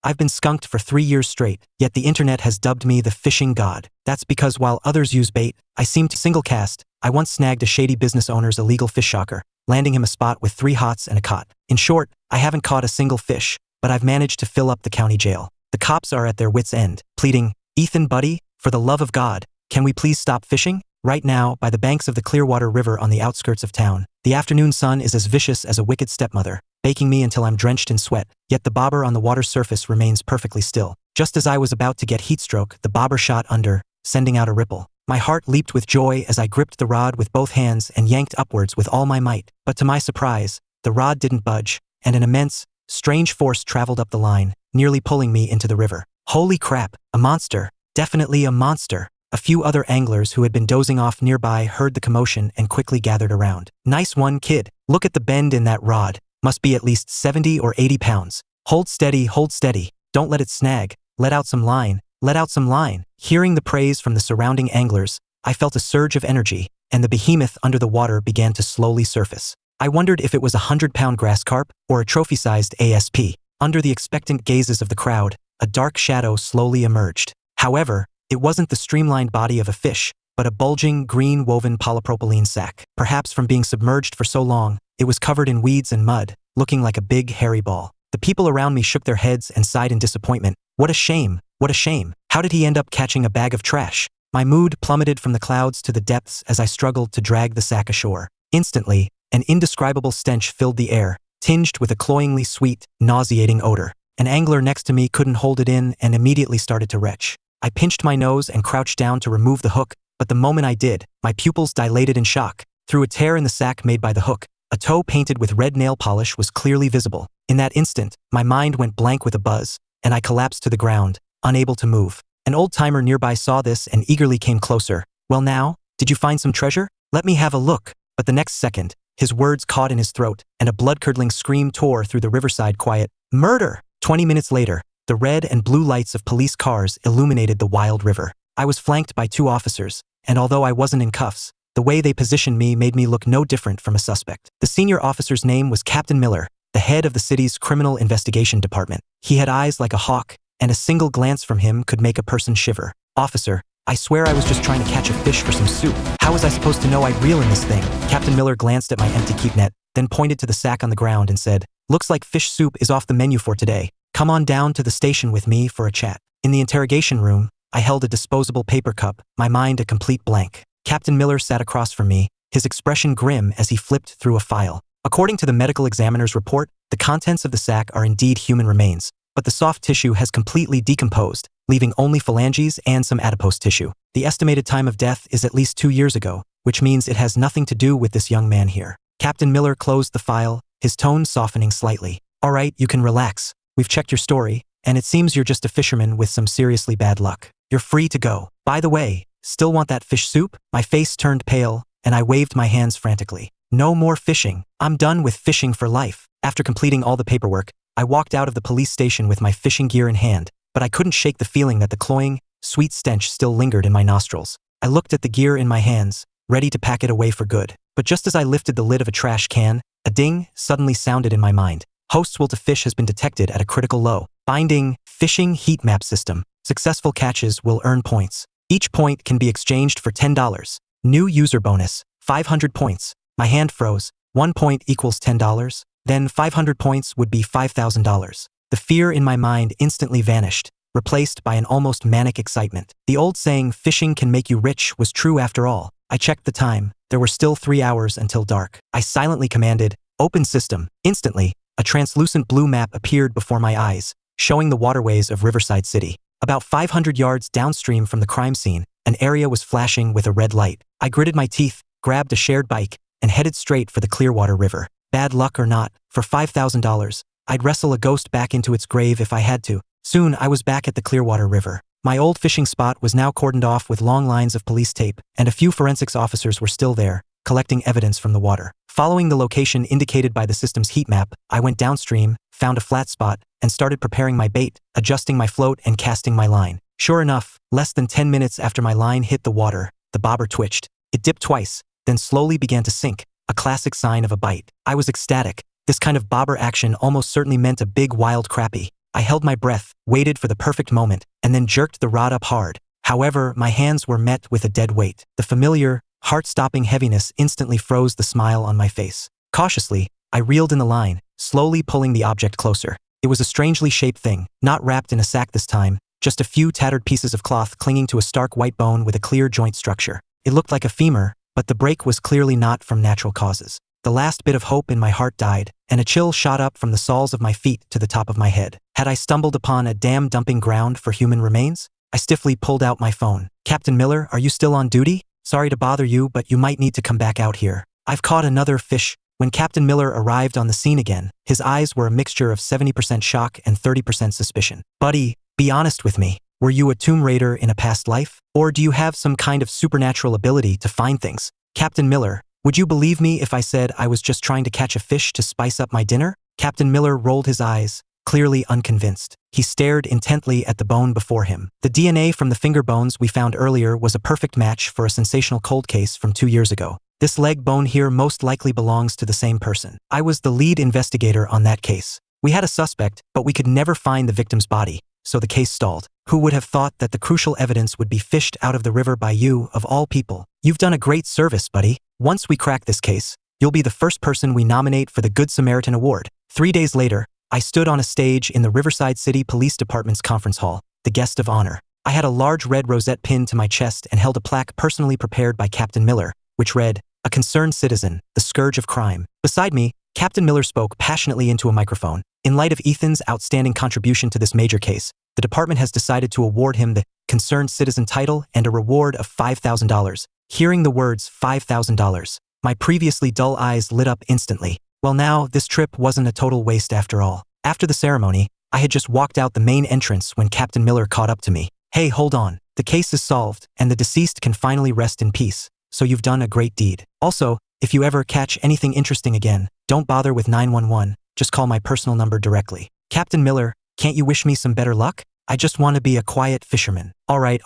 I've been skunked for 3 years straight, yet the internet has dubbed me the fishing god. That's because while others use bait, I seem to single cast. I once snagged a shady business owner's illegal fish shocker, landing him a spot with 3 hots and a cot. In short, I haven't caught a single fish, but I've managed to fill up the county jail. The cops are at their wits' end, pleading, "Ethan, buddy, for the love of God, can we please stop fishing?" Right now, by the banks of the Clearwater River on the outskirts of town, the afternoon sun is as vicious as a wicked stepmother, baking me until I'm drenched in sweat, yet the bobber on the water's surface remains perfectly still. Just as I was about to get heatstroke, the bobber shot under, sending out a ripple. My heart leaped with joy as I gripped the rod with both hands and yanked upwards with all my might. But to my surprise, the rod didn't budge, and an immense, strange force traveled up the line, nearly pulling me into the river. Holy crap, a monster. Definitely a monster. A few other anglers who had been dozing off nearby heard the commotion and quickly gathered around. "Nice one, kid. Look at the bend in that rod. Must be at least 70 or 80 pounds. Hold steady, hold steady. Don't let it snag. Let out some line. Let out some line." Hearing the praise from the surrounding anglers, I felt a surge of energy, and the behemoth under the water began to slowly surface. I wondered if it was a 100-pound grass carp or a trophy-sized ASP. Under the expectant gazes of the crowd, a dark shadow slowly emerged. However, it wasn't the streamlined body of a fish, but a bulging, green-woven polypropylene sack. Perhaps from being submerged for so long, it was covered in weeds and mud, looking like a big, hairy ball. The people around me shook their heads and sighed in disappointment. What a shame! What a shame! How did he end up catching a bag of trash? My mood plummeted from the clouds to the depths as I struggled to drag the sack ashore. Instantly, an indescribable stench filled the air, tinged with a cloyingly sweet, nauseating odor. An angler next to me couldn't hold it in and immediately started to retch. I pinched my nose and crouched down to remove the hook, but the moment I did, my pupils dilated in shock. Through a tear in the sack made by the hook, a toe painted with red nail polish was clearly visible. In that instant, my mind went blank with a buzz, and I collapsed to the ground, unable to move. An old-timer nearby saw this and eagerly came closer. "Well now, did you find some treasure? Let me have a look." But the next second, his words caught in his throat, and a blood-curdling scream tore through the riverside quiet. Murder! 20 minutes later, the red and blue lights of police cars illuminated the wild river. I was flanked by 2 officers, and although I wasn't in cuffs, the way they positioned me made me look no different from a suspect. The senior officer's name was Captain Miller, the head of the city's criminal investigation department. He had eyes like a hawk, and a single glance from him could make a person shiver. "Officer, I swear I was just trying to catch a fish for some soup. How was I supposed to know I'd reel in this thing?" Captain Miller glanced at my empty keep net, then pointed to the sack on the ground and said, "Looks like fish soup is off the menu for today. Come on down to the station with me for a chat." In the interrogation room, I held a disposable paper cup, my mind a complete blank. Captain Miller sat across from me, his expression grim as he flipped through a file. According to the medical examiner's report, the contents of the sack are indeed human remains, but the soft tissue has completely decomposed, leaving only phalanges and some adipose tissue. The estimated time of death is at least 2 years ago, which means it has nothing to do with this young man here. Captain Miller closed the file, his tone softening slightly. "All right, you can relax. We've checked your story, and it seems you're just a fisherman with some seriously bad luck. You're free to go. By the way, still want that fish soup?" My face turned pale, and I waved my hands frantically. "No more fishing. I'm done with fishing for life." After completing all the paperwork, I walked out of the police station with my fishing gear in hand, but I couldn't shake the feeling that the cloying, sweet stench still lingered in my nostrils. I looked at the gear in my hands, ready to pack it away for good. But just as I lifted the lid of a trash can, a ding suddenly sounded in my mind. Host's will to fish has been detected at a critical low. Finding fishing heat map system. Successful catches will earn points. Each point can be exchanged for $10. New user bonus, 500 points. My hand froze. 1 point equals $10. Then 500 points would be $5,000. The fear in my mind instantly vanished, replaced by an almost manic excitement. The old saying, "fishing can make you rich," was true after all. I checked the time. There were still 3 hours until dark. I silently commanded, "Open system." Instantly, a translucent blue map appeared before my eyes, showing the waterways of Riverside City. About 500 yards downstream from the crime scene, an area was flashing with a red light. I gritted my teeth, grabbed a shared bike, and headed straight for the Clearwater River. Bad luck or not, for $5,000, I'd wrestle a ghost back into its grave if I had to. Soon, I was back at the Clearwater River. My old fishing spot was now cordoned off with long lines of police tape, and a few forensics officers were still there, collecting evidence from the water. Following the location indicated by the system's heat map, I went downstream, found a flat spot, and started preparing my bait, adjusting my float and casting my line. Sure enough, less than 10 minutes after my line hit the water, the bobber twitched. It dipped twice, then slowly began to sink, a classic sign of a bite. I was ecstatic. This kind of bobber action almost certainly meant a big wild crappie. I held my breath, waited for the perfect moment, and then jerked the rod up hard. However, my hands were met with a dead weight. The familiar, heart-stopping heaviness instantly froze the smile on my face. Cautiously, I reeled in the line, slowly pulling the object closer. It was a strangely shaped thing, not wrapped in a sack this time, just a few tattered pieces of cloth clinging to a stark white bone with a clear joint structure. It looked like a femur, but the break was clearly not from natural causes. The last bit of hope in my heart died, and a chill shot up from the soles of my feet to the top of my head. Had I stumbled upon a damn dumping ground for human remains? I stiffly pulled out my phone. Captain Miller, are you still on duty? Sorry to bother you, but you might need to come back out here. I've caught another fish. When Captain Miller arrived on the scene again, his eyes were a mixture of 70% shock and 30% suspicion. Buddy, be honest with me. Were you a tomb raider in a past life? Or do you have some kind of supernatural ability to find things? Captain Miller, would you believe me if I said I was just trying to catch a fish to spice up my dinner? Captain Miller rolled his eyes, clearly unconvinced. He stared intently at the bone before him. The DNA from the finger bones we found earlier was a perfect match for a sensational cold case from 2 years ago. This leg bone here most likely belongs to the same person. I was the lead investigator on that case. We had a suspect, but we could never find the victim's body, so the case stalled. Who would have thought that the crucial evidence would be fished out of the river by you, of all people? You've done a great service, buddy. Once we crack this case, you'll be the first person we nominate for the Good Samaritan Award. 3 days later, I stood on a stage in the Riverside City Police Department's conference hall, the guest of honor. I had a large red rosette pinned to my chest and held a plaque personally prepared by Captain Miller, which read, "A concerned citizen, the scourge of crime." Beside me, Captain Miller spoke passionately into a microphone. In light of Ethan's outstanding contribution to this major case, the department has decided to award him the Concerned Citizen title and a reward of $5,000. Hearing the words $5,000, my previously dull eyes lit up instantly. Well now, this trip wasn't a total waste after all. After the ceremony, I had just walked out the main entrance when Captain Miller caught up to me. "Hey, hold on. The case is solved, and the deceased can finally rest in peace. So you've done a great deed. Also, if you ever catch anything interesting again, don't bother with 911, just call my personal number directly." Captain Miller, can't you wish me some better luck? I just want to be a quiet fisherman. All right.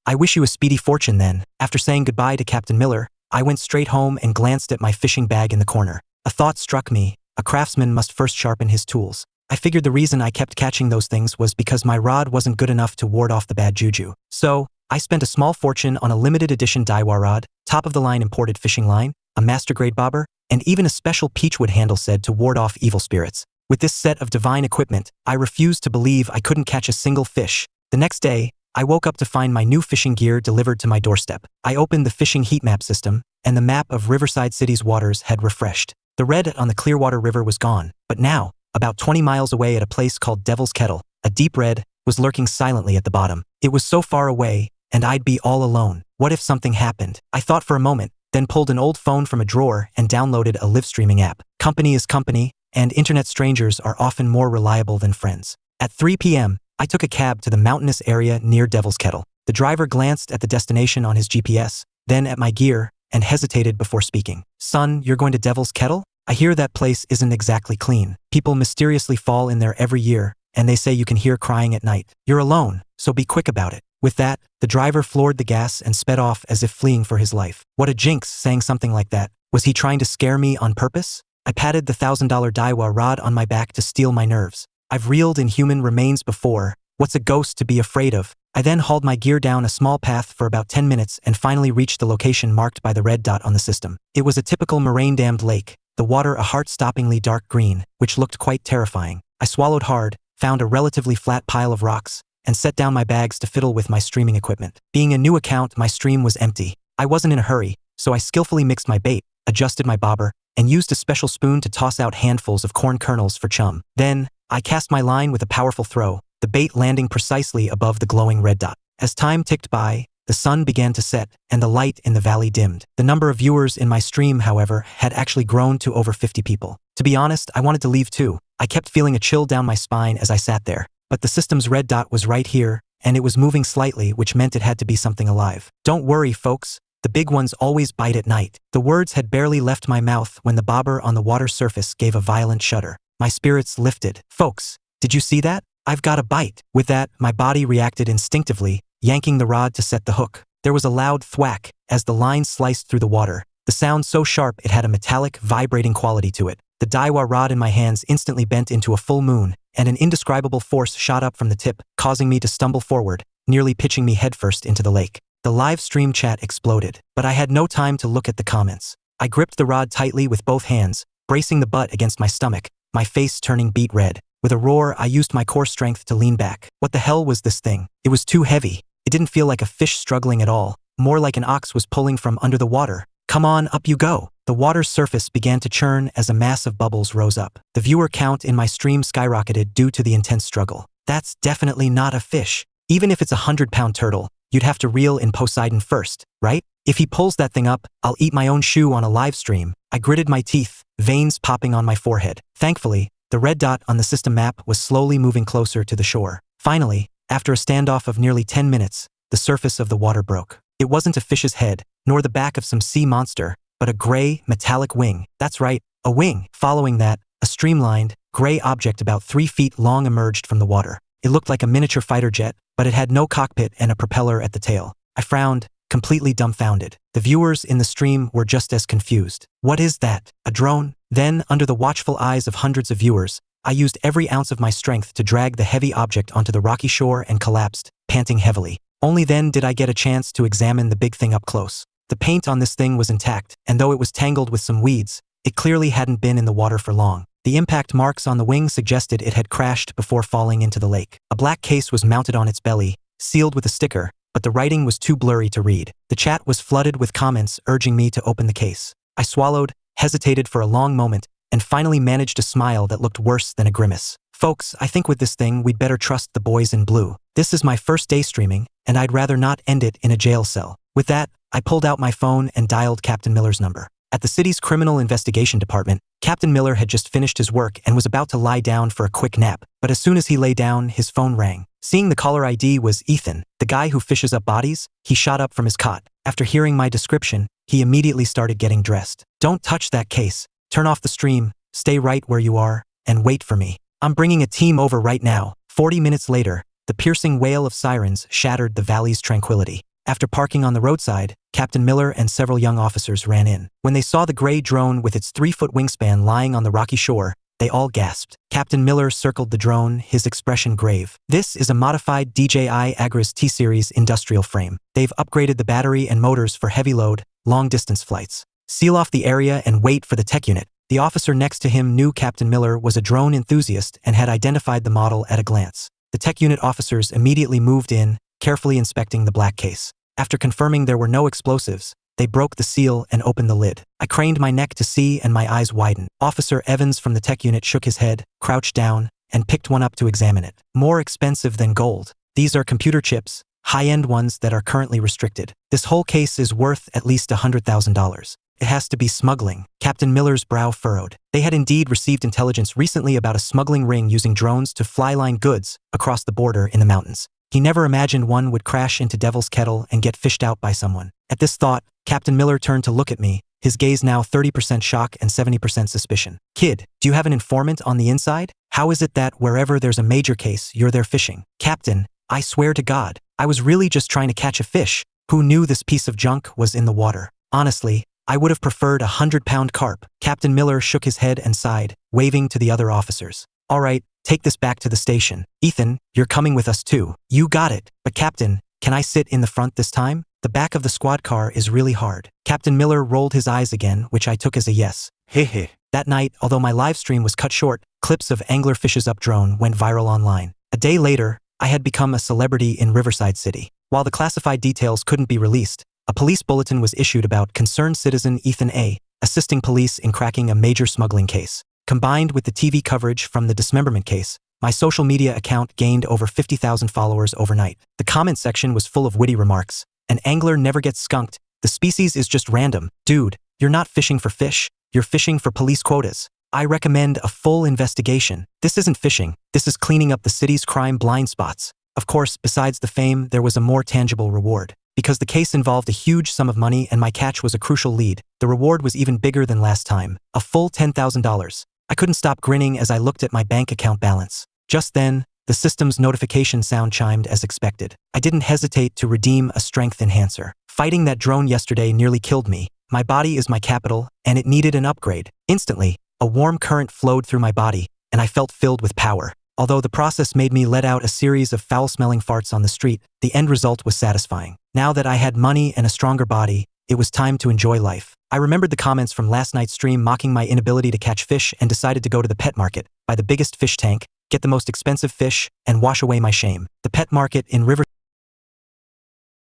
I wish you a speedy fortune then. After saying goodbye to Captain Miller, I went straight home and glanced at my fishing bag in the corner. A thought struck me. A craftsman must first sharpen his tools. I figured the reason I kept catching those things was because my rod wasn't good enough to ward off the bad juju. So, I spent a small fortune on a limited edition Daiwa rod, top-of-the-line imported fishing line, a master-grade bobber, and even a special peachwood handle said to ward off evil spirits. With this set of divine equipment, I refused to believe I couldn't catch a single fish. The next day, I woke up to find my new fishing gear delivered to my doorstep. I opened the fishing heat map system, and the map of Riverside City's waters had refreshed. The red on the Clearwater River was gone, but now, about 20 miles away at a place called Devil's Kettle, a deep red was lurking silently at the bottom. It was so far away, and I'd be all alone. What if something happened? I thought for a moment, then pulled an old phone from a drawer and downloaded a live streaming app. Company is company, and internet strangers are often more reliable than friends. At 3 p.m., I took a cab to the mountainous area near Devil's Kettle. The driver glanced at the destination on his GPS, then at my gear, and hesitated before speaking. "Son, you're going to Devil's Kettle? I hear that place isn't exactly clean. People mysteriously fall in there every year, and they say you can hear crying at night. You're alone, so be quick about it." With that, the driver floored the gas and sped off as if fleeing for his life. What a jinx, saying something like that. Was he trying to scare me on purpose? I patted the $1,000 Daiwa rod on my back to steel my nerves. I've reeled in human remains before. What's a ghost to be afraid of? I then hauled my gear down a small path for about 10 minutes and finally reached the location marked by the red dot on the system. It was a typical moraine-dammed lake, the water a heart-stoppingly dark green, which looked quite terrifying. I swallowed hard, found a relatively flat pile of rocks, and set down my bags to fiddle with my streaming equipment. Being a new account, my stream was empty. I wasn't in a hurry, so I skillfully mixed my bait, adjusted my bobber, and used a special spoon to toss out handfuls of corn kernels for chum. Then, I cast my line with a powerful throw, the bait landing precisely above the glowing red dot. As time ticked by, the sun began to set, and the light in the valley dimmed. The number of viewers in my stream, however, had actually grown to over 50 people. To be honest, I wanted to leave too. I kept feeling a chill down my spine as I sat there. But the system's red dot was right here, and it was moving slightly, which meant it had to be something alive. Don't worry, folks. The big ones always bite at night. The words had barely left my mouth when the bobber on the water surface gave a violent shudder. My spirits lifted. Folks, did you see that? I've got a bite. With that, my body reacted instinctively, yanking the rod to set the hook. There was a loud thwack as the line sliced through the water. The sound so sharp it had a metallic, vibrating quality to it. the Daiwa rod in my hands instantly bent into a full moon, and an indescribable force shot up from the tip, causing me to stumble forward, nearly pitching me headfirst into the lake. The live stream chat exploded, but I had no time to look at the comments. I gripped the rod tightly with both hands, bracing the butt against my stomach, my face turning beet red. With a roar, I used my core strength to lean back. What the hell was this thing? It was too heavy. It didn't feel like a fish struggling at all, more like an ox was pulling from under the water. Come on, up you go. The water's surface began to churn as a mass of bubbles rose up. The viewer count in my stream skyrocketed due to the intense struggle. That's definitely not a fish. Even if it's a 100-pound turtle, you'd have to reel in Poseidon first, right? If he pulls that thing up, I'll eat my own shoe on a live stream. I gritted my teeth, veins popping on my forehead. Thankfully, the red dot on the system map was slowly moving closer to the shore. Finally, after a standoff of nearly 10 minutes, the surface of the water broke. It wasn't a fish's head, nor the back of some sea monster, but a gray, metallic wing. That's right, a wing. Following that, a streamlined, gray object about 3 feet long emerged from the water. It looked like a miniature fighter jet, but it had no cockpit and a propeller at the tail. I frowned, completely dumbfounded. The viewers in the stream were just as confused. What is that? A drone? Then, under the watchful eyes of hundreds of viewers, I used every ounce of my strength to drag the heavy object onto the rocky shore and collapsed, panting heavily. Only then did I get a chance to examine the big thing up close. The paint on this thing was intact, and though it was tangled with some weeds, it clearly hadn't been in the water for long. The impact marks on the wing suggested it had crashed before falling into the lake. A black case was mounted on its belly, sealed with a sticker, but the writing was too blurry to read. The chat was flooded with comments urging me to open the case. I swallowed, hesitated for a long moment, and finally managed a smile that looked worse than a grimace. Folks, I think with this thing we'd better trust the boys in blue. This is my first day streaming, and I'd rather not end it in a jail cell. With that, I pulled out my phone and dialed Captain Miller's number. At the city's criminal investigation department, Captain Miller had just finished his work and was about to lie down for a quick nap, but as soon as he lay down, his phone rang. Seeing the caller ID was Ethan, the guy who fishes up bodies, he shot up from his cot. After hearing my description, he immediately started getting dressed. Don't touch that case. Turn off the stream, stay right where you are, and wait for me. I'm bringing a team over right now. 40 minutes later, the piercing wail of sirens shattered the valley's tranquility. After parking on the roadside, Captain Miller and several young officers ran in. When they saw the gray drone with its 3-foot wingspan lying on the rocky shore, they all gasped. Captain Miller circled the drone, his expression grave. This is a modified DJI Agras T-Series industrial frame. They've upgraded the battery and motors for heavy load, long-distance flights. Seal off the area and wait for the tech unit. The officer next to him knew Captain Miller was a drone enthusiast and had identified the model at a glance. The tech unit officers immediately moved in, carefully inspecting the black case. After confirming there were no explosives, they broke the seal and opened the lid. I craned my neck to see and my eyes widened. Officer Evans from the tech unit shook his head, crouched down, and picked one up to examine it. More expensive than gold. These are computer chips, high-end ones that are currently restricted. This whole case is worth at least $100,000. It has to be smuggling. Captain Miller's brow furrowed. They had indeed received intelligence recently about a smuggling ring using drones to fly-line goods across the border in the mountains. He never imagined one would crash into Devil's Kettle and get fished out by someone. At this thought, Captain Miller turned to look at me, his gaze now 30% shock and 70% suspicion. Kid, do you have an informant on the inside? How is it that wherever there's a major case, you're there fishing? Captain, I swear to God, I was really just trying to catch a fish. Who knew this piece of junk was in the water? Honestly, I would have preferred a 100-pound carp. Captain Miller shook his head and sighed, waving to the other officers. All right, take this back to the station. Ethan, you're coming with us too. You got it. But Captain, can I sit in the front this time? The back of the squad car is really hard. Captain Miller rolled his eyes again, which I took as a yes. Hehe. That night, although my live stream was cut short, clips of Angler Fishes Up drone went viral online. A day later, I had become a celebrity in Riverside City. While the classified details couldn't be released, a police bulletin was issued about concerned citizen Ethan A. assisting police in cracking a major smuggling case. Combined with the TV coverage from the dismemberment case, my social media account gained over 50,000 followers overnight. The comment section was full of witty remarks. An angler never gets skunked. The species is just random. Dude, you're not fishing for fish. You're fishing for police quotas. I recommend a full investigation. This isn't fishing. This is cleaning up the city's crime blind spots. Of course, besides the fame, there was a more tangible reward. Because the case involved a huge sum of money and my catch was a crucial lead, the reward was even bigger than last time. A full $10,000. I couldn't stop grinning as I looked at my bank account balance. Just then, the system's notification sound chimed as expected. I didn't hesitate to redeem a strength enhancer. Fighting that drone yesterday nearly killed me. My body is my capital, and it needed an upgrade. Instantly, a warm current flowed through my body, and I felt filled with power. Although the process made me let out a series of foul-smelling farts on the street, the end result was satisfying. Now that I had money and a stronger body, it was time to enjoy life. I remembered the comments from last night's stream mocking my inability to catch fish and decided to go to the pet market, buy the biggest fish tank, get the most expensive fish, and wash away my shame. The pet market in River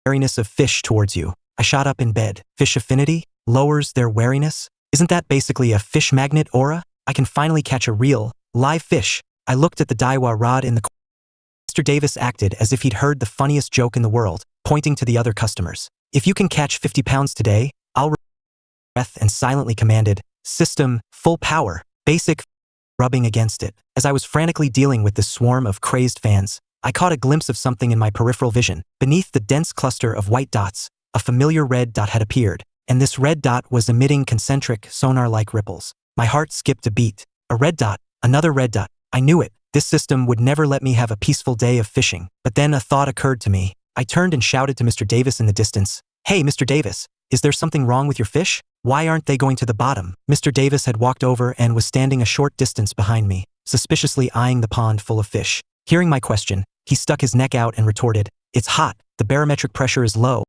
wariness of fish towards you. I shot up in bed. Fish affinity lowers their wariness? Isn't that basically a fish magnet aura? I can finally catch a real, live fish. I looked at the Daiwa rod in the corner. Mr. Davis acted as if he'd heard the funniest joke in the world, pointing to the other customers. If you can catch 50 pounds today, I'll breath and silently commanded, system, full power, basic, rubbing against it. As I was frantically dealing with this swarm of crazed fans, I caught a glimpse of something in my peripheral vision. Beneath the dense cluster of white dots, a familiar red dot had appeared, and this red dot was emitting concentric, sonar-like ripples. My heart skipped a beat. A red dot, another red dot. I knew it. This system would never let me have a peaceful day of fishing. But then a thought occurred to me. I turned and shouted to Mr. Davis in the distance. Hey, Mr. Davis, is there something wrong with your fish? Why aren't they going to the bottom? Mr. Davis had walked over and was standing a short distance behind me, suspiciously eyeing the pond full of fish. Hearing my question, he stuck his neck out and retorted, "It's hot. The barometric pressure is low."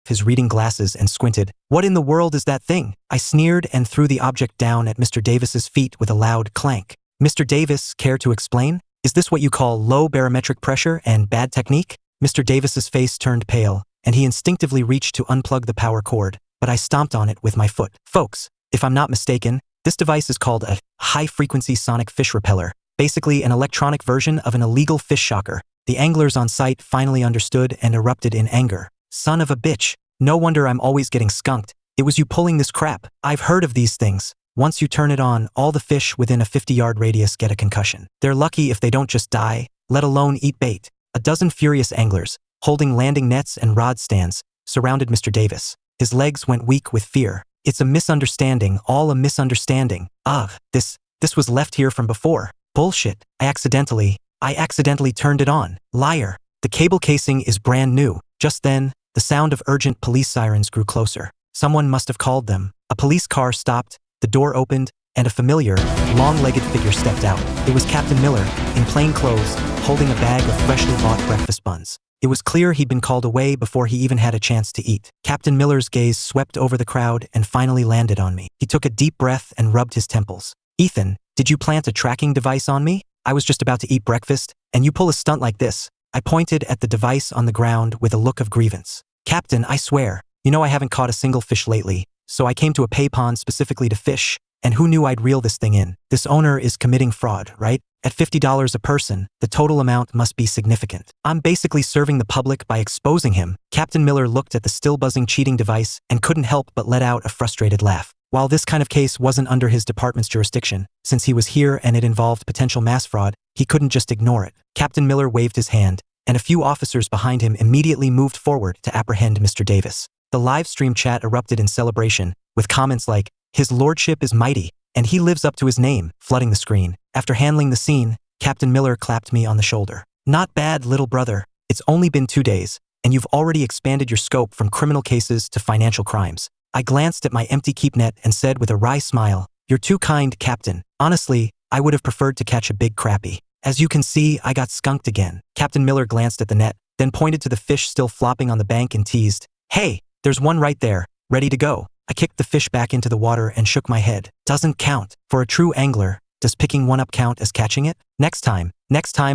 His reading glasses and squinted. "What in the world is that thing?" I sneered and threw the object down at Mr. Davis's feet with a loud clank. "Mr. Davis, care to explain? Is this what you call low barometric pressure and bad technique?" Mr. Davis's face turned pale, and he instinctively reached to unplug the power cord, but I stomped on it with my foot. Folks, if I'm not mistaken, this device is called a high-frequency sonic fish repeller, basically an electronic version of an illegal fish shocker. The anglers on site finally understood and erupted in anger. "Son of a bitch. No wonder I'm always getting skunked. It was you pulling this crap. I've heard of these things. Once you turn it on, all the fish within a 50-yard radius get a concussion. They're lucky if they don't just die, let alone eat bait." A dozen furious anglers, holding landing nets and rod stands, surrounded Mr. Davis. His legs went weak with fear. "It's a misunderstanding, all a misunderstanding. Ugh, this was left here from before. Bullshit. I accidentally turned it on. Liar. The cable casing is brand new." Just then, the sound of urgent police sirens grew closer. Someone must have called them. A police car stopped, the door opened, and a familiar, long-legged figure stepped out. It was Captain Miller, in plain clothes, holding a bag of freshly bought breakfast buns. It was clear he'd been called away before he even had a chance to eat. Captain Miller's gaze swept over the crowd and finally landed on me. He took a deep breath and rubbed his temples. "Ethan, did you plant a tracking device on me? I was just about to eat breakfast, and you pull a stunt like this." I pointed at the device on the ground with a look of grievance. "Captain, I swear, you know I haven't caught a single fish lately, so I came to a pay pond specifically to fish, and who knew I'd reel this thing in? This owner is committing fraud, right? At $50 a person, the total amount must be significant. I'm basically serving the public by exposing him." Captain Miller looked at the still buzzing cheating device and couldn't help but let out a frustrated laugh. While this kind of case wasn't under his department's jurisdiction, since he was here and it involved potential mass fraud, he couldn't just ignore it. Captain Miller waved his hand, and a few officers behind him immediately moved forward to apprehend Mr. Davis. The live stream chat erupted in celebration, with comments like, "His lordship is mighty, and he lives up to his name," flooding the screen. After handling the scene, Captain Miller clapped me on the shoulder. "Not bad, little brother. It's only been 2 days, and you've already expanded your scope from criminal cases to financial crimes." I glanced at my empty keep net and said with a wry smile, "You're too kind, Captain. Honestly, I would have preferred to catch a big crappie. As you can see, I got skunked again." Captain Miller glanced at the net, then pointed to the fish still flopping on the bank and teased, "Hey, there's one right there, ready to go." I kicked the fish back into the water and shook my head. "Doesn't count. For a true angler, does picking one up count as catching it? Next time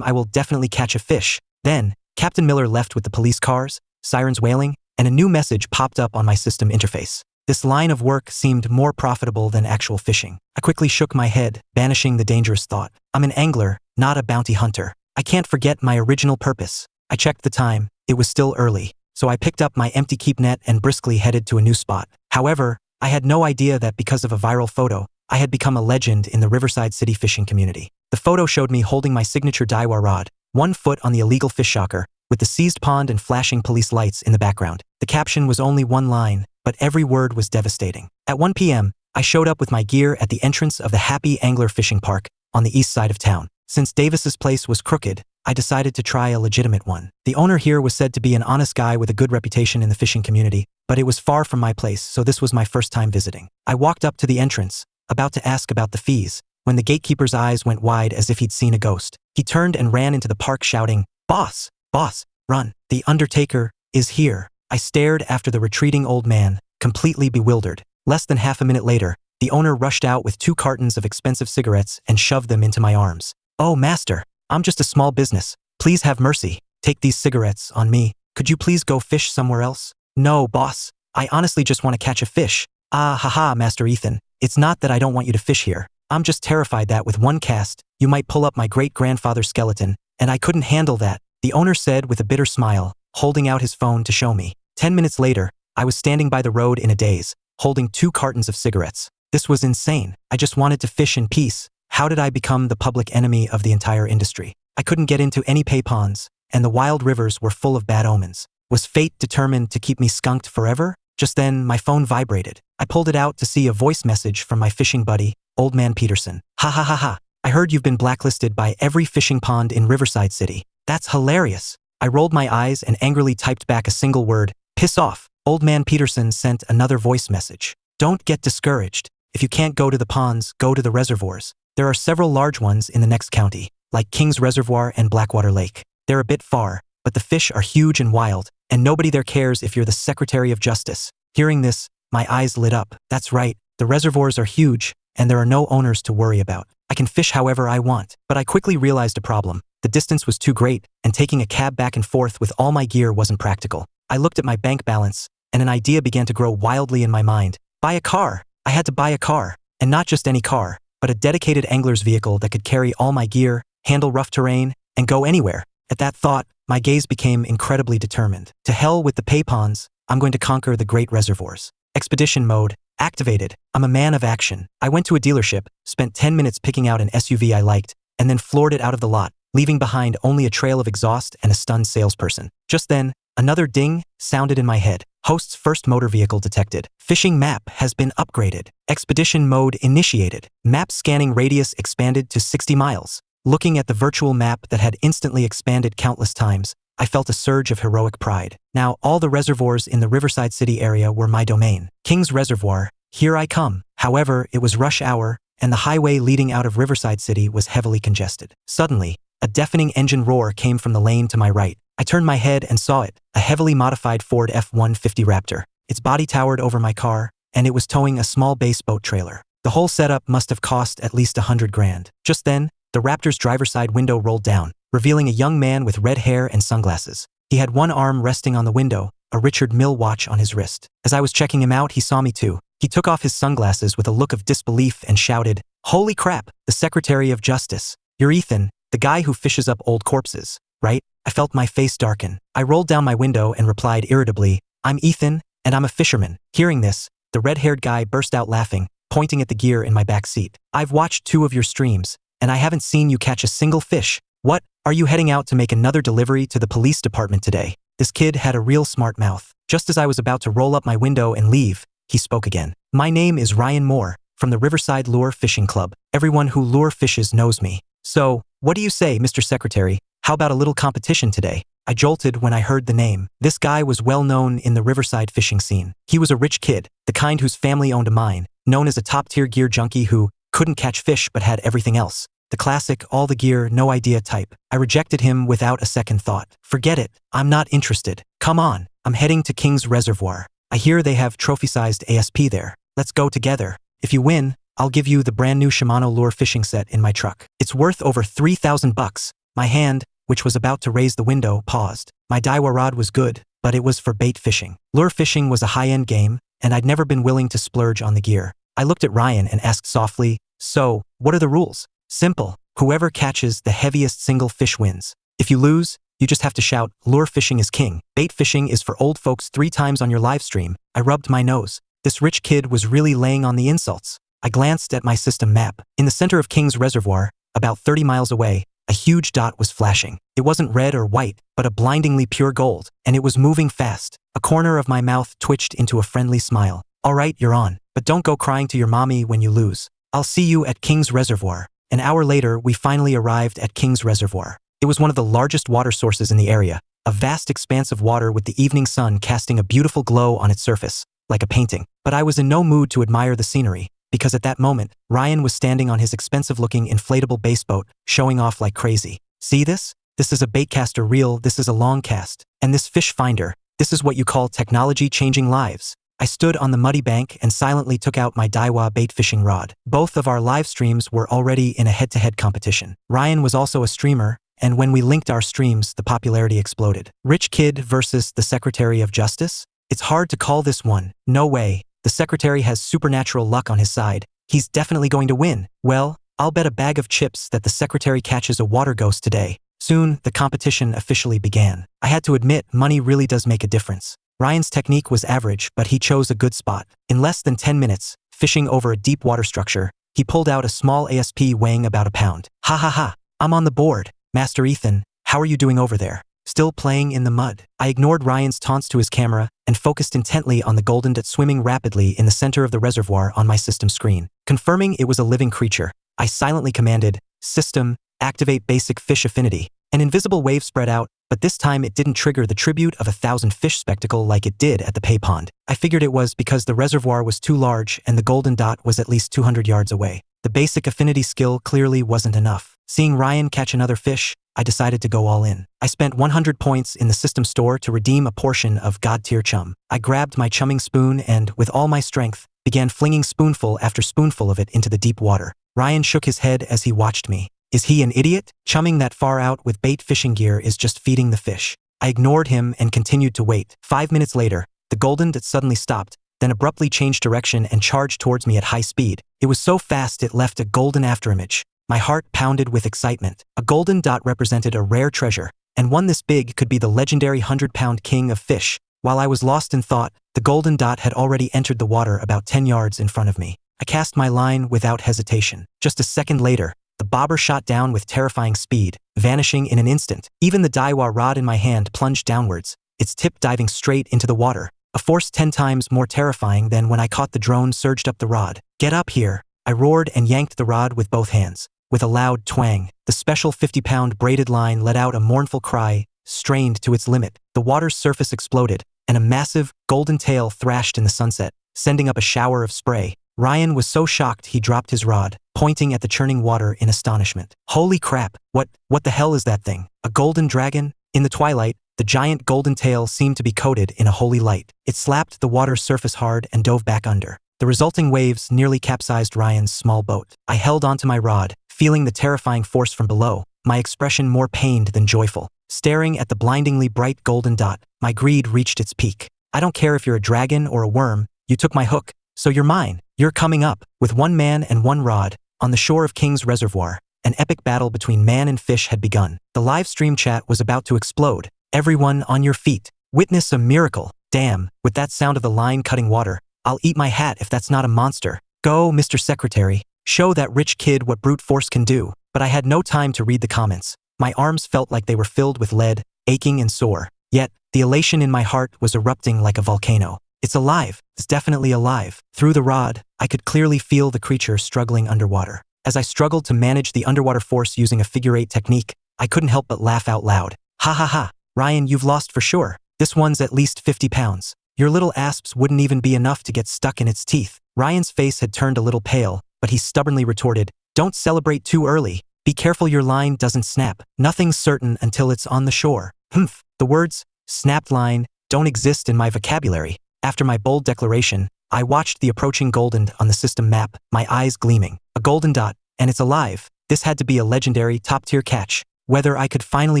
I will definitely catch a fish." Then, Captain Miller left with the police cars, sirens wailing, and a new message popped up on my system interface. This line of work seemed more profitable than actual fishing. I quickly shook my head, banishing the dangerous thought. I'm an angler, not a bounty hunter. I can't forget my original purpose. I checked the time. It was still early, so I picked up my empty keep net and briskly headed to a new spot. However, I had no idea that because of a viral photo, I had become a legend in the Riverside City fishing community. The photo showed me holding my signature Daiwa rod, 1 foot on the illegal fish shocker, with the seized pond and flashing police lights in the background. The caption was only 1 line, but every word was devastating. At 1 p.m., I showed up with my gear at the entrance of the Happy Angler Fishing Park on the east side of town. Since Davis's place was crooked, I decided to try a legitimate one. The owner here was said to be an honest guy with a good reputation in the fishing community, but it was far from my place, so this was my first time visiting. I walked up to the entrance, about to ask about the fees, when the gatekeeper's eyes went wide as if he'd seen a ghost. He turned and ran into the park shouting, "Boss! Boss! Run! The Undertaker is here!" I stared after the retreating old man, completely bewildered. Less than half a minute later, the owner rushed out with 2 cartons of expensive cigarettes and shoved them into my arms. "Oh, master, I'm just a small business. Please have mercy. Take these cigarettes on me. Could you please go fish somewhere else?" "No, boss. I honestly just want to catch a fish." "Ah, haha, Master Ethan. It's not that I don't want you to fish here. I'm just terrified that with one cast, you might pull up my great-grandfather's skeleton, and I couldn't handle that," the owner said with a bitter smile, holding out his phone to show me. 10 minutes later, I was standing by the road in a daze, holding 2 cartons of cigarettes. This was insane. I just wanted to fish in peace. How did I become the public enemy of the entire industry? I couldn't get into any pay ponds, and the wild rivers were full of bad omens. Was fate determined to keep me skunked forever? Just then, my phone vibrated. I pulled it out to see a voice message from my fishing buddy, Old Man Peterson. "Ha ha ha ha. I heard you've been blacklisted by every fishing pond in Riverside City. That's hilarious." I rolled my eyes and angrily typed back a single word, "Piss off." Old Man Peterson sent another voice message. "Don't get discouraged. If you can't go to the ponds, go to the reservoirs. There are several large ones in the next county, like King's Reservoir and Blackwater Lake. They're a bit far, but the fish are huge and wild, and nobody there cares if you're the Secretary of Justice." Hearing this, my eyes lit up. That's right, the reservoirs are huge, and there are no owners to worry about. I can fish however I want. But I quickly realized a problem. The distance was too great, and taking a cab back and forth with all my gear wasn't practical. I looked at my bank balance, and an idea began to grow wildly in my mind. Buy a car! I had to buy a car, and not just any car, but a dedicated angler's vehicle that could carry all my gear, handle rough terrain, and go anywhere. At that thought, my gaze became incredibly determined. To hell with the pay ponds, I'm going to conquer the great reservoirs. Expedition mode activated. I'm a man of action. I went to a dealership, spent 10 minutes picking out an SUV I liked, and then floored it out of the lot, leaving behind only a trail of exhaust and a stunned salesperson. Just then, another ding sounded in my head. Host's first motor vehicle detected. Fishing map has been upgraded. Expedition mode initiated. Map scanning radius expanded to 60 miles. Looking at the virtual map that had instantly expanded countless times, I felt a surge of heroic pride. Now, all the reservoirs in the Riverside City area were my domain. King's Reservoir, here I come. However, it was rush hour, and the highway leading out of Riverside City was heavily congested. Suddenly, a deafening engine roar came from the lane to my right. I turned my head and saw it, a heavily modified Ford F-150 Raptor. Its body towered over my car, and it was towing a small base boat trailer. The whole setup must have cost at least $100 grand. Just then, the Raptor's driver's side window rolled down, revealing a young man with red hair and sunglasses. He had one arm resting on the window, a Richard Mille watch on his wrist. As I was checking him out, he saw me too. He took off his sunglasses with a look of disbelief and shouted, "Holy crap, the Secretary of Justice. You're Ethan, the guy who fishes up old corpses, right?" I felt my face darken. I rolled down my window and replied irritably, "I'm Ethan, and I'm a fisherman." Hearing this, the red-haired guy burst out laughing, pointing at the gear in my back seat. "I've watched 2 of your streams, and I haven't seen you catch a single fish. What, are you heading out to make another delivery to the police department today?" This kid had a real smart mouth. Just as I was about to roll up my window and leave, he spoke again. "My name is Ryan Moore, from the Riverside Lure Fishing Club. Everyone who lure fishes knows me. So, what do you say, Mr. Secretary? How about a little competition today?" I jolted when I heard the name. This guy was well known in the Riverside fishing scene. He was a rich kid, the kind whose family owned a mine, known as a top-tier gear junkie who couldn't catch fish but had everything else. The classic, all the gear, no idea type. I rejected him without a second thought. "Forget it. I'm not interested. Come on. I'm heading to King's Reservoir. I hear they have trophy-sized ASP there. Let's go together. If you win, I'll give you the brand new Shimano lure fishing set in my truck. It's worth over $3,000. My hand, which was about to raise the window, paused. My Daiwa rod was good, but it was for bait fishing. Lure fishing was a high-end game, and I'd never been willing to splurge on the gear. I looked at Ryan and asked softly, "So, what are the rules?" "Simple. Whoever catches the heaviest single fish wins. If you lose, you just have to shout, 'Lure fishing is king.' Bait fishing is for old folks 3 times on your live stream." I rubbed my nose. This rich kid was really laying on the insults. I glanced at my system map. In the center of King's Reservoir, about 30 miles away, a huge dot was flashing. It wasn't red or white, but a blindingly pure gold, and it was moving fast. A corner of my mouth twitched into a friendly smile. "All right, you're on. But don't go crying to your mommy when you lose. I'll see you at King's Reservoir." An hour later, we finally arrived at King's Reservoir. It was one of the largest water sources in the area, a vast expanse of water with the evening sun casting a beautiful glow on its surface, like a painting. But I was in no mood to admire the scenery. because at that moment, Ryan was standing on his expensive-looking inflatable bass boat, showing off like crazy. See this? This is a baitcaster reel, this is a long cast. And this fish finder, this is what you call technology changing lives. I stood on the muddy bank and silently took out my Daiwa bait fishing rod. Both of our live streams were already in a head-to-head competition. Ryan was also a streamer, and when we linked our streams, the popularity exploded. Rich Kid versus the Secretary of Justice? It's hard to call this one. No way. The Secretary has supernatural luck on his side. He's definitely going to win. Well, I'll bet a bag of chips that the Secretary catches a water ghost today. Soon, the competition officially began. I had to admit, money really does make a difference. Ryan's technique was average, but he chose a good spot. In less than 10 minutes, fishing over a deep water structure, he pulled out a small ASP weighing about a pound. Ha ha ha, I'm on the board. Master Ethan, how are you doing over there? Still playing in the mud. I ignored Ryan's taunts to his camera and focused intently on the golden dat swimming rapidly in the center of the reservoir on my system screen. Confirming it was a living creature, I silently commanded, System, activate basic fish affinity. An invisible wave spread out, but this time it didn't trigger the tribute of 1,000 fish spectacle like it did at the pay pond. I figured it was because the reservoir was too large and the golden dot was at least 200 yards away. The basic affinity skill clearly wasn't enough. Seeing Ryan catch another fish, I decided to go all in. I spent 100 points in the system store to redeem a portion of God-tier chum. I grabbed my chumming spoon and, with all my strength, began flinging spoonful after spoonful of it into the deep water. Ryan shook his head as he watched me. Is he an idiot? Chumming that far out with bait fishing gear is just feeding the fish. I ignored him and continued to wait. 5 minutes later, the golden dat suddenly stopped, then abruptly changed direction and charged towards me at high speed. It was so fast it left a golden afterimage. My heart pounded with excitement. A golden dot represented a rare treasure, and one this big could be the legendary 100-pound king of fish. While I was lost in thought, the golden dot had already entered the water about 10 yards in front of me. I cast my line without hesitation. Just a second later, the bobber shot down with terrifying speed, vanishing in an instant. Even the Daiwa rod in my hand plunged downwards, its tip diving straight into the water. A force 10 times more terrifying than when I caught the drone surged up the rod. Get up here! I roared and yanked the rod with both hands. With a loud twang, the special 50-pound braided line let out a mournful cry, strained to its limit. The water's surface exploded, and a massive, golden tail thrashed in the sunset, sending up a shower of spray. Ryan was so shocked he dropped his rod, pointing at the churning water in astonishment. Holy crap, what the hell is that thing? A golden dragon? In the twilight, the giant golden tail seemed to be coated in a holy light. It slapped the water's surface hard and dove back under. The resulting waves nearly capsized Ryan's small boat. I held onto my rod, feeling the terrifying force from below, my expression more pained than joyful. Staring at the blindingly bright golden dot, my greed reached its peak. I don't care if you're a dragon or a worm, you took my hook, so you're mine. You're coming up, with one man and one rod, on the shore of King's Reservoir. An epic battle between man and fish had begun. The live stream chat was about to explode. Everyone on your feet. Witness a miracle. Damn, with that sound of the line cutting water, I'll eat my hat if that's not a monster. Go, Mr. Secretary. Show that rich kid what brute force can do. But I had no time to read the comments. My arms felt like they were filled with lead, aching and sore. Yet, the elation in my heart was erupting like a volcano. It's alive. It's definitely alive. Through the rod, I could clearly feel the creature struggling underwater. As I struggled to manage the underwater force using a figure-8 technique, I couldn't help but laugh out loud. Ha ha ha. Ryan, you've lost for sure. This one's at least 50 pounds. Your little asps wouldn't even be enough to get stuck in its teeth. Ryan's face had turned a little pale, but he stubbornly retorted, Don't celebrate too early. Be careful your line doesn't snap. Nothing's certain until it's on the shore. Humph. The words, snapped line, don't exist in my vocabulary. After my bold declaration, I watched the approaching golden on the system map, my eyes gleaming. A golden dot, and it's alive. This had to be a legendary, top-tier catch. Whether I could finally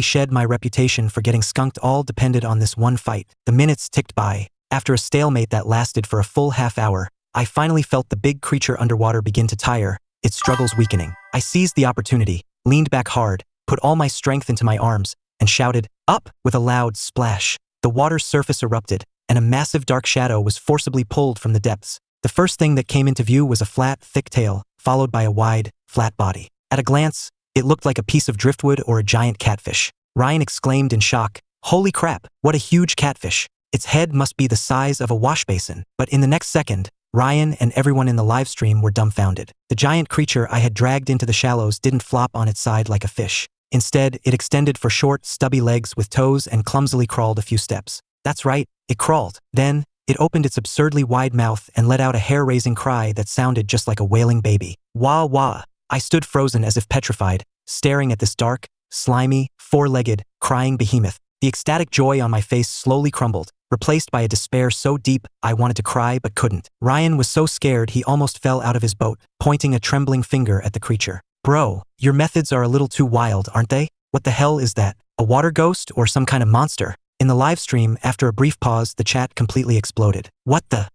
shed my reputation for getting skunked all depended on this one fight. The minutes ticked by. After a stalemate that lasted for a full half-hour, I finally felt the big creature underwater begin to tire, its struggles weakening. I seized the opportunity, leaned back hard, put all my strength into my arms, and shouted, Up! With a loud splash. The water's surface erupted, and a massive dark shadow was forcibly pulled from the depths. The first thing that came into view was a flat, thick tail, followed by a wide, flat body. At a glance, it looked like a piece of driftwood or a giant catfish. Ryan exclaimed in shock, Holy crap, what a huge catfish. Its head must be the size of a wash basin. But in the next second, Ryan and everyone in the live stream were dumbfounded. The giant creature I had dragged into the shallows didn't flop on its side like a fish. Instead, it extended for short, stubby legs with toes and clumsily crawled a few steps. That's right, it crawled. Then, it opened its absurdly wide mouth and let out a hair-raising cry that sounded just like a wailing baby. Wah wah. I stood frozen as if petrified, staring at this dark, slimy, four-legged, crying behemoth. The ecstatic joy on my face slowly crumbled, replaced by a despair so deep I wanted to cry but couldn't. Ryan was so scared he almost fell out of his boat, pointing a trembling finger at the creature. Bro, your methods are a little too wild, aren't they? What the hell is that? A water ghost or some kind of monster? In the live stream, after a brief pause, the chat completely exploded. What the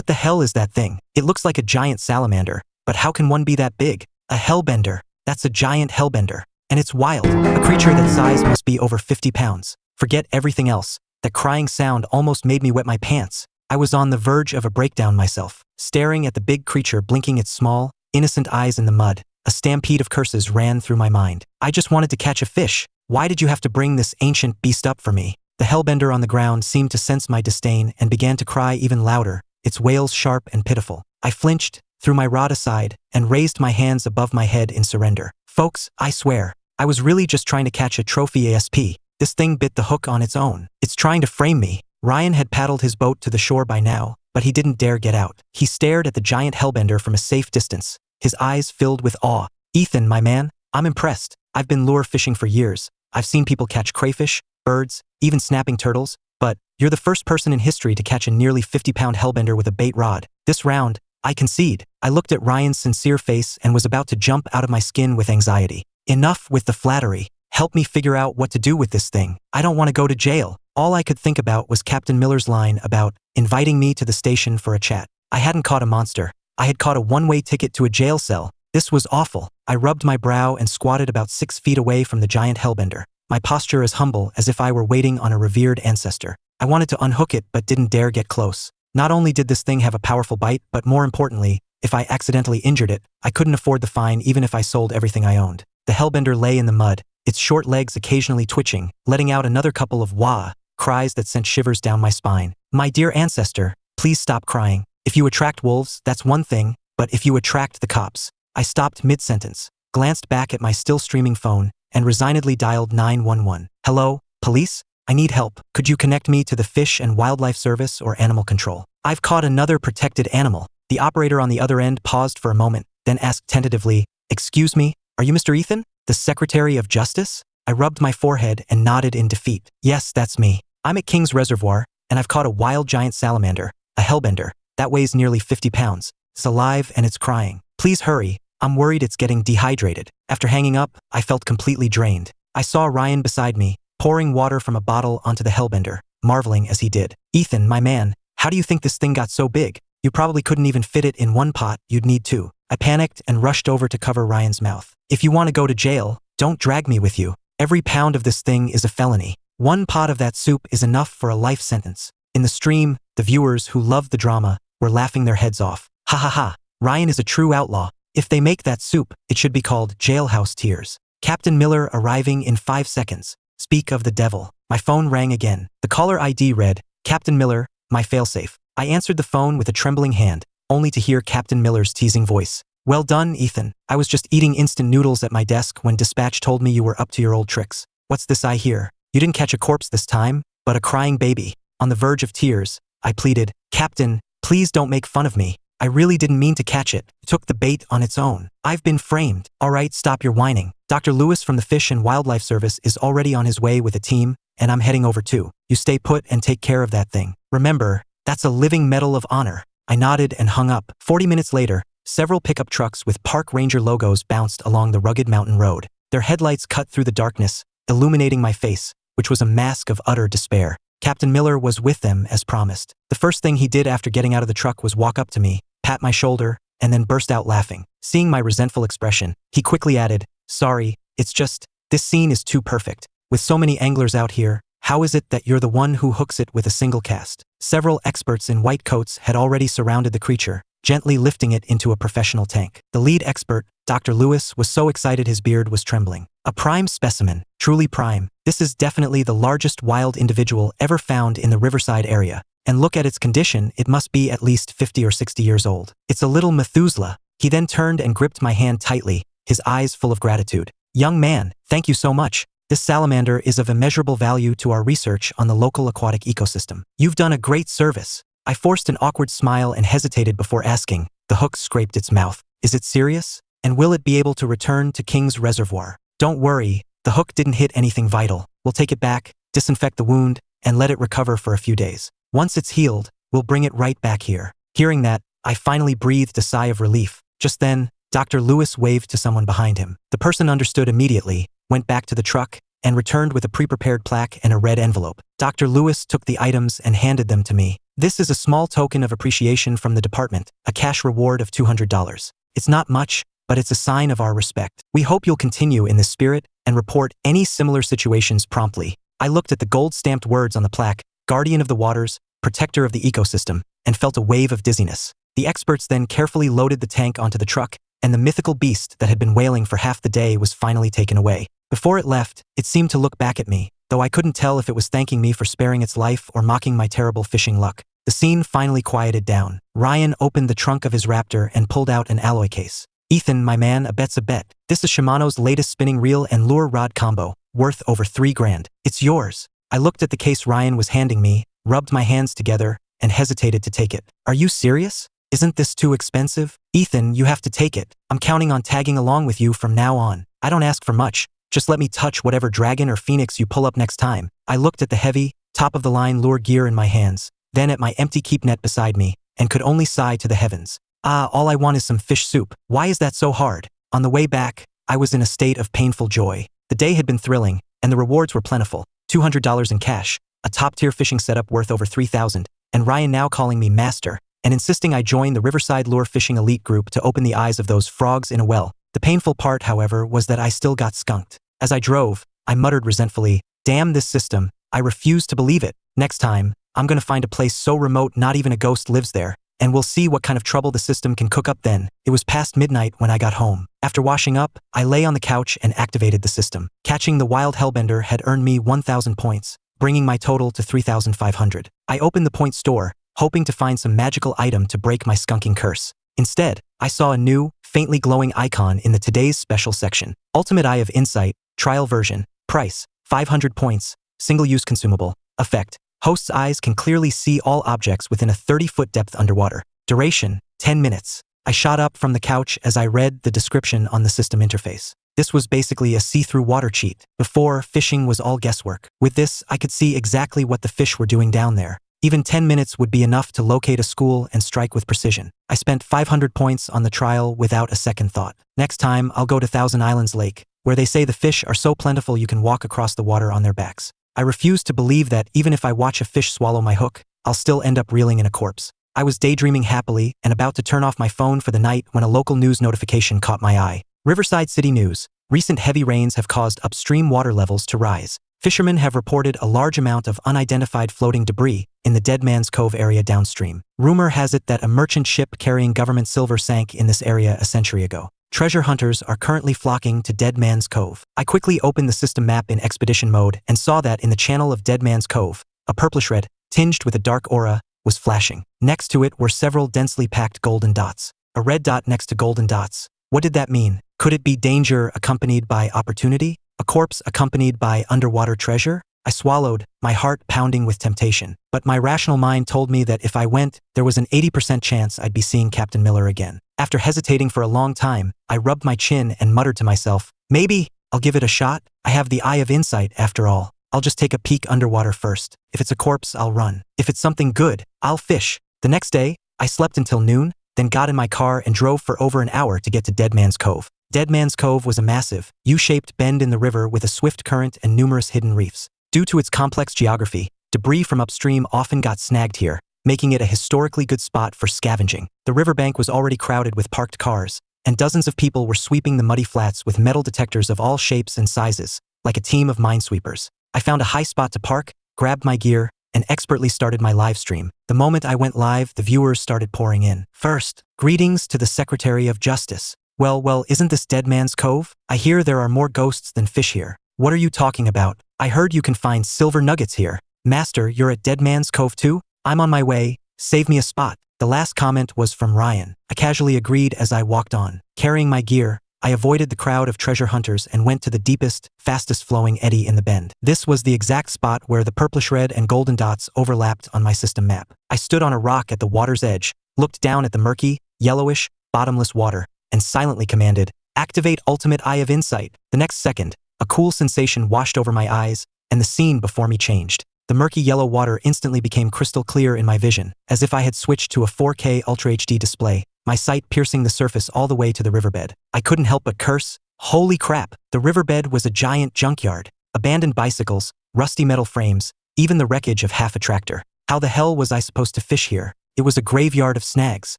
hell is that thing? It looks like a giant salamander, but how can one be that big? A hellbender. That's a giant hellbender. And it's wild. A creature that size must be over 50 pounds. Forget everything else. That crying sound almost made me wet my pants. I was on the verge of a breakdown myself, staring at the big creature blinking its small, innocent eyes in the mud. A stampede of curses ran through my mind. I just wanted to catch a fish. Why did you have to bring this ancient beast up for me? The hellbender on the ground seemed to sense my disdain and began to cry even louder, its wails sharp and pitiful. I flinched, threw my rod aside, and raised my hands above my head in surrender. Folks, I swear, I was really just trying to catch a trophy ASP. This thing bit the hook on its own. It's trying to frame me. Ryan had paddled his boat to the shore by now, but he didn't dare get out. He stared at the giant hellbender from a safe distance, his eyes filled with awe. Ethan, my man, I'm impressed. I've been lure fishing for years. I've seen people catch crayfish, birds, even snapping turtles, but you're the first person in history to catch a nearly 50-pound hellbender with a bait rod. This round, I concede. I looked at Ryan's sincere face and was about to jump out of my skin with anxiety. Enough with the flattery. Help me figure out what to do with this thing. I don't want to go to jail. All I could think about was Captain Miller's line about inviting me to the station for a chat. I hadn't caught a monster. I had caught a one-way ticket to a jail cell. This was awful. I rubbed my brow and squatted about 6 feet away from the giant hellbender, my posture as humble as if I were waiting on a revered ancestor. I wanted to unhook it but didn't dare get close. Not only did this thing have a powerful bite, but more importantly, if I accidentally injured it, I couldn't afford the fine even if I sold everything I owned. The hellbender lay in the mud, its short legs occasionally twitching, letting out another couple of wah cries that sent shivers down my spine. My dear ancestor, please stop crying. If you attract wolves, that's one thing, but if you attract the cops. I stopped mid-sentence, glanced back at my still streaming phone, and resignedly dialed 911. Hello, police? I need help. Could you connect me to the Fish and Wildlife Service or Animal Control? I've caught another protected animal. The operator on the other end paused for a moment, then asked tentatively, "Excuse me, are you Mr. Ethan, the Secretary of Justice?" I rubbed my forehead and nodded in defeat. Yes, that's me. I'm at King's Reservoir, and I've caught a wild giant salamander, a hellbender, that weighs nearly 50 pounds. It's alive and it's crying. Please hurry. I'm worried it's getting dehydrated. After hanging up, I felt completely drained. I saw Ryan beside me, pouring water from a bottle onto the hellbender, marveling as he did. Ethan, my man, how do you think this thing got so big? You probably couldn't even fit it in one pot, you'd need two. I panicked and rushed over to cover Ryan's mouth. If you want to go to jail, don't drag me with you. Every pound of this thing is a felony. One pot of that soup is enough for a life sentence. In the stream, the viewers who loved the drama were laughing their heads off. Ha ha ha, Ryan is a true outlaw. If they make that soup, it should be called Jailhouse Tears. Captain Miller arriving in 5 seconds. Speak of the devil. My phone rang again. The caller ID read, Captain Miller, my failsafe. I answered the phone with a trembling hand, only to hear Captain Miller's teasing voice. Well done, Ethan. I was just eating instant noodles at my desk when dispatch told me you were up to your old tricks. What's this I hear? You didn't catch a corpse this time, but a crying baby. On the verge of tears, I pleaded, Captain, please don't make fun of me. I really didn't mean to catch it. It took the bait on its own. I've been framed. All right, stop your whining. Dr. Lewis from the Fish and Wildlife Service is already on his way with a team, and I'm heading over too. You stay put and take care of that thing. Remember, that's a living medal of honor. I nodded and hung up. 40 minutes later, several pickup trucks with park ranger logos bounced along the rugged mountain road. Their headlights cut through the darkness, illuminating my face, which was a mask of utter despair. Captain Miller was with them as promised. The first thing he did after getting out of the truck was walk up to me, pat my shoulder, and then burst out laughing. Seeing my resentful expression, he quickly added, Sorry, it's just, this scene is too perfect. With so many anglers out here, how is it that you're the one who hooks it with a single cast? Several experts in white coats had already surrounded the creature, gently lifting it into a professional tank. The lead expert, Dr. Lewis, was so excited his beard was trembling. A prime specimen, truly prime. This is definitely the largest wild individual ever found in the Riverside area. And look at its condition, it must be at least 50 or 60 years old. It's a little Methuselah. He then turned and gripped my hand tightly, his eyes full of gratitude. Young man, thank you so much. This salamander is of immeasurable value to our research on the local aquatic ecosystem. You've done a great service. I forced an awkward smile and hesitated before asking. The hook scraped its mouth. Is it serious? And will it be able to return to King's Reservoir? Don't worry, the hook didn't hit anything vital. We'll take it back, disinfect the wound, and let it recover for a few days. Once it's healed, we'll bring it right back here. Hearing that, I finally breathed a sigh of relief. Just then, Dr. Lewis waved to someone behind him. The person understood immediately, went back to the truck, and returned with a pre-prepared plaque and a red envelope. Dr. Lewis took the items and handed them to me. This is a small token of appreciation from the department, a cash reward of $200. It's not much, but it's a sign of our respect. We hope you'll continue in this spirit and report any similar situations promptly. I looked at the gold-stamped words on the plaque, Guardian of the Waters, Protector of the Ecosystem, and felt a wave of dizziness. The experts then carefully loaded the tank onto the truck, and the mythical beast that had been wailing for half the day was finally taken away. Before it left, it seemed to look back at me, though I couldn't tell if it was thanking me for sparing its life or mocking my terrible fishing luck. The scene finally quieted down. Ryan opened the trunk of his Raptor and pulled out an alloy case. Ethan, my man, a bet's a bet. This is Shimano's latest spinning reel and lure rod combo, worth over $3 grand. It's yours. I looked at the case Ryan was handing me, rubbed my hands together, and hesitated to take it. Are you serious? Isn't this too expensive? Ethan, you have to take it. I'm counting on tagging along with you from now on. I don't ask for much. Just let me touch whatever dragon or phoenix you pull up next time. I looked at the heavy, top-of-the-line lure gear in my hands, then at my empty keep net beside me, and could only sigh to the heavens. All I want is some fish soup. Why is that so hard? On the way back, I was in a state of painful joy. The day had been thrilling, and the rewards were plentiful. $200 in cash, a top-tier fishing setup worth over $3,000, and Ryan now calling me master, and insisting I join the Riverside Lure Fishing Elite group to open the eyes of those frogs in a well. The painful part, however, was that I still got skunked. As I drove, I muttered resentfully, damn this system, I refuse to believe it. Next time, I'm gonna find a place so remote not even a ghost lives there, and we'll see what kind of trouble the system can cook up then. It was past midnight when I got home. After washing up, I lay on the couch and activated the system. Catching the wild hellbender had earned me 1,000 points, bringing my total to 3,500. I opened the point store, hoping to find some magical item to break my skunking curse. Instead, I saw a new, faintly glowing icon in the Today's Special section. Ultimate Eye of Insight, Trial Version, Price, 500 points, Single-Use Consumable, Effect. Host's eyes can clearly see all objects within a 30-foot depth underwater. Duration, 10 minutes. I shot up from the couch as I read the description on the system interface. This was basically a see-through water cheat. Before, fishing was all guesswork. With this, I could see exactly what the fish were doing down there. Even 10 minutes would be enough to locate a school and strike with precision. I spent 500 points on the trial without a second thought. Next time, I'll go to Thousand Islands Lake, where they say the fish are so plentiful you can walk across the water on their backs. I refuse to believe that even if I watch a fish swallow my hook, I'll still end up reeling in a corpse. I was daydreaming happily and about to turn off my phone for the night when a local news notification caught my eye. Riverside City News. Recent heavy rains have caused upstream water levels to rise. Fishermen have reported a large amount of unidentified floating debris in the Dead Man's Cove area downstream. Rumor has it that a merchant ship carrying government silver sank in this area a century ago. Treasure hunters are currently flocking to Dead Man's Cove. I quickly opened the system map in expedition mode and saw that in the channel of Dead Man's Cove, a purplish red, tinged with a dark aura, was flashing. Next to it were several densely packed golden dots. A red dot next to golden dots. What did that mean? Could it be danger accompanied by opportunity? A corpse accompanied by underwater treasure? I swallowed, my heart pounding with temptation. But my rational mind told me that if I went, there was an 80% chance I'd be seeing Captain Miller again. After hesitating for a long time, I rubbed my chin and muttered to myself, maybe I'll give it a shot. I have the Eye of Insight after all. I'll just take a peek underwater first. If it's a corpse, I'll run. If it's something good, I'll fish. The next day, I slept until noon, then got in my car and drove for over an hour to get to Dead Man's Cove. Dead Man's Cove was a massive, U-shaped bend in the river with a swift current and numerous hidden reefs. Due to its complex geography, debris from upstream often got snagged here, making it a historically good spot for scavenging. The riverbank was already crowded with parked cars, and dozens of people were sweeping the muddy flats with metal detectors of all shapes and sizes, like a team of minesweepers. I found a high spot to park, grabbed my gear, and expertly started my live stream. The moment I went live, the viewers started pouring in. First, greetings to the Secretary of Justice. Well, isn't this Dead Man's Cove? I hear there are more ghosts than fish here. What are you talking about? I heard you can find silver nuggets here. Master, you're at Dead Man's Cove too? I'm on my way. Save me a spot. The last comment was from Ryan. I casually agreed as I walked on. Carrying my gear, I avoided the crowd of treasure hunters and went to the deepest, fastest flowing eddy in the bend. This was the exact spot where the purplish red and golden dots overlapped on my system map. I stood on a rock at the water's edge, looked down at the murky, yellowish, bottomless water, and silently commanded, "Activate Ultimate Eye of Insight." The next second, a cool sensation washed over my eyes, and the scene before me changed. The murky yellow water instantly became crystal clear in my vision, as if I had switched to a 4K Ultra HD display, my sight piercing the surface all the way to the riverbed. I couldn't help but curse, "Holy crap!" The riverbed was a giant junkyard. Abandoned bicycles, rusty metal frames, even the wreckage of half a tractor. How the hell was I supposed to fish here? It was a graveyard of snags.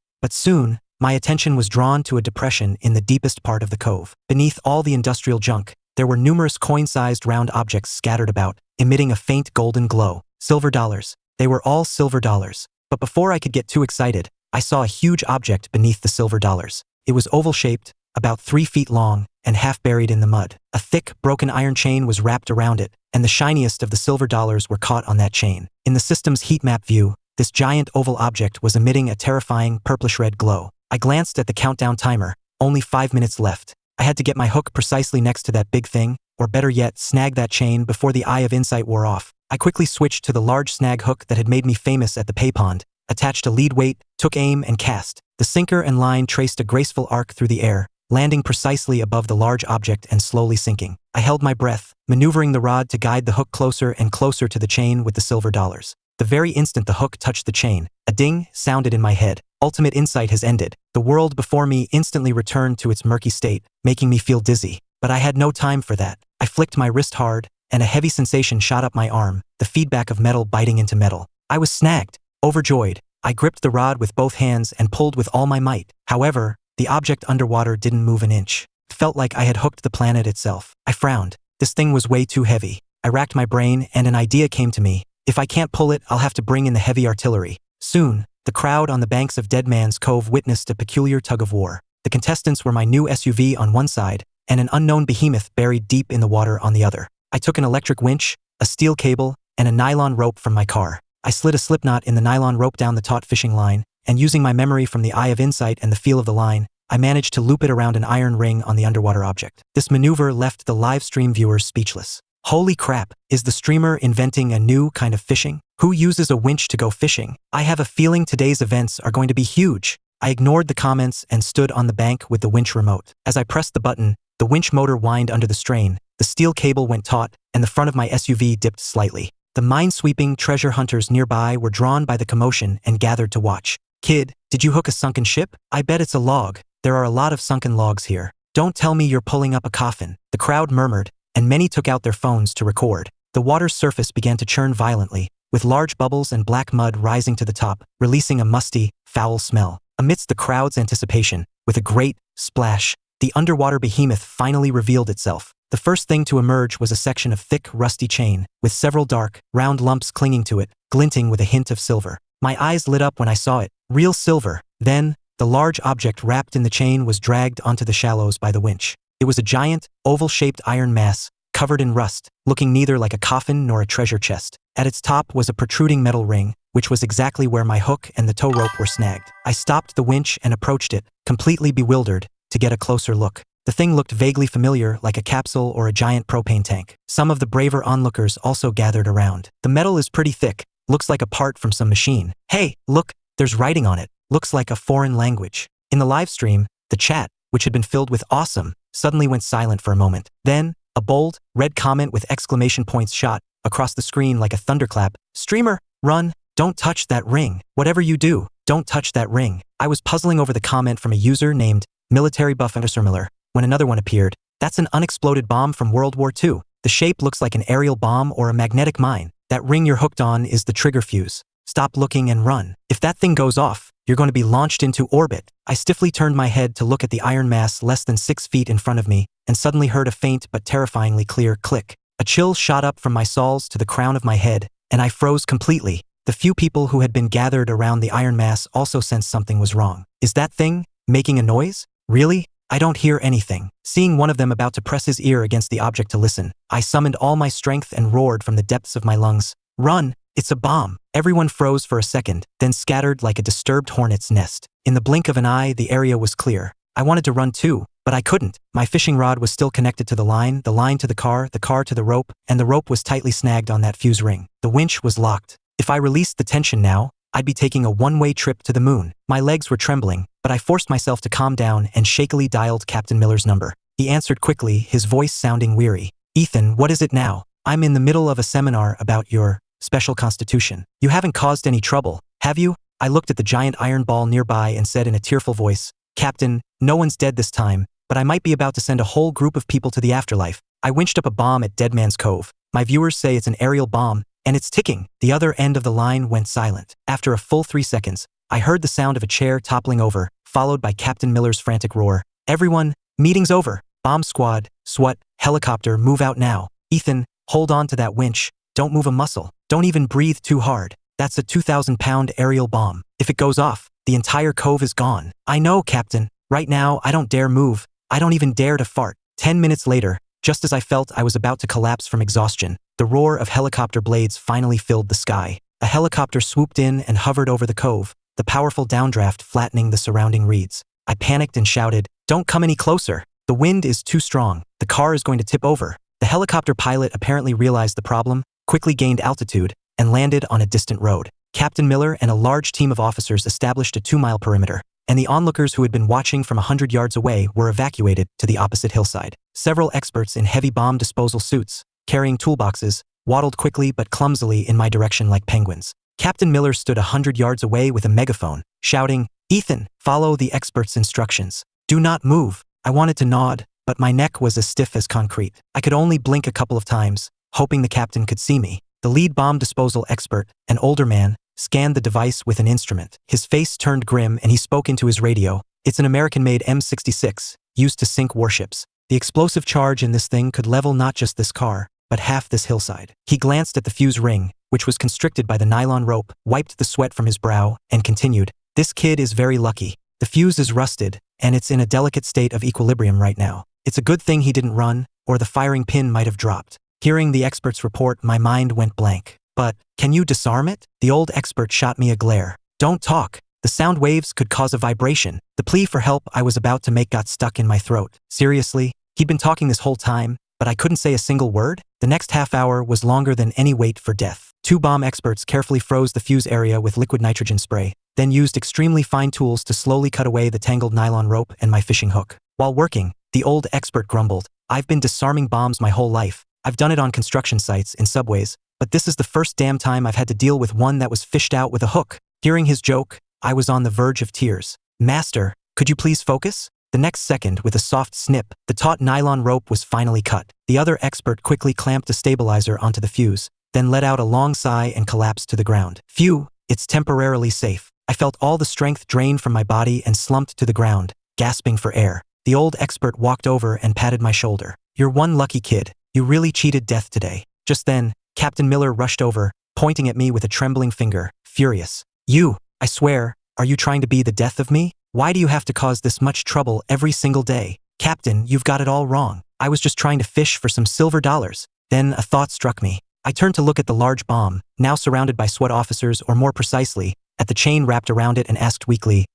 But soon, my attention was drawn to a depression in the deepest part of the cove. Beneath all the industrial junk, there were numerous coin-sized round objects scattered about, emitting a faint golden glow. Silver dollars. They were all silver dollars. But before I could get too excited, I saw a huge object beneath the silver dollars. It was oval-shaped, about 3 feet long, and half buried in the mud. A thick, broken iron chain was wrapped around it, and the shiniest of the silver dollars were caught on that chain. In the system's heat map view, this giant oval object was emitting a terrifying purplish-red glow. I glanced at the countdown timer, only 5 minutes left. I had to get my hook precisely next to that big thing, or better yet, snag that chain before the Eye of Insight wore off. I quickly switched to the large snag hook that had made me famous at the pay pond, attached a lead weight, took aim, and cast. The sinker and line traced a graceful arc through the air, landing precisely above the large object and slowly sinking. I held my breath, maneuvering the rod to guide the hook closer and closer to the chain with the silver dollars. The very instant the hook touched the chain, a ding sounded in my head. Ultimate insight has ended. The world before me instantly returned to its murky state, making me feel dizzy. But I had no time for that. I flicked my wrist hard, and a heavy sensation shot up my arm, the feedback of metal biting into metal. I was snagged. Overjoyed, I gripped the rod with both hands and pulled with all my might. However, the object underwater didn't move an inch. It felt like I had hooked the planet itself. I frowned. This thing was way too heavy. I racked my brain, and an idea came to me. If I can't pull it, I'll have to bring in the heavy artillery. Soon, the crowd on the banks of Dead Man's Cove witnessed a peculiar tug-of-war. The contestants were my new SUV on one side, and an unknown behemoth buried deep in the water on the other. I took an electric winch, a steel cable, and a nylon rope from my car. I slid a slipknot in the nylon rope down the taut fishing line, and using my memory from the Eye of Insight and the feel of the line, I managed to loop it around an iron ring on the underwater object. This maneuver left the live stream viewers speechless. Holy crap, is the streamer inventing a new kind of fishing? Who uses a winch to go fishing? I have a feeling today's events are going to be huge. I ignored the comments and stood on the bank with the winch remote. As I pressed the button, the winch motor whined under the strain, the steel cable went taut, and the front of my SUV dipped slightly. The mine-sweeping treasure hunters nearby were drawn by the commotion and gathered to watch. "Kid, did you hook a sunken ship? I bet it's a log. There are a lot of sunken logs here. Don't tell me you're pulling up a coffin." The crowd murmured, and many took out their phones to record. The water's surface began to churn violently, with large bubbles and black mud rising to the top, releasing a musty, foul smell. Amidst the crowd's anticipation, with a great splash, the underwater behemoth finally revealed itself. The first thing to emerge was a section of thick, rusty chain, with several dark, round lumps clinging to it, glinting with a hint of silver. My eyes lit up when I saw it. Real silver. Then, the large object wrapped in the chain was dragged onto the shallows by the winch. It was a giant, oval-shaped iron mass, covered in rust, looking neither like a coffin nor a treasure chest. At its top was a protruding metal ring, which was exactly where my hook and the tow rope were snagged. I stopped the winch and approached it, completely bewildered, to get a closer look. The thing looked vaguely familiar, like a capsule or a giant propane tank. Some of the braver onlookers also gathered around. "The metal is pretty thick, looks like a part from some machine. Hey, look, there's writing on it, looks like a foreign language." In the live stream, the chat, which had been filled with "awesome," suddenly went silent for a moment. Then, a bold, red comment with exclamation points shot across the screen like a thunderclap. "Streamer, run, don't touch that ring. Whatever you do, don't touch that ring." I was puzzling over the comment from a user named Military Buff Miller when another one appeared. "That's an unexploded bomb from World War II. The shape looks like an aerial bomb or a magnetic mine. That ring you're hooked on is the trigger fuse. Stop looking and run. If that thing goes off, you're going to be launched into orbit." I stiffly turned my head to look at the iron mass less than 6 feet in front of me, and suddenly heard a faint but terrifyingly clear click. A chill shot up from my soles to the crown of my head, and I froze completely. The few people who had been gathered around the iron mass also sensed something was wrong. "Is that thing making a noise? Really? I don't hear anything." Seeing one of them about to press his ear against the object to listen, I summoned all my strength and roared from the depths of my lungs, "Run! It's a bomb!" Everyone froze for a second, then scattered like a disturbed hornet's nest. In the blink of an eye, the area was clear. I wanted to run too, but I couldn't. My fishing rod was still connected to the line to the car to the rope, and the rope was tightly snagged on that fuse ring. The winch was locked. If I released the tension now, I'd be taking a one-way trip to the moon. My legs were trembling, but I forced myself to calm down and shakily dialed Captain Miller's number. He answered quickly, his voice sounding weary. Ethan, what is it now? I'm in the middle of a seminar about your special constitution. You haven't caused any trouble, have you? I looked at the giant iron ball nearby and said in a tearful voice, Captain, no one's dead this time, but I might be about to send a whole group of people to the afterlife. I winched up a bomb at Dead Man's Cove. My viewers say it's an aerial bomb, and it's ticking. The other end of the line went silent. After a full 3 seconds, I heard the sound of a chair toppling over, followed by Captain Miller's frantic roar. Everyone, meeting's over. Bomb squad, SWAT, helicopter, move out now. Ethan, hold on to that winch. Don't move a muscle. Don't even breathe too hard. That's a 2,000-pound aerial bomb. If it goes off, the entire cove is gone. I know, Captain. Right now, I don't dare move. I don't even dare to fart. 10 minutes later, just as I felt I was about to collapse from exhaustion, the roar of helicopter blades finally filled the sky. A helicopter swooped in and hovered over the cove, the powerful downdraft flattening the surrounding reeds. I panicked and shouted, "Don't come any closer. The wind is too strong. The car is going to tip over." The helicopter pilot apparently realized the problem, quickly gained altitude, and landed on a distant road. Captain Miller and a large team of officers established a 2-mile perimeter, and the onlookers who had been watching from 100 yards away were evacuated to the opposite hillside. Several experts in heavy bomb disposal suits, carrying toolboxes, waddled quickly but clumsily in my direction like penguins. Captain Miller stood 100 yards away with a megaphone, shouting, "Ethan, follow the experts' instructions. Do not move." I wanted to nod, but my neck was as stiff as concrete. I could only blink a couple of times, hoping the captain could see me. The lead bomb disposal expert, an older man, scanned the device with an instrument. His face turned grim and he spoke into his radio. It's an American-made M66, used to sink warships. The explosive charge in this thing could level not just this car, but half this hillside. He glanced at the fuse ring, which was constricted by the nylon rope, wiped the sweat from his brow, and continued, "This kid is very lucky. The fuse is rusted, and it's in a delicate state of equilibrium right now. It's a good thing he didn't run, or the firing pin might have dropped." Hearing the expert's report, my mind went blank. "But, can you disarm it?" The old expert shot me a glare. "Don't talk. The sound waves could cause a vibration." The plea for help I was about to make got stuck in my throat. Seriously? He'd been talking this whole time, but I couldn't say a single word? The next half hour was longer than any wait for death. 2 bomb experts carefully froze the fuse area with liquid nitrogen spray, then used extremely fine tools to slowly cut away the tangled nylon rope and my fishing hook. While working, the old expert grumbled, "I've been disarming bombs my whole life. I've done it on construction sites, in subways, but this is the first damn time I've had to deal with one that was fished out with a hook." Hearing his joke, I was on the verge of tears. "Master, could you please focus?" The next second, with a soft snip, the taut nylon rope was finally cut. The other expert quickly clamped a stabilizer onto the fuse, then let out a long sigh and collapsed to the ground. "Phew, it's temporarily safe." I felt all the strength drain from my body and slumped to the ground, gasping for air. The old expert walked over and patted my shoulder. "You're one lucky kid. You really cheated death today." Just then, Captain Miller rushed over, pointing at me with a trembling finger, furious. "You, I swear, are you trying to be the death of me? Why do you have to cause this much trouble every single day? Captain, you've got it all wrong. I was just trying to fish for some silver dollars." Then a thought struck me. I turned to look at the large bomb, now surrounded by SWAT officers, or more precisely, at the chain wrapped around it, and asked weakly,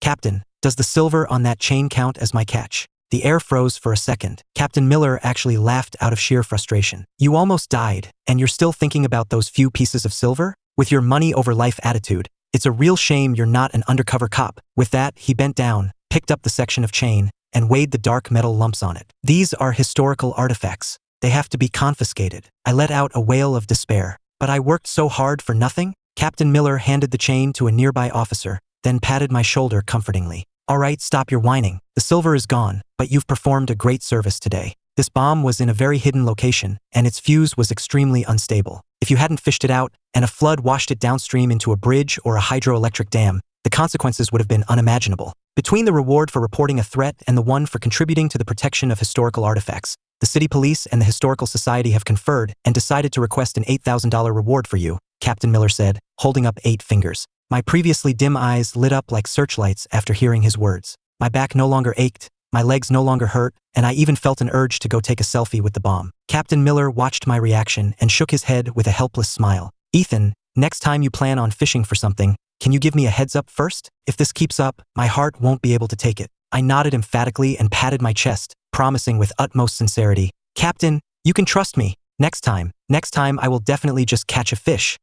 Captain, does the silver on that chain count as my catch?" The air froze for a second. Captain Miller actually laughed out of sheer frustration. "You almost died, and you're still thinking about those few pieces of silver? With your money-over-life attitude, it's a real shame you're not an undercover cop." With that, he bent down, picked up the section of chain, and weighed the dark metal lumps on it. "These are historical artifacts. They have to be confiscated." I let out a wail of despair. "But I worked so hard for nothing?" Captain Miller handed the chain to a nearby officer, then patted my shoulder comfortingly. "All right, stop your whining. The silver is gone, but you've performed a great service today. This bomb was in a very hidden location, and its fuse was extremely unstable. If you hadn't fished it out, and a flood washed it downstream into a bridge or a hydroelectric dam, the consequences would have been unimaginable. Between the reward for reporting a threat and the one for contributing to the protection of historical artifacts, the city police and the Historical Society have conferred and decided to request an $8,000 reward for you," Captain Miller said, holding up 8 fingers. My previously dim eyes lit up like searchlights after hearing his words. My back no longer ached, my legs no longer hurt, and I even felt an urge to go take a selfie with the bomb. Captain Miller watched my reaction and shook his head with a helpless smile. "Ethan, next time you plan on fishing for something, can you give me a heads up first? If this keeps up, my heart won't be able to take it." I nodded emphatically and patted my chest, promising with utmost sincerity, Captain, you can trust me. Next time I will definitely just catch a fish.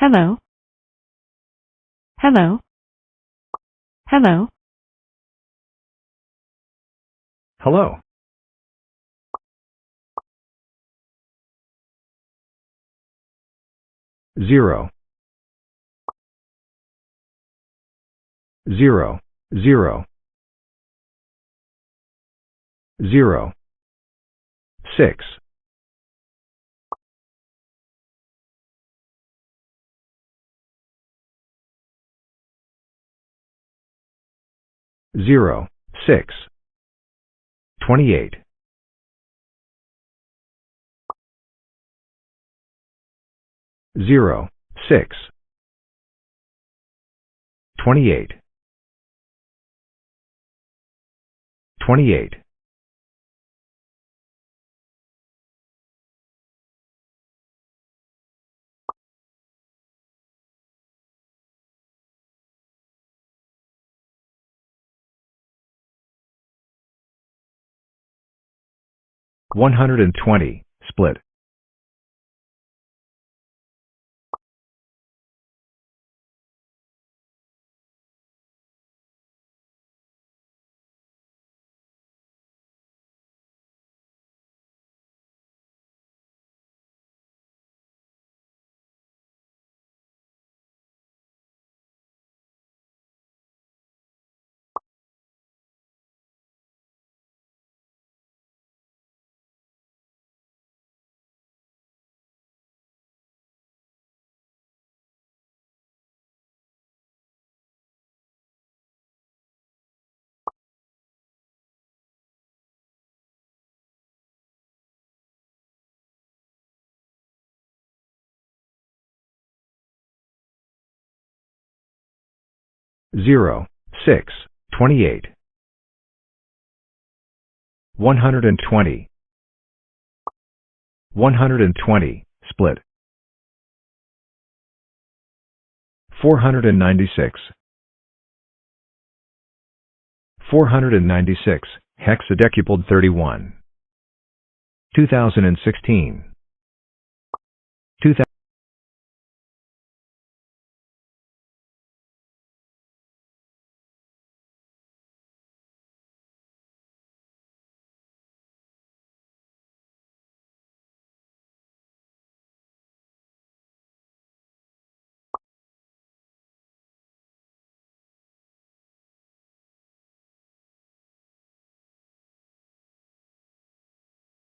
Hello? Hello? Hello? Hello? Zero. Zero. Zero. Zero. 6. 0. 6. 28. 0. 6. 28. 28. 120. Split. 0. 6. 28. 120. 120. Split. 496. 496. Hexadecupled 31. 2016.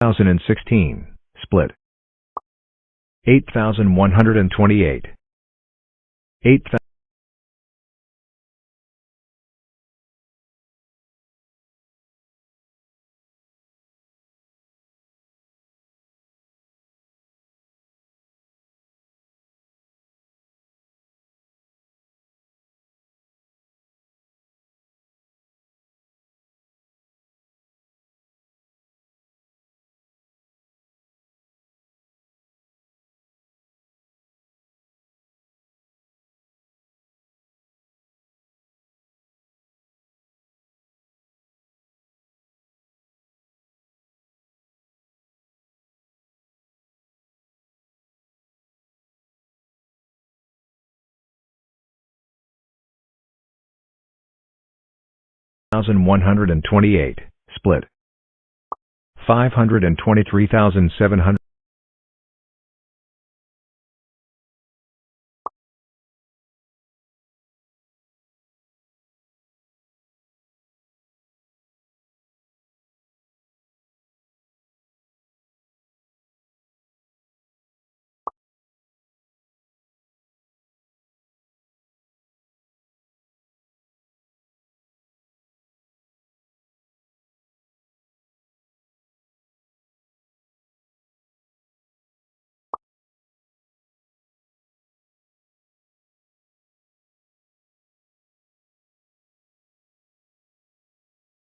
2016. Split. 8,128. 1,128. Split. 523,700.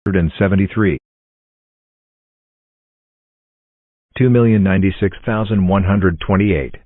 And 73. 2,096,128.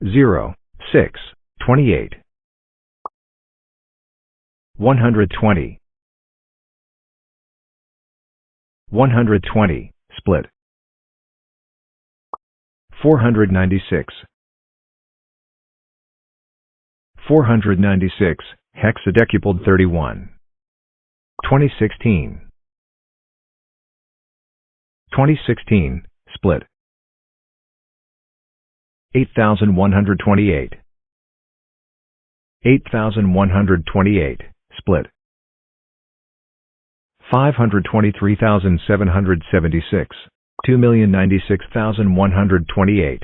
0, 6, 28. 120. 120, split. 496. 496, hexadecupled 31. 2016. 2016, split. 8128. 8128, split. 523,776. 2,096,128.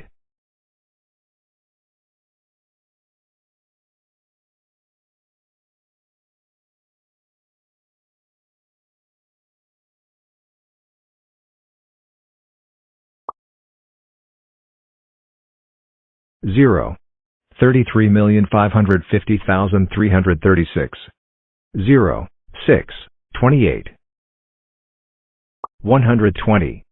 0. 33,550,336. 0, 6, 28. 120.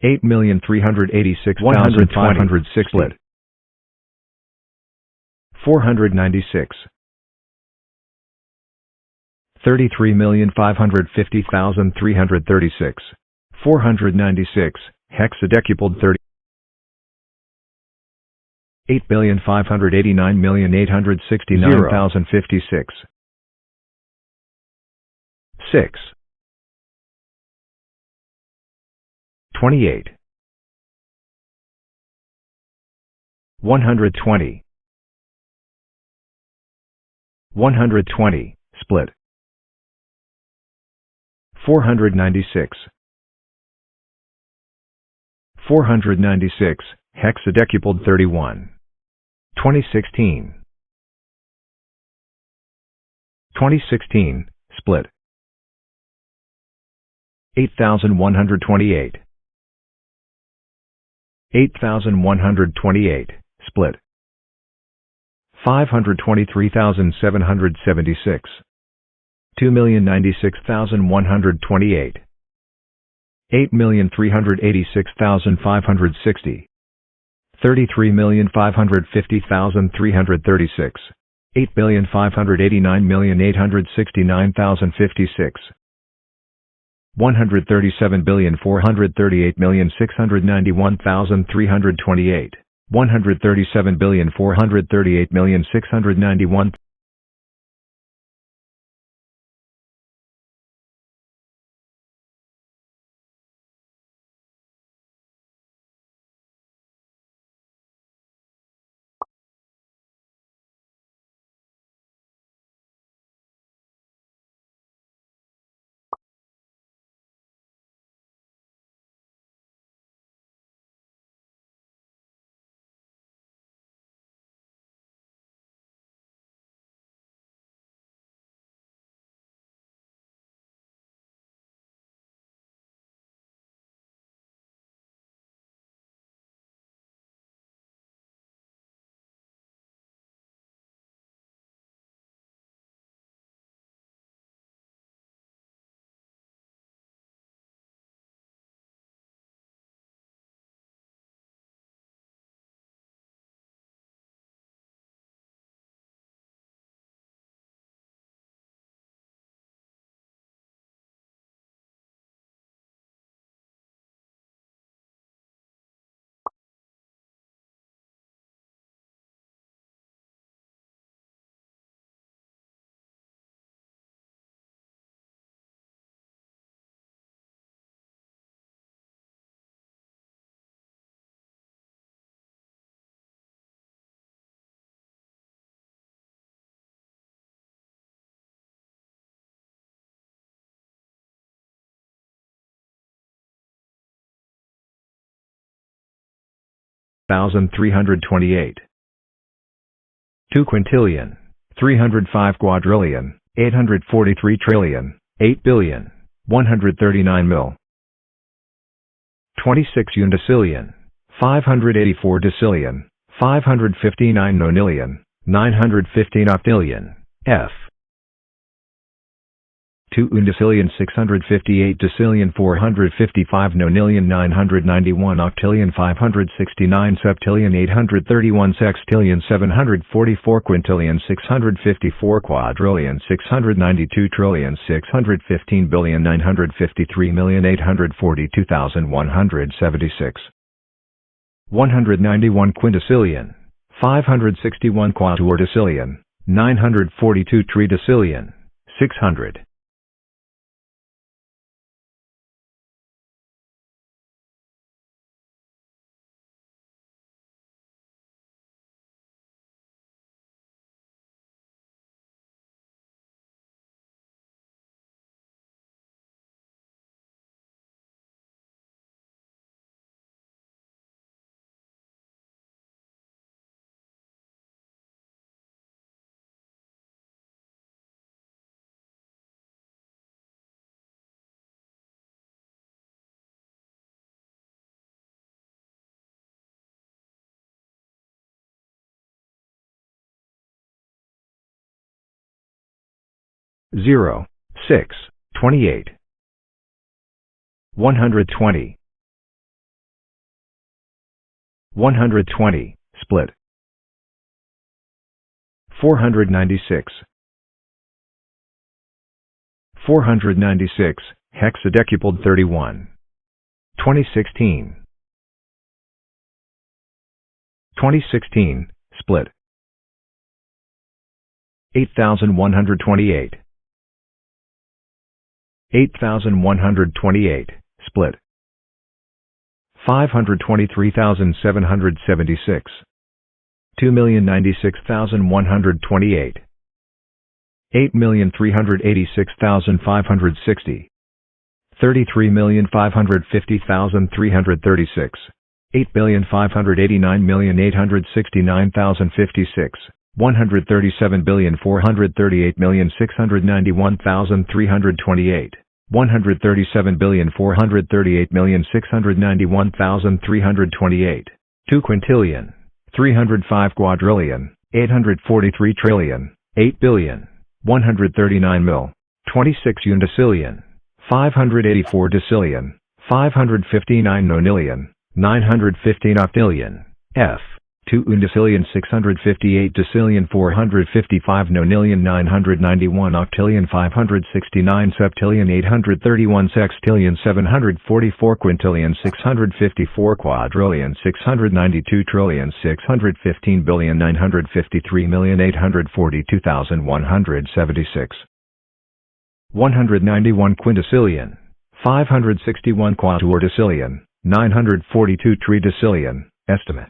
8,386,506 split. 496. 33,550,336. 496, hexadecupled 30. 8,589,869,056. 6. 28. 120. 120, split. 496. 496, hexadecupled 31. 2016. 2016, split. 8,128. 8,128, split. 523,776. 2,096,128. 8,386,560. 33,550,336. 8,589,869,056. 137,438,691,328. 137,438,691. 1,328. 2 quintillion. 305 quadrillion. 843 trillion. 8 billion. 139 mil. 26 undecillion. 584 decillion. 559 nonillion. 915 octillion. F. 2 undecillion 658 decillion 455 nonillion 991 octillion 569 septillion 831 sextillion 744 quintillion 654 quadrillion 692 trillion 615 billion 953 million 842,176 191 quintillion 561 quadrillion 942 tridecillion 600 0, 6, 28 120 120 split 496 496 hexadecupled 31 2016 2016 split 8128 8128 split 523,776 2,096,128 8,386,560 33,550,336 8,589,869,056 137,438,691,328 137,438,691,328 2 quintillion 305 quadrillion 843 trillion 8 billion 139 mil 26 undecillion 584 decillion 559 nonillion 915 octillion f 2 undecillion 658 decillion 455 nonillion 991 octillion 569 septillion 831 sextillion 744 quintillion 654 quadrillion 692 trillion 615 billion 953 million 842,176 191 quintillion 561 quadrillion 942 tridecillion estimate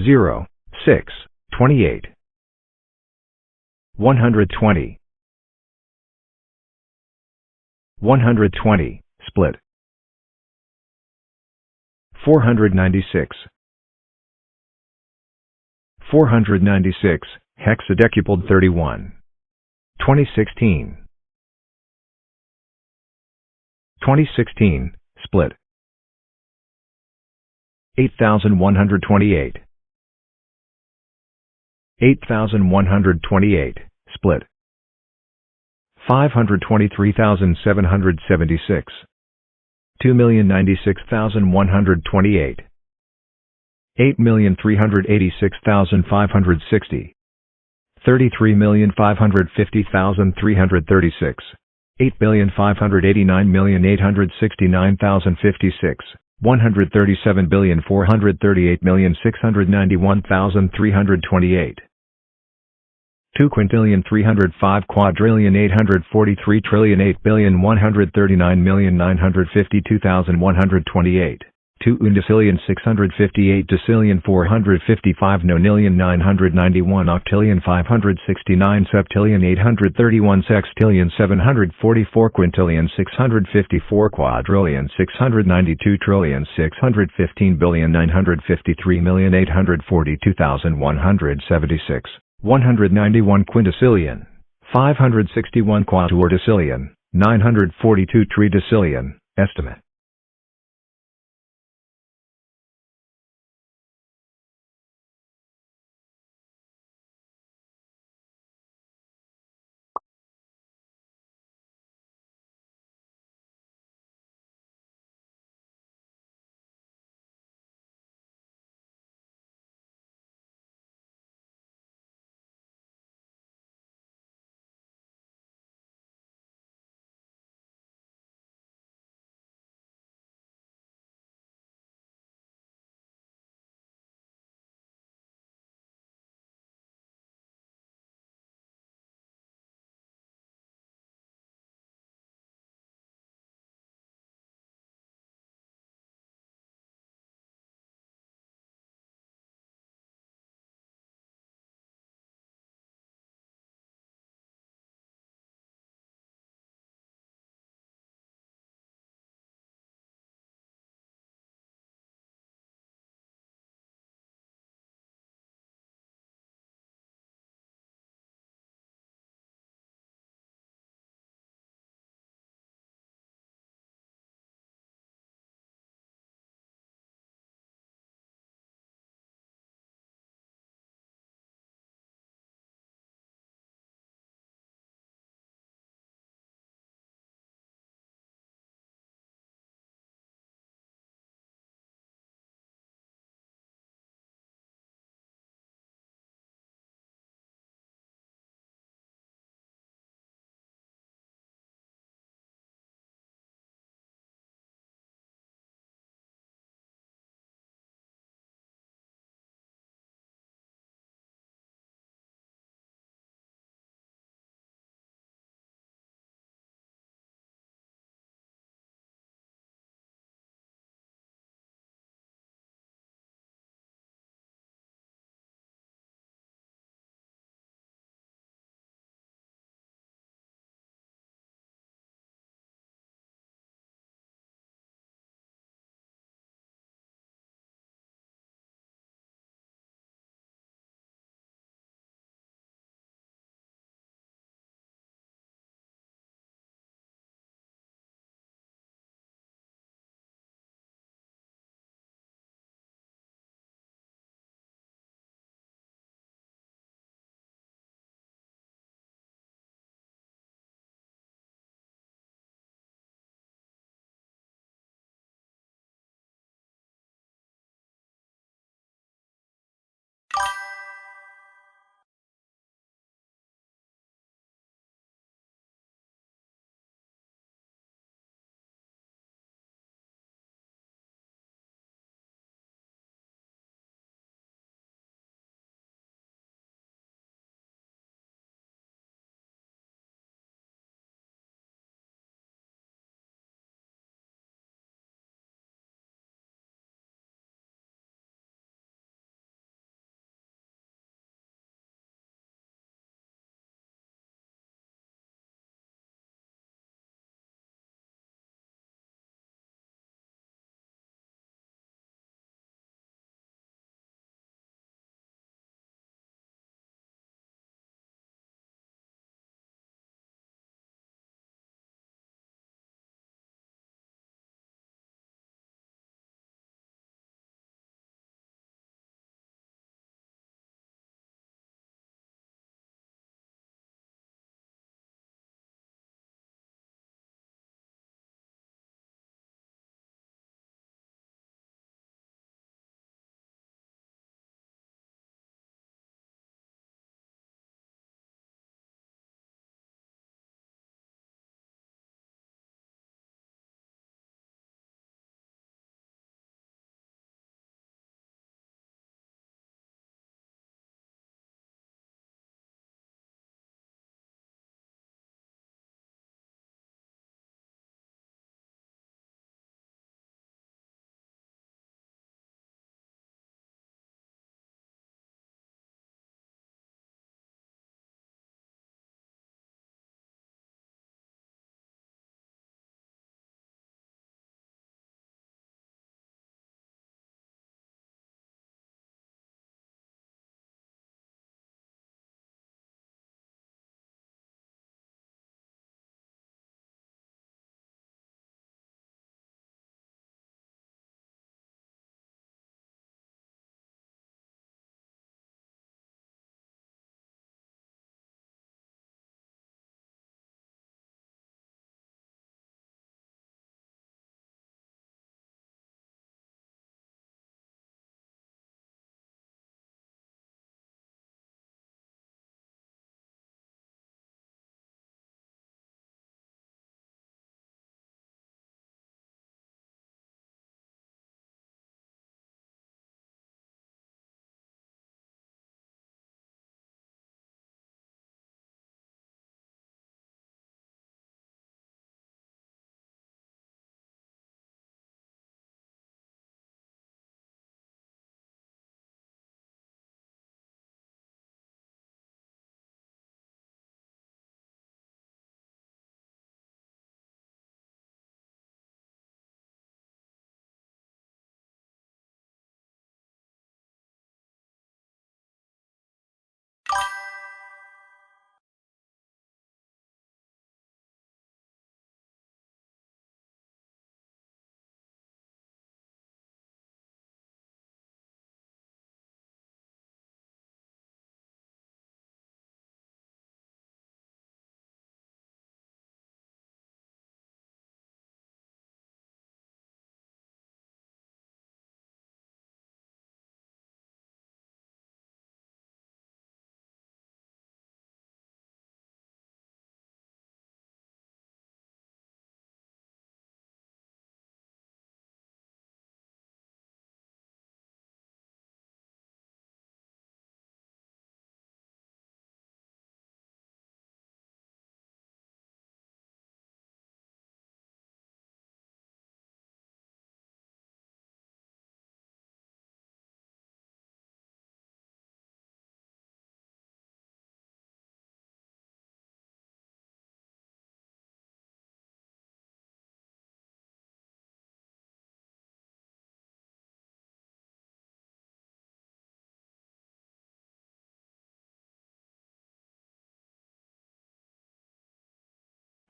0, 6, 28 120 120 split 496 496 hexadecupled 31 2016 2016 split 8128 8128 split 523,776 2,096,128 8,386,560 33,550,336 8,589,869,056 137,438,691,328 2 quintillion 305 quadrillion 843 trillion 8,139,952,128 2 undecillion 658 decillion 455 nonillion 991 octillion 569 septillion 831 sextillion 744 quintillion 654 quadrillion 692 trillion 615 billion 953 million 842,176 191 quintillion 561 quadrillion 942 tridecillion estimate.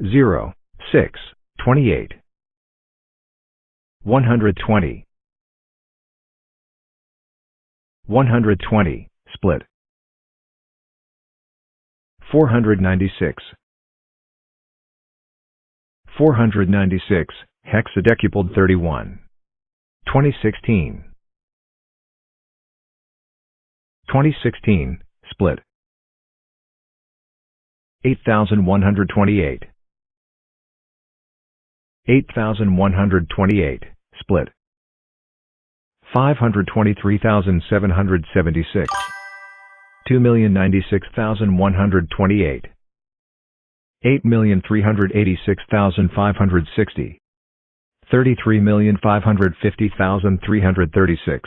0, 6, 28. 120. 120, split. 496. 496, hexadecupled 31. 2016. 2016, split. 8128. 8128, split. 523,776. 2,096,128. 8,386,560. 33,550,336.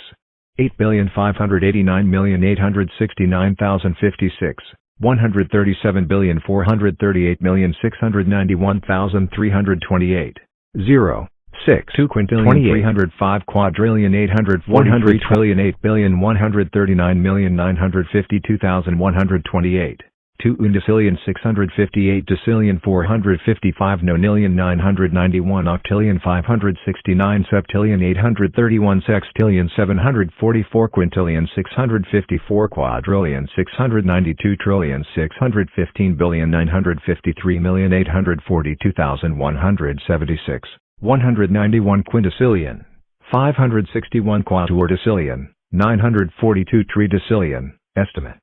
8,589,869,056. 137,438,691,328. 0, 6, 2 quintillion 305 quadrillion 843 trillion 8,139,952,128. 2 undecillion 658 decillion 455 nonillion 991 octillion 569 septillion 831 sextillion 744 quintillion 654 quadrillion 692 trillion 615 billion 953,842,176 191 quintillion 561 quadrillion 942 tridecillion estimate.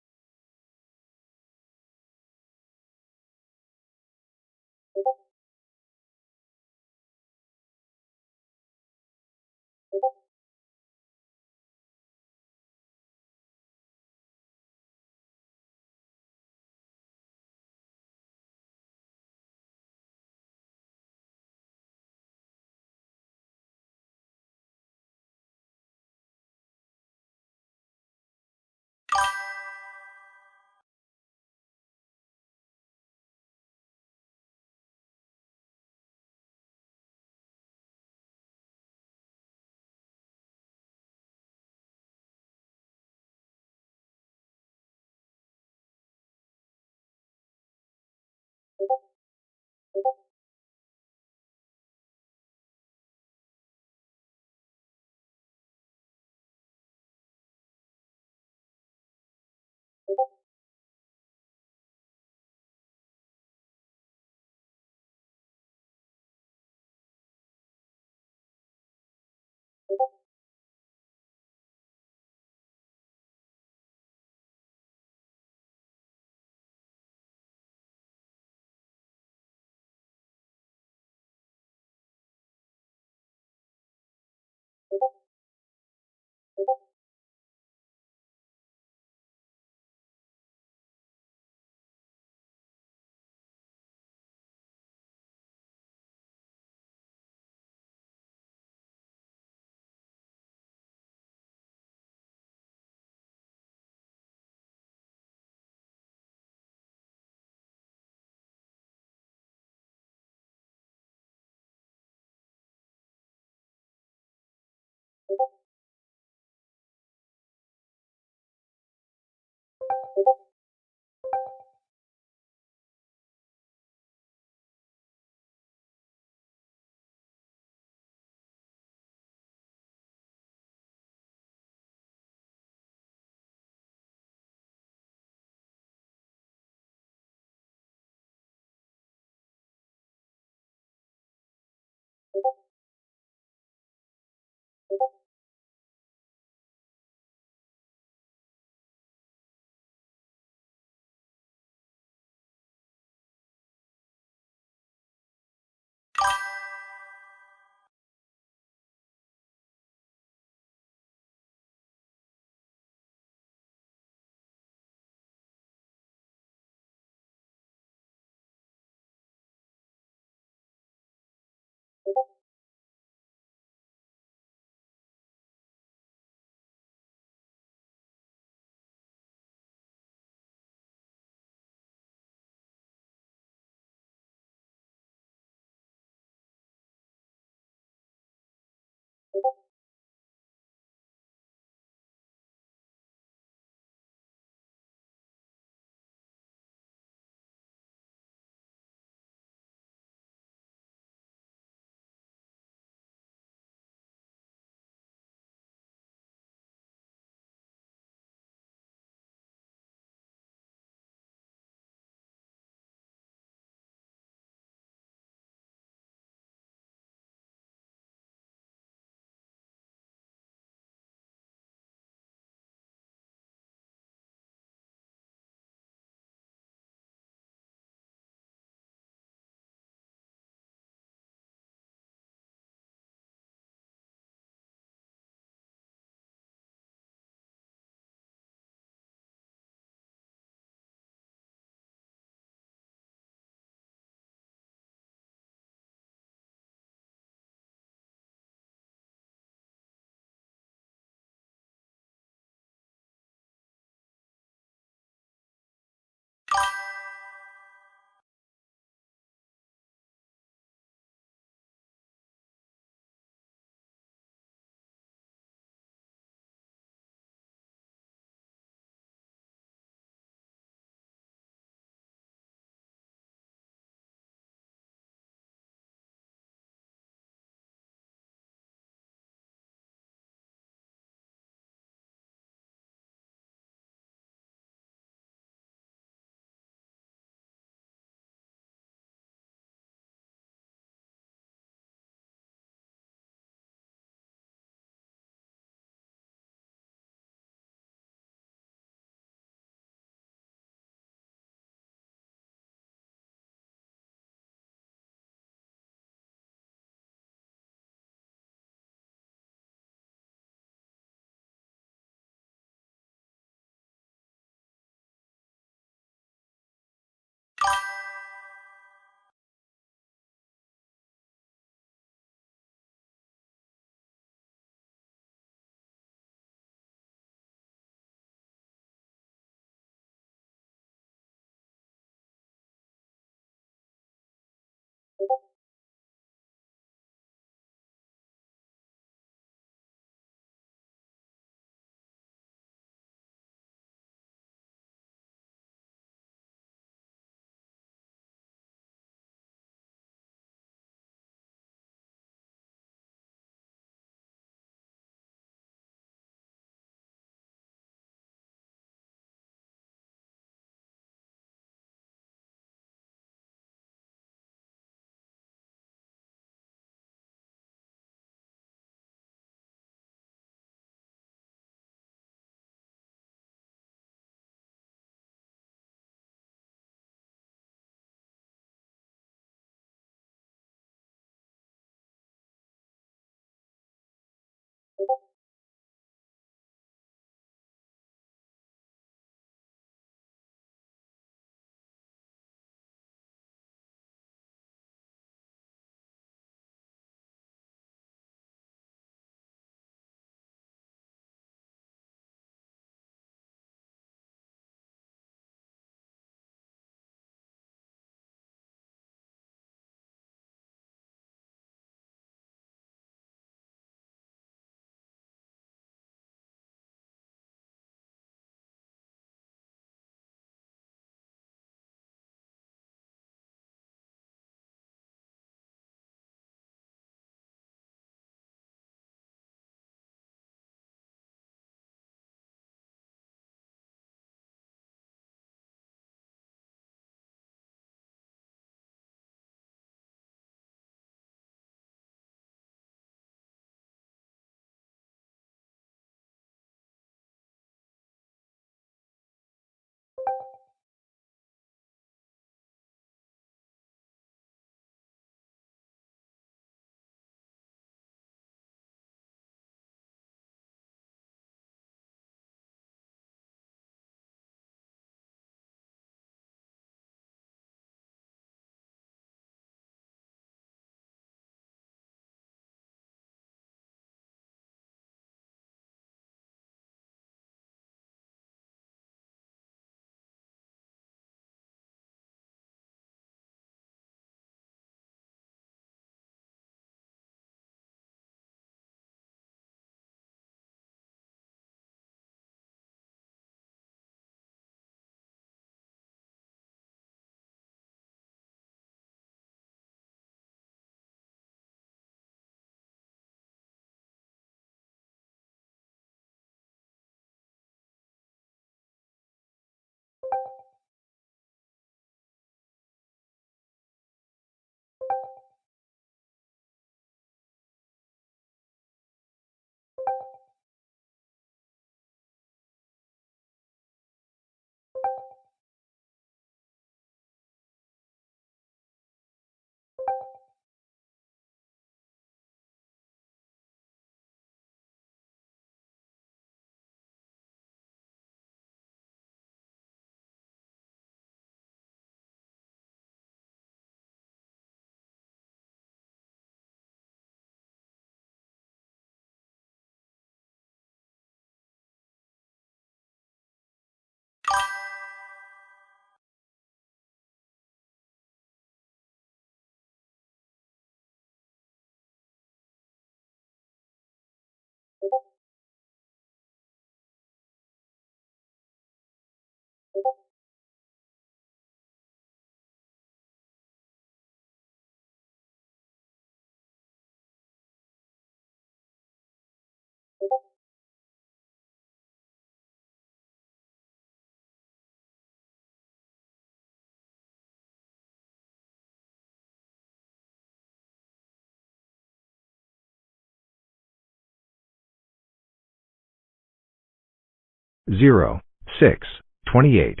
0, 6, 28.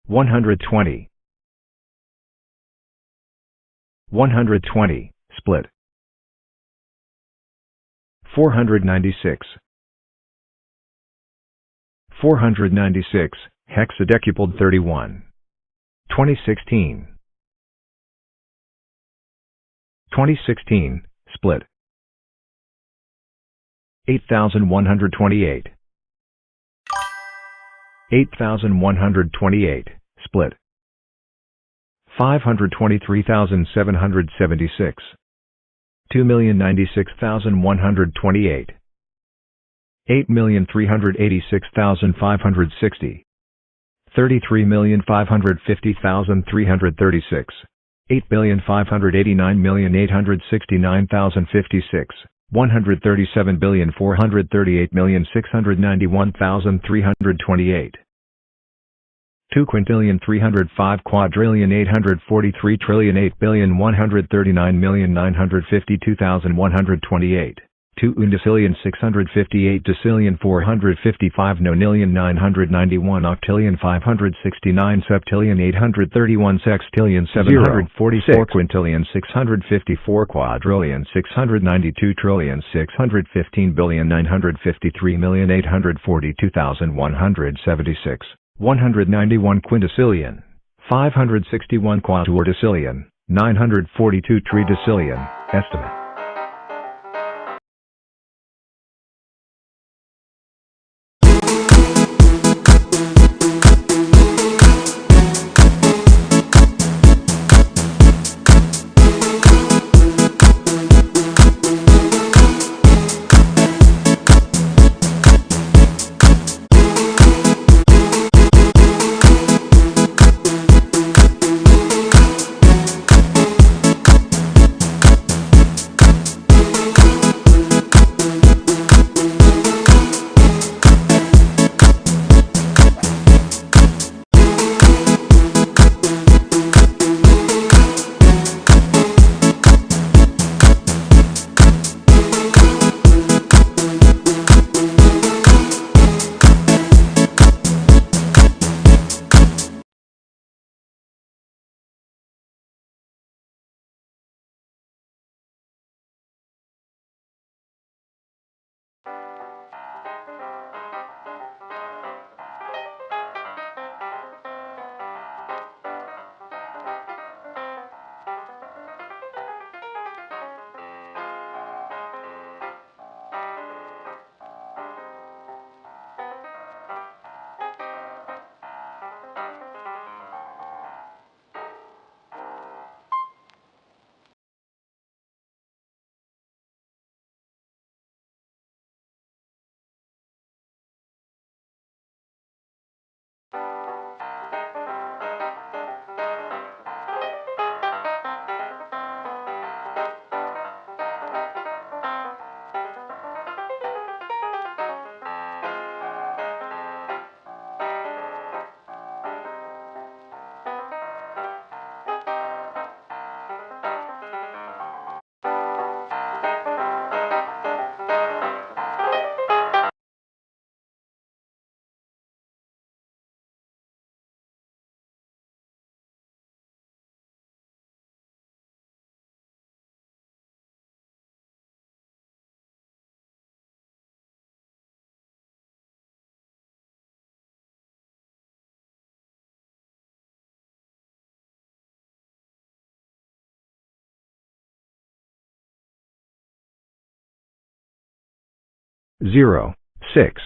120. 120, split. 496. 496, hexadecupled 31. 2016. 2016, split. 8,128. 8,128, split. 523,776. 2,096,128. 8,386,560. 33,550,336. 8,589,869,056. 137,438,691,328. 2,305,843,8,139,952,128. 2 undecillion 658 decillion 455 nonillion 991 octillion 569 septillion 831 sextillion 744 quintillion 654 quadrillion 692 trillion 615 billion 953,842,176 191 quintillion 561 quadrillion 942 tridecillion estimate. Zero, 6.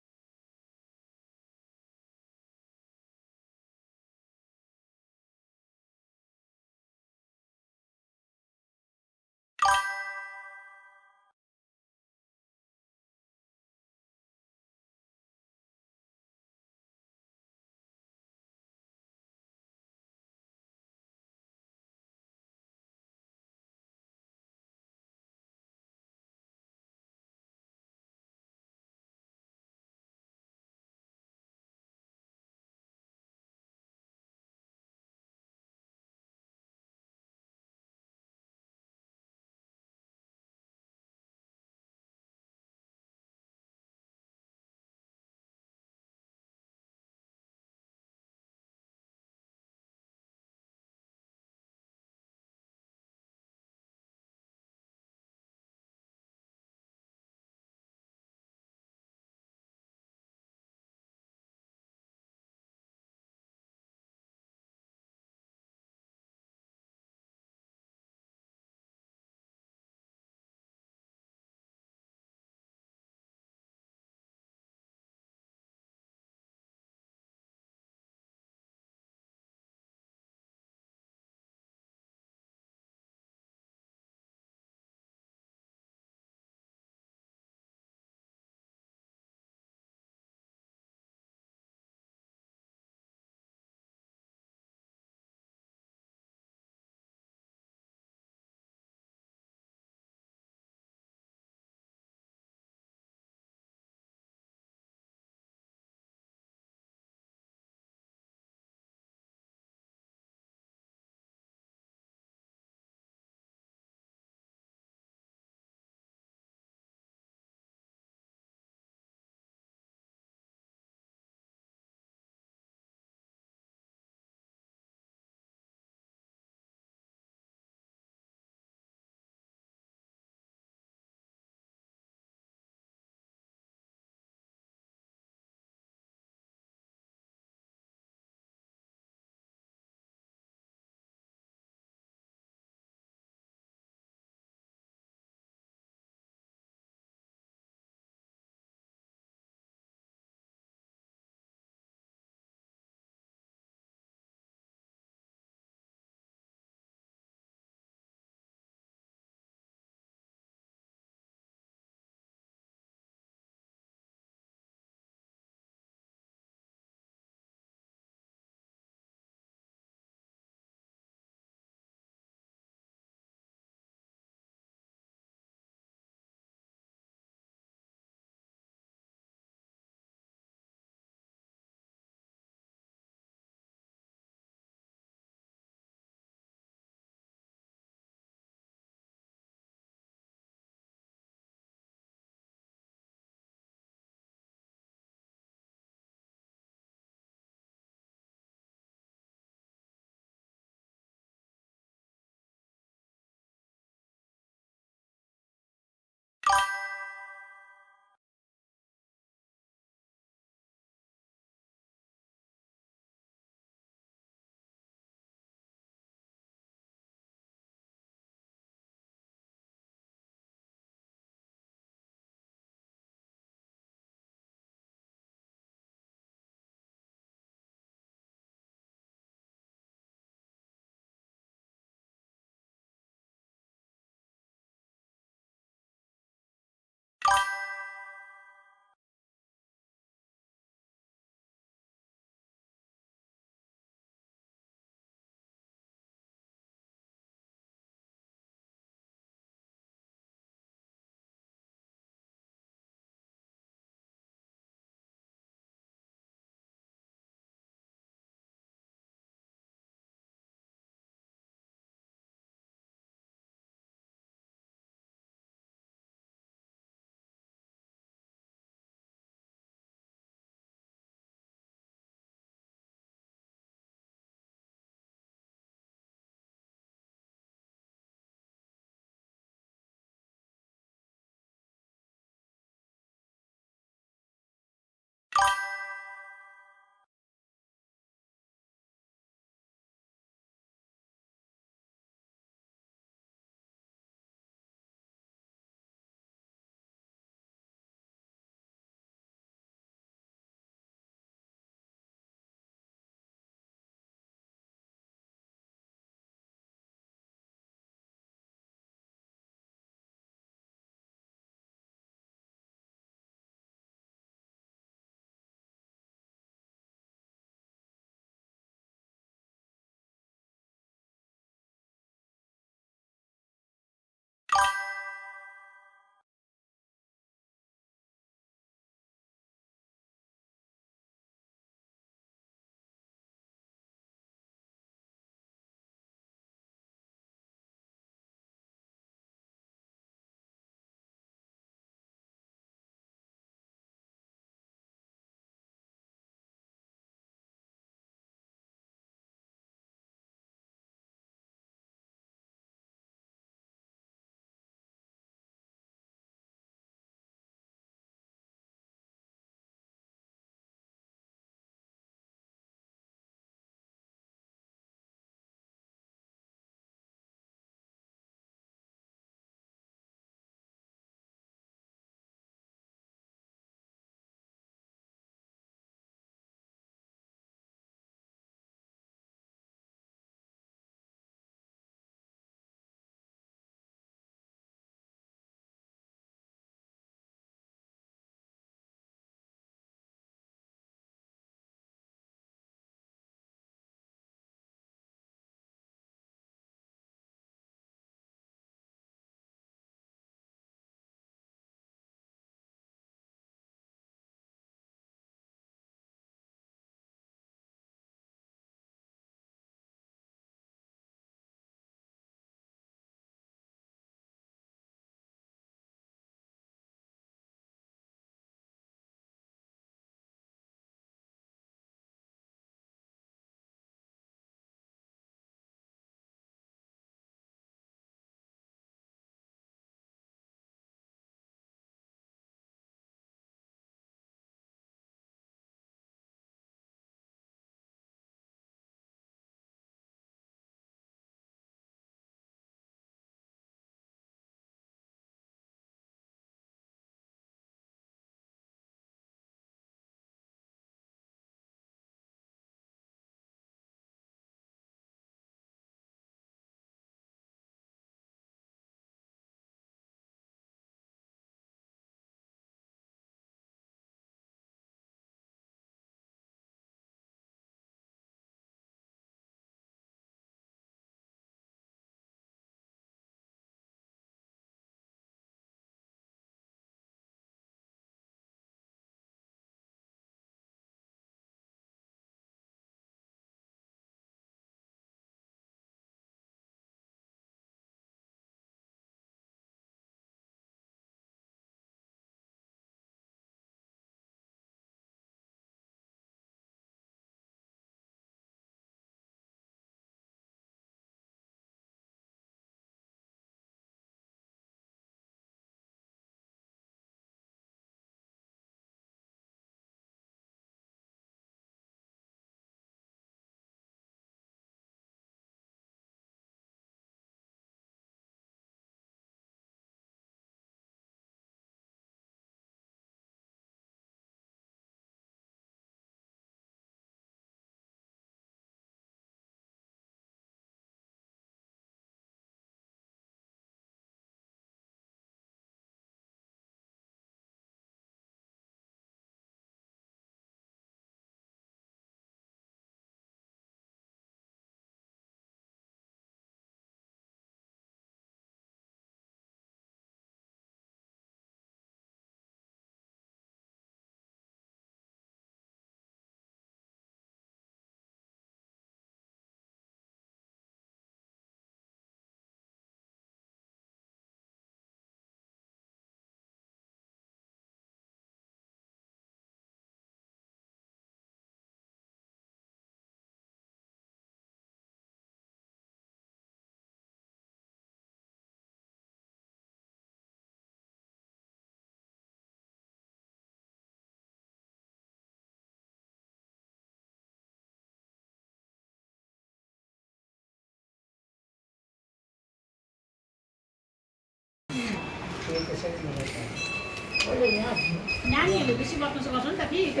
Nyanyi lu sih waktu sekolah tapi itu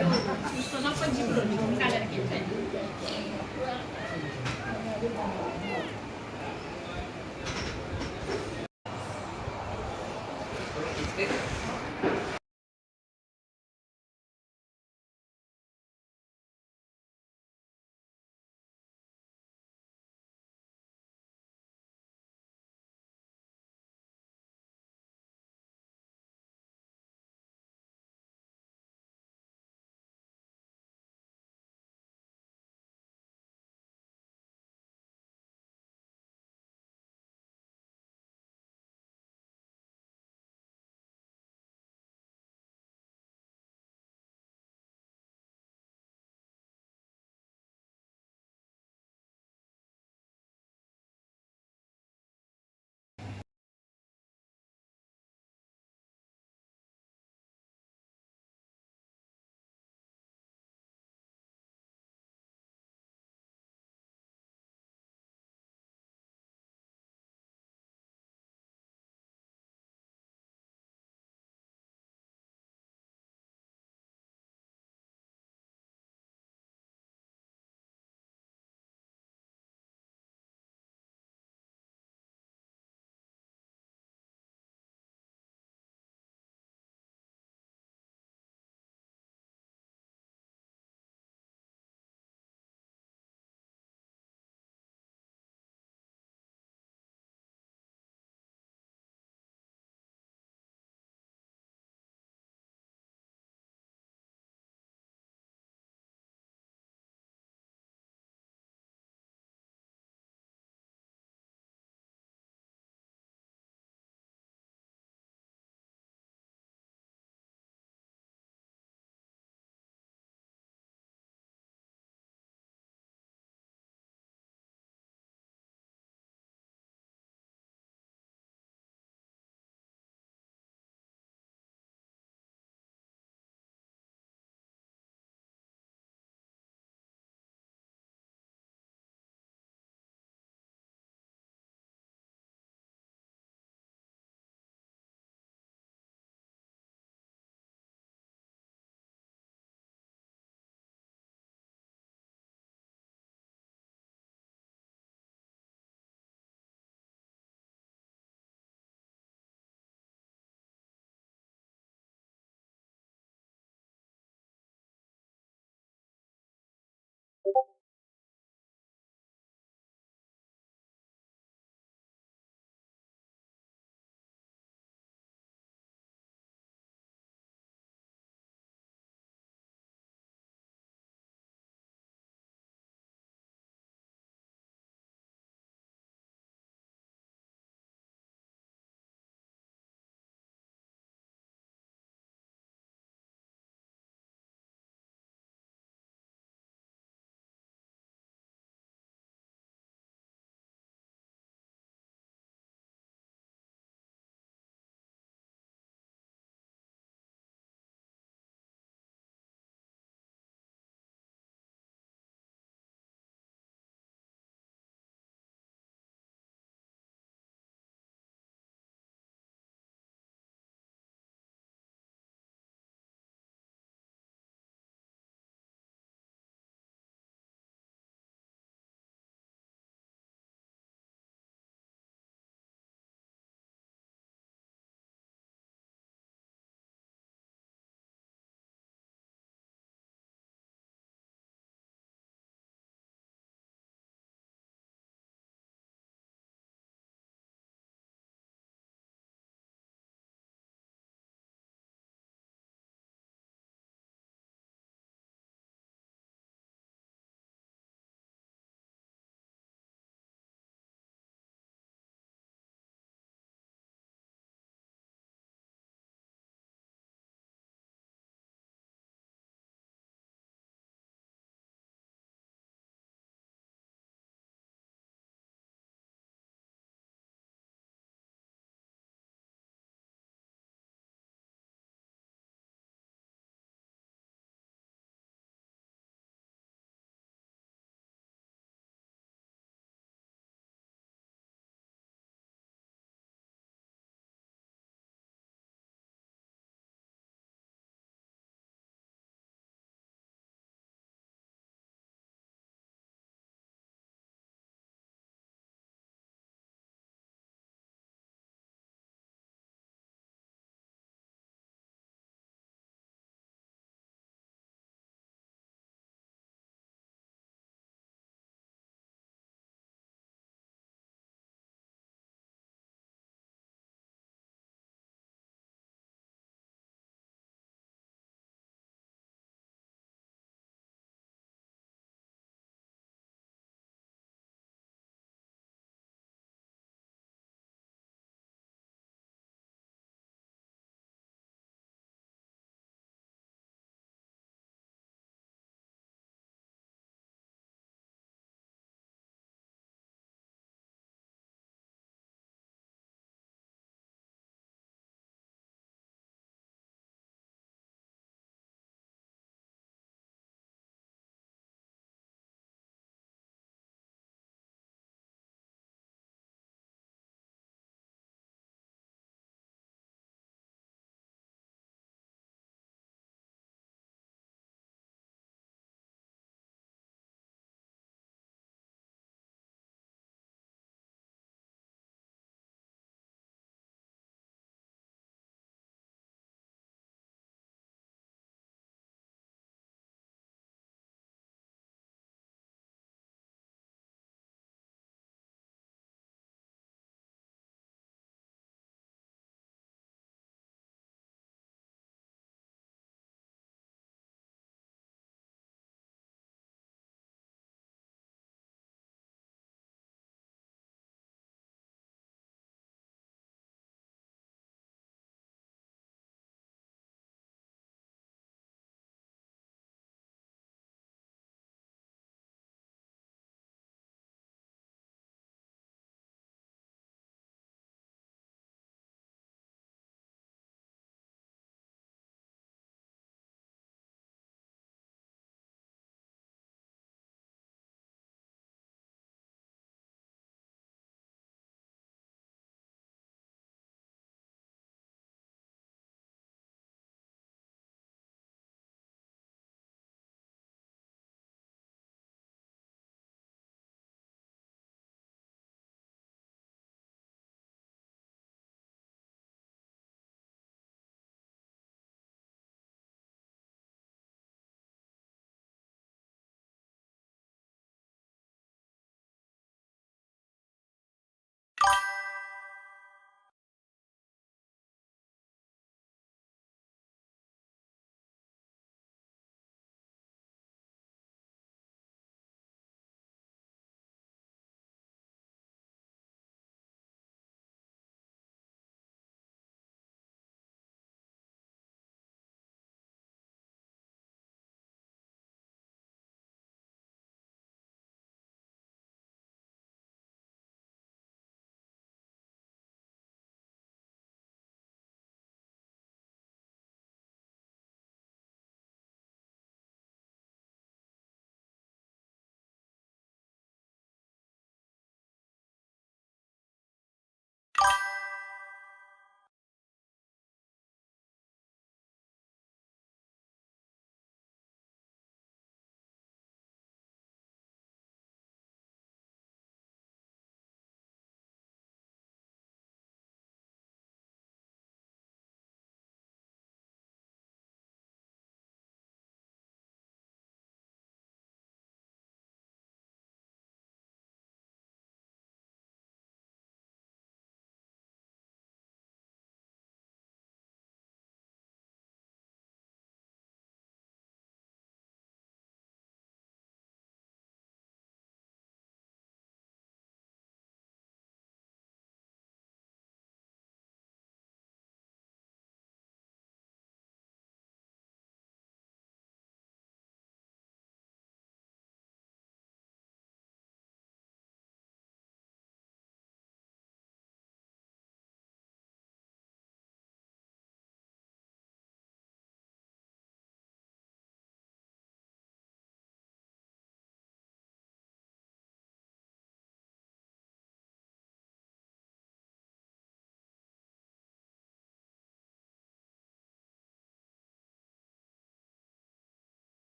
sekolah apa sih belum kalian gitu.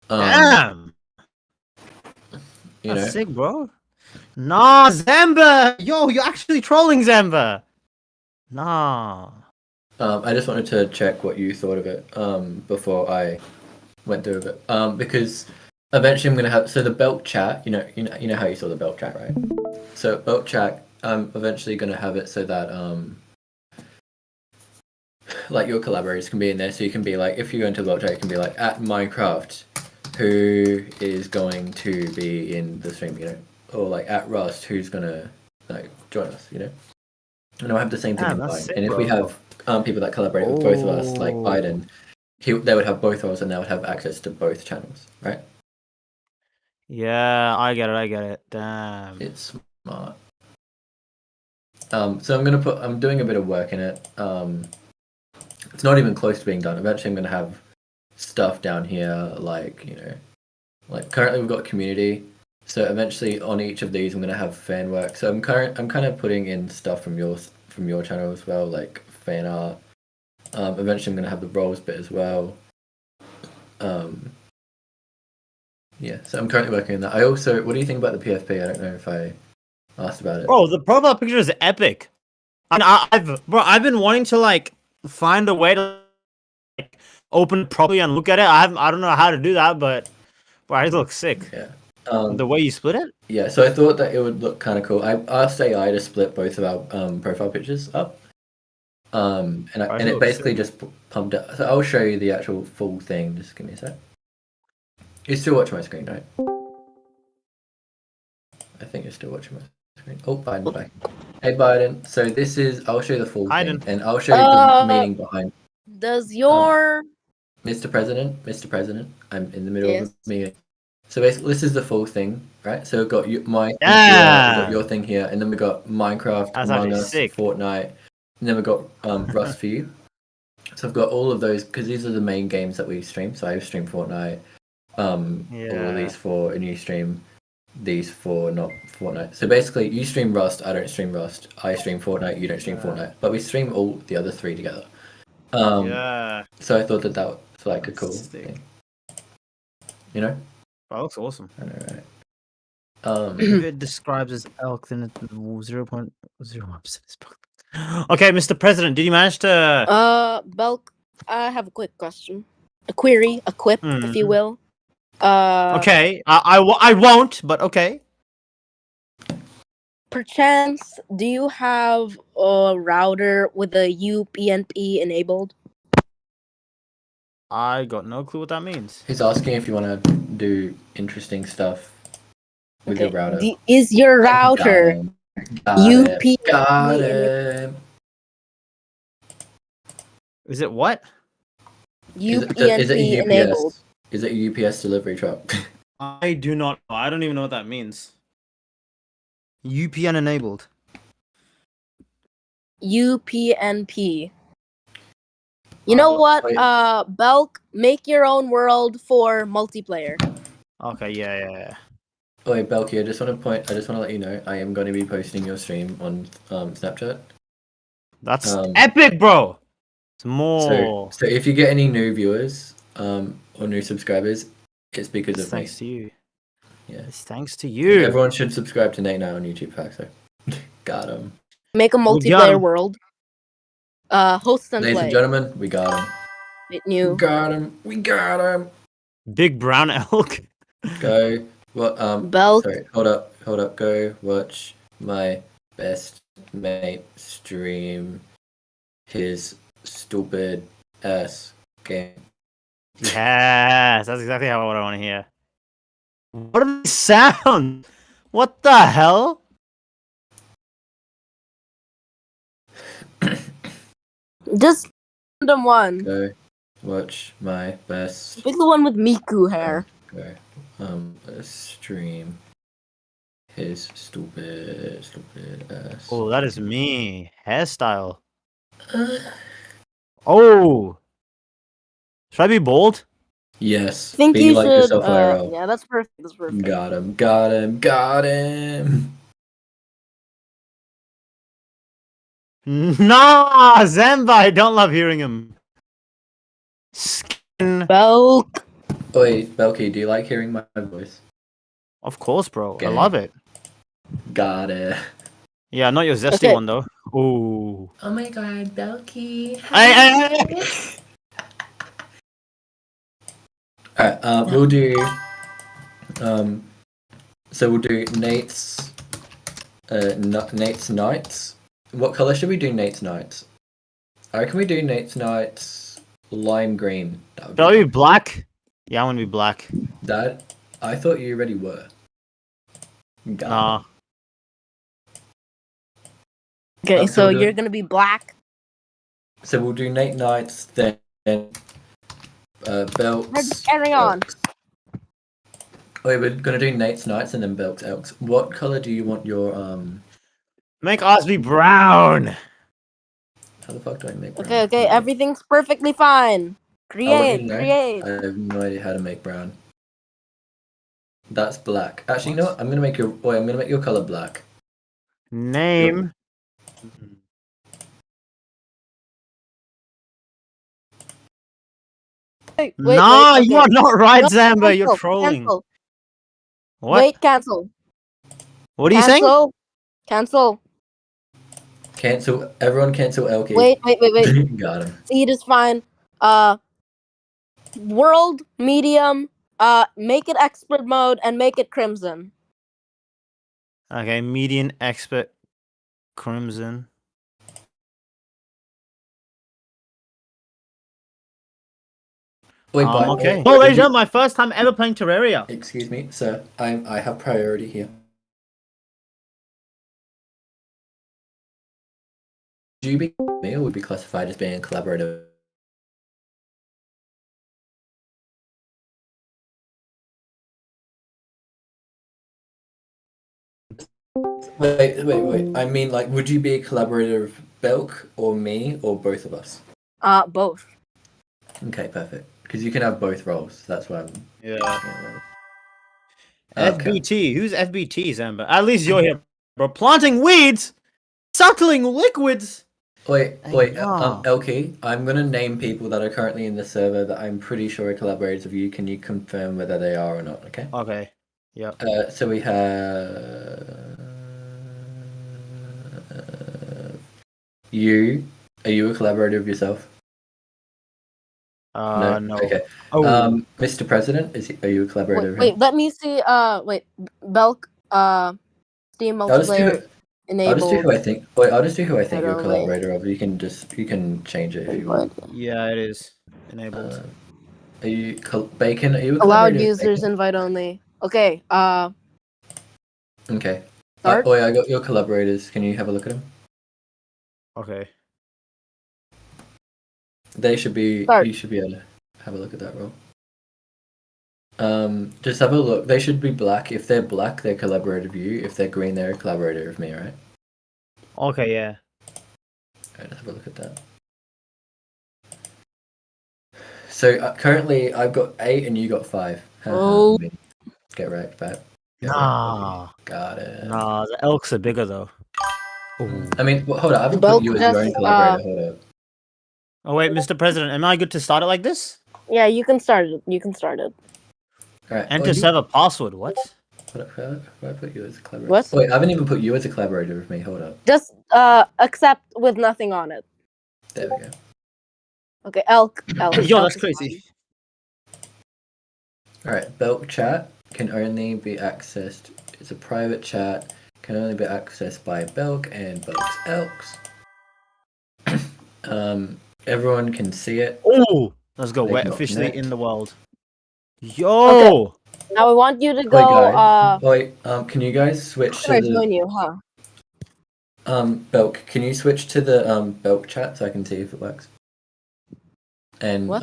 Damn. You That's know. sick, bro. Nah, Zamba. Yo, you're actually trolling Zamba. Nah. I just wanted to check what you thought of it before I went through it. Because eventually I'm gonna have the belt chat. You know how you saw the belt chat, right? So belt chat. I'm eventually gonna have it so that like your collaborators can be in there. So you can be like, if you go into the belt chat, you can be like at Minecraft, who is going to be in the stream, or like at Rust, who's gonna like join us, And I'll have the same thing Damn, in that's mind. sick, And if we bro. have people that collaborate with both of us, like Oh. Biden, they would have both roles and they would have access to both channels, right? Yeah, I get it. Damn. It's smart. So I'm doing a bit of work in it. It's not even close to being done. Eventually I'm gonna have stuff down here, like like currently we've got community. So eventually on each of these I'm gonna have fan work. So I'm kind of putting in stuff from your channel as well, like fan art. Eventually I'm gonna have the roles bit as well. Yeah, so I'm currently working on that. I also, what do you think about the PFP? I don't know if I asked about it. Bro, the profile picture is epic. I've been wanting to like find a way to like open it properly and look at it. I don't know how to do that, but bro, it looks sick. Yeah. The way you split it? Yeah, so I thought that it would look kind of cool. I asked AI to split both of our profile pictures up. And it basically just pumped up. So I'll show you the actual full thing. Just give me a sec. You're still watching my screen, right? I think you're still watching my screen. Oh, Biden's back. Hey, Biden. So this is, I'll show you the full thing, and I'll show you the meaning behind. Does your Mr. President, I'm in the middle Yes. of a meeting. So basically, this is the full thing, right? So we've got my thing here, we've got your thing here, and then we've got Minecraft, That's Among actually Us, sick. Fortnite, and then we've got Rust for you. So I've got all of those because these are the main games that we stream. So I stream Fortnite, all of these for a new stream, these for not Fortnite. So basically, you stream Rust, I don't stream Rust. I stream Fortnite, you don't stream Fortnite, but we stream all the other three together. Yeah. So I thought that was like a cool thing. You know? That looks awesome. I know, right? If it describes as elk, then it's 0.01%. Okay, Mr. President, did you manage to? Belk, I have a quick question, a query, a quip, if you will. Okay, I won't, but okay. Perchance, do you have a router with a UPnP enabled? I got no clue what that means. He's asking if you want to do interesting stuff with your router. Is your router UPnP Got enabled? it. Is it what? UPnP enabled. Is it a UPS delivery truck? I do not know. I don't even know what that means. UPN enabled. UPnP. You know what? wait. Belk, make your own world for multiplayer. Okay, yeah. Oh wait, Belky, I just want to let you know I am going to be posting your stream on Snapchat. That's epic, bro. It's more. So if you get any new viewers or new subscribers, it's because of me. Thanks to you. Yeah. It's thanks to you. Everyone should subscribe to Nate now on YouTube. Facts. So got him. Make a multiplayer world. Host and Ladies play. and gentlemen, we got him. New. We got him. We got him. Big brown elk. Go. What? Belk. Sorry. Hold up. Go watch my best mate stream his stupid ass game. Yes, that's exactly what I want to hear. What are these sounds? What the hell? Just random one. Go watch my best. Pick the one with Miku hair. Go. Stream his stupid ass. Oh, that is me. Hairstyle. Oh. Should I be bold? Yes. Think be you like should. yourself, IRL. Yeah, that's perfect. That's perfect. Got him. Nah, Zamba, I don't love hearing him. Skin. Belk. Oi, Belky, do you like hearing my voice? Of course, bro. I Gang. love it. Got it. Yeah, not your zesty Okay. one though. Ooh. Oh my god, Belky. Hey. Alright, we'll do so we'll do Nate's Nate's Nights. What colour should we do Nate's Nights? I reckon we do Nate's Nights lime green. That would Shall be we be black? Yeah, I want to be black. that. I thought you already were. Got Nah. Okay, So so we'll do you're it. gonna be black. So we'll do Nate Nights, then Belks. Carry on. Wait, we're gonna do Nate's Nights and then Belks Elks. What color do you want your Make ours be brown. How the fuck do I make brown? Okay, everything's perfectly fine. I'll let you Create, know. create. I have no idea how to make brown. That's black. Actually, you know what? I'm gonna make your color black. Name. Wait, Nah, okay. you are not right, No, Zamba. You're cancel, trolling. Cancel. What? Wait, cancel. What are you saying? Cancel. Cancel. Everyone cancel LK. Wait. Got him. Seed is fine. World, medium, make it expert mode and make it crimson. Okay, median expert crimson. Wait, okay. Oh, ladies and gentlemen, my first time ever playing Terraria. Excuse me, sir. I have priority here. Would you be me or would be classified as being a collaborator? Wait. I mean, like, would you be a collaborator of Belk or me or both of us? Both. Okay, perfect. Because you can have both roles. That's why I'm. Yeah. Okay. FBT. Who's FBT, Zamba? At least you're here, bro. Planting weeds, suckling liquids. Wait, LK, I'm gonna name people that are currently in the server that I'm pretty sure are collaborators of you. Can you confirm whether they are or not? Okay. Okay. Yep. So we have you. Are you a collaborator of yourself? No. Okay. Oh. Mr. President, are you a collaborator of him? Wait, let me see. Belk. Steam multiplayer enabled. I'll just do who I think. Wait, I'll just do who I think Not you're a only. collaborator of. You can change it if you want. Yeah, it is enabled. Are you Bacon? Are you a Allowed collaborator? users invite only. Okay. Okay. Start. I got your collaborators. Can you have a look at them? Okay. They should be. Start. You should be able to have a look at that role. Just have a look. They should be black. If they're black, they're collaborator of you. If they're green, they're a collaborator of me. Right? Okay. Yeah. Alright, let's have a look at that. So currently, I've got 8 and you got 5. Oh. Get wrecked, Pat. Nah. Got it. Nah, the elks are bigger though. Ooh. I mean, hold on. I haven't put you as your own collaborator. Hold up. Oh wait, Mr. President, am I good to start it like this? Yeah, you can start it. Alright. Enter server password. What? Where I put you as a collaborator? What? Wait, I haven't even put you as a collaborator with me. Hold up. Just accept with nothing on it. There we go. Okay, Elk. Yo, that's crazy. Alright, Belk chat can only be accessed. It's a private chat. Can only be accessed by Belk and Belk's Elks. Everyone can see it. Oh, let's go. They We're can officially connect. in the world. Yo. Okay. Now I want you to go. Can you guys switch to I the join you, huh? Belk? Can you switch to the Belk chat so I can see if it works? And What?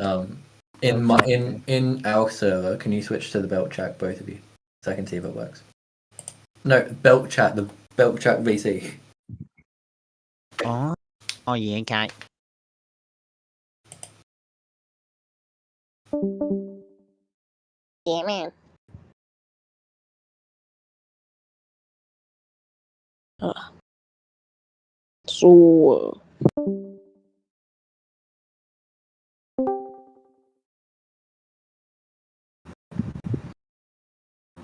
in our server, can you switch to the Belk chat, both of you, so I can see if it works? No, Belk chat, the Belk chat VC. Oh yeah, okay. Yeah, man. So,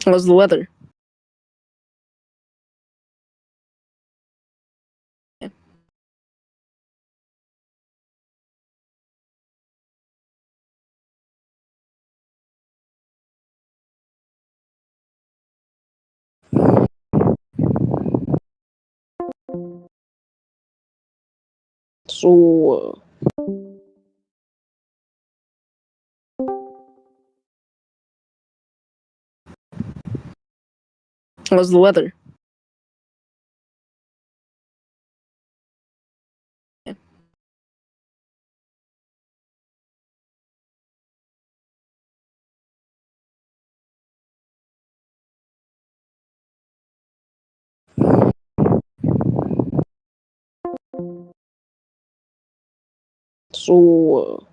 how's the weather? So, how's the weather? So,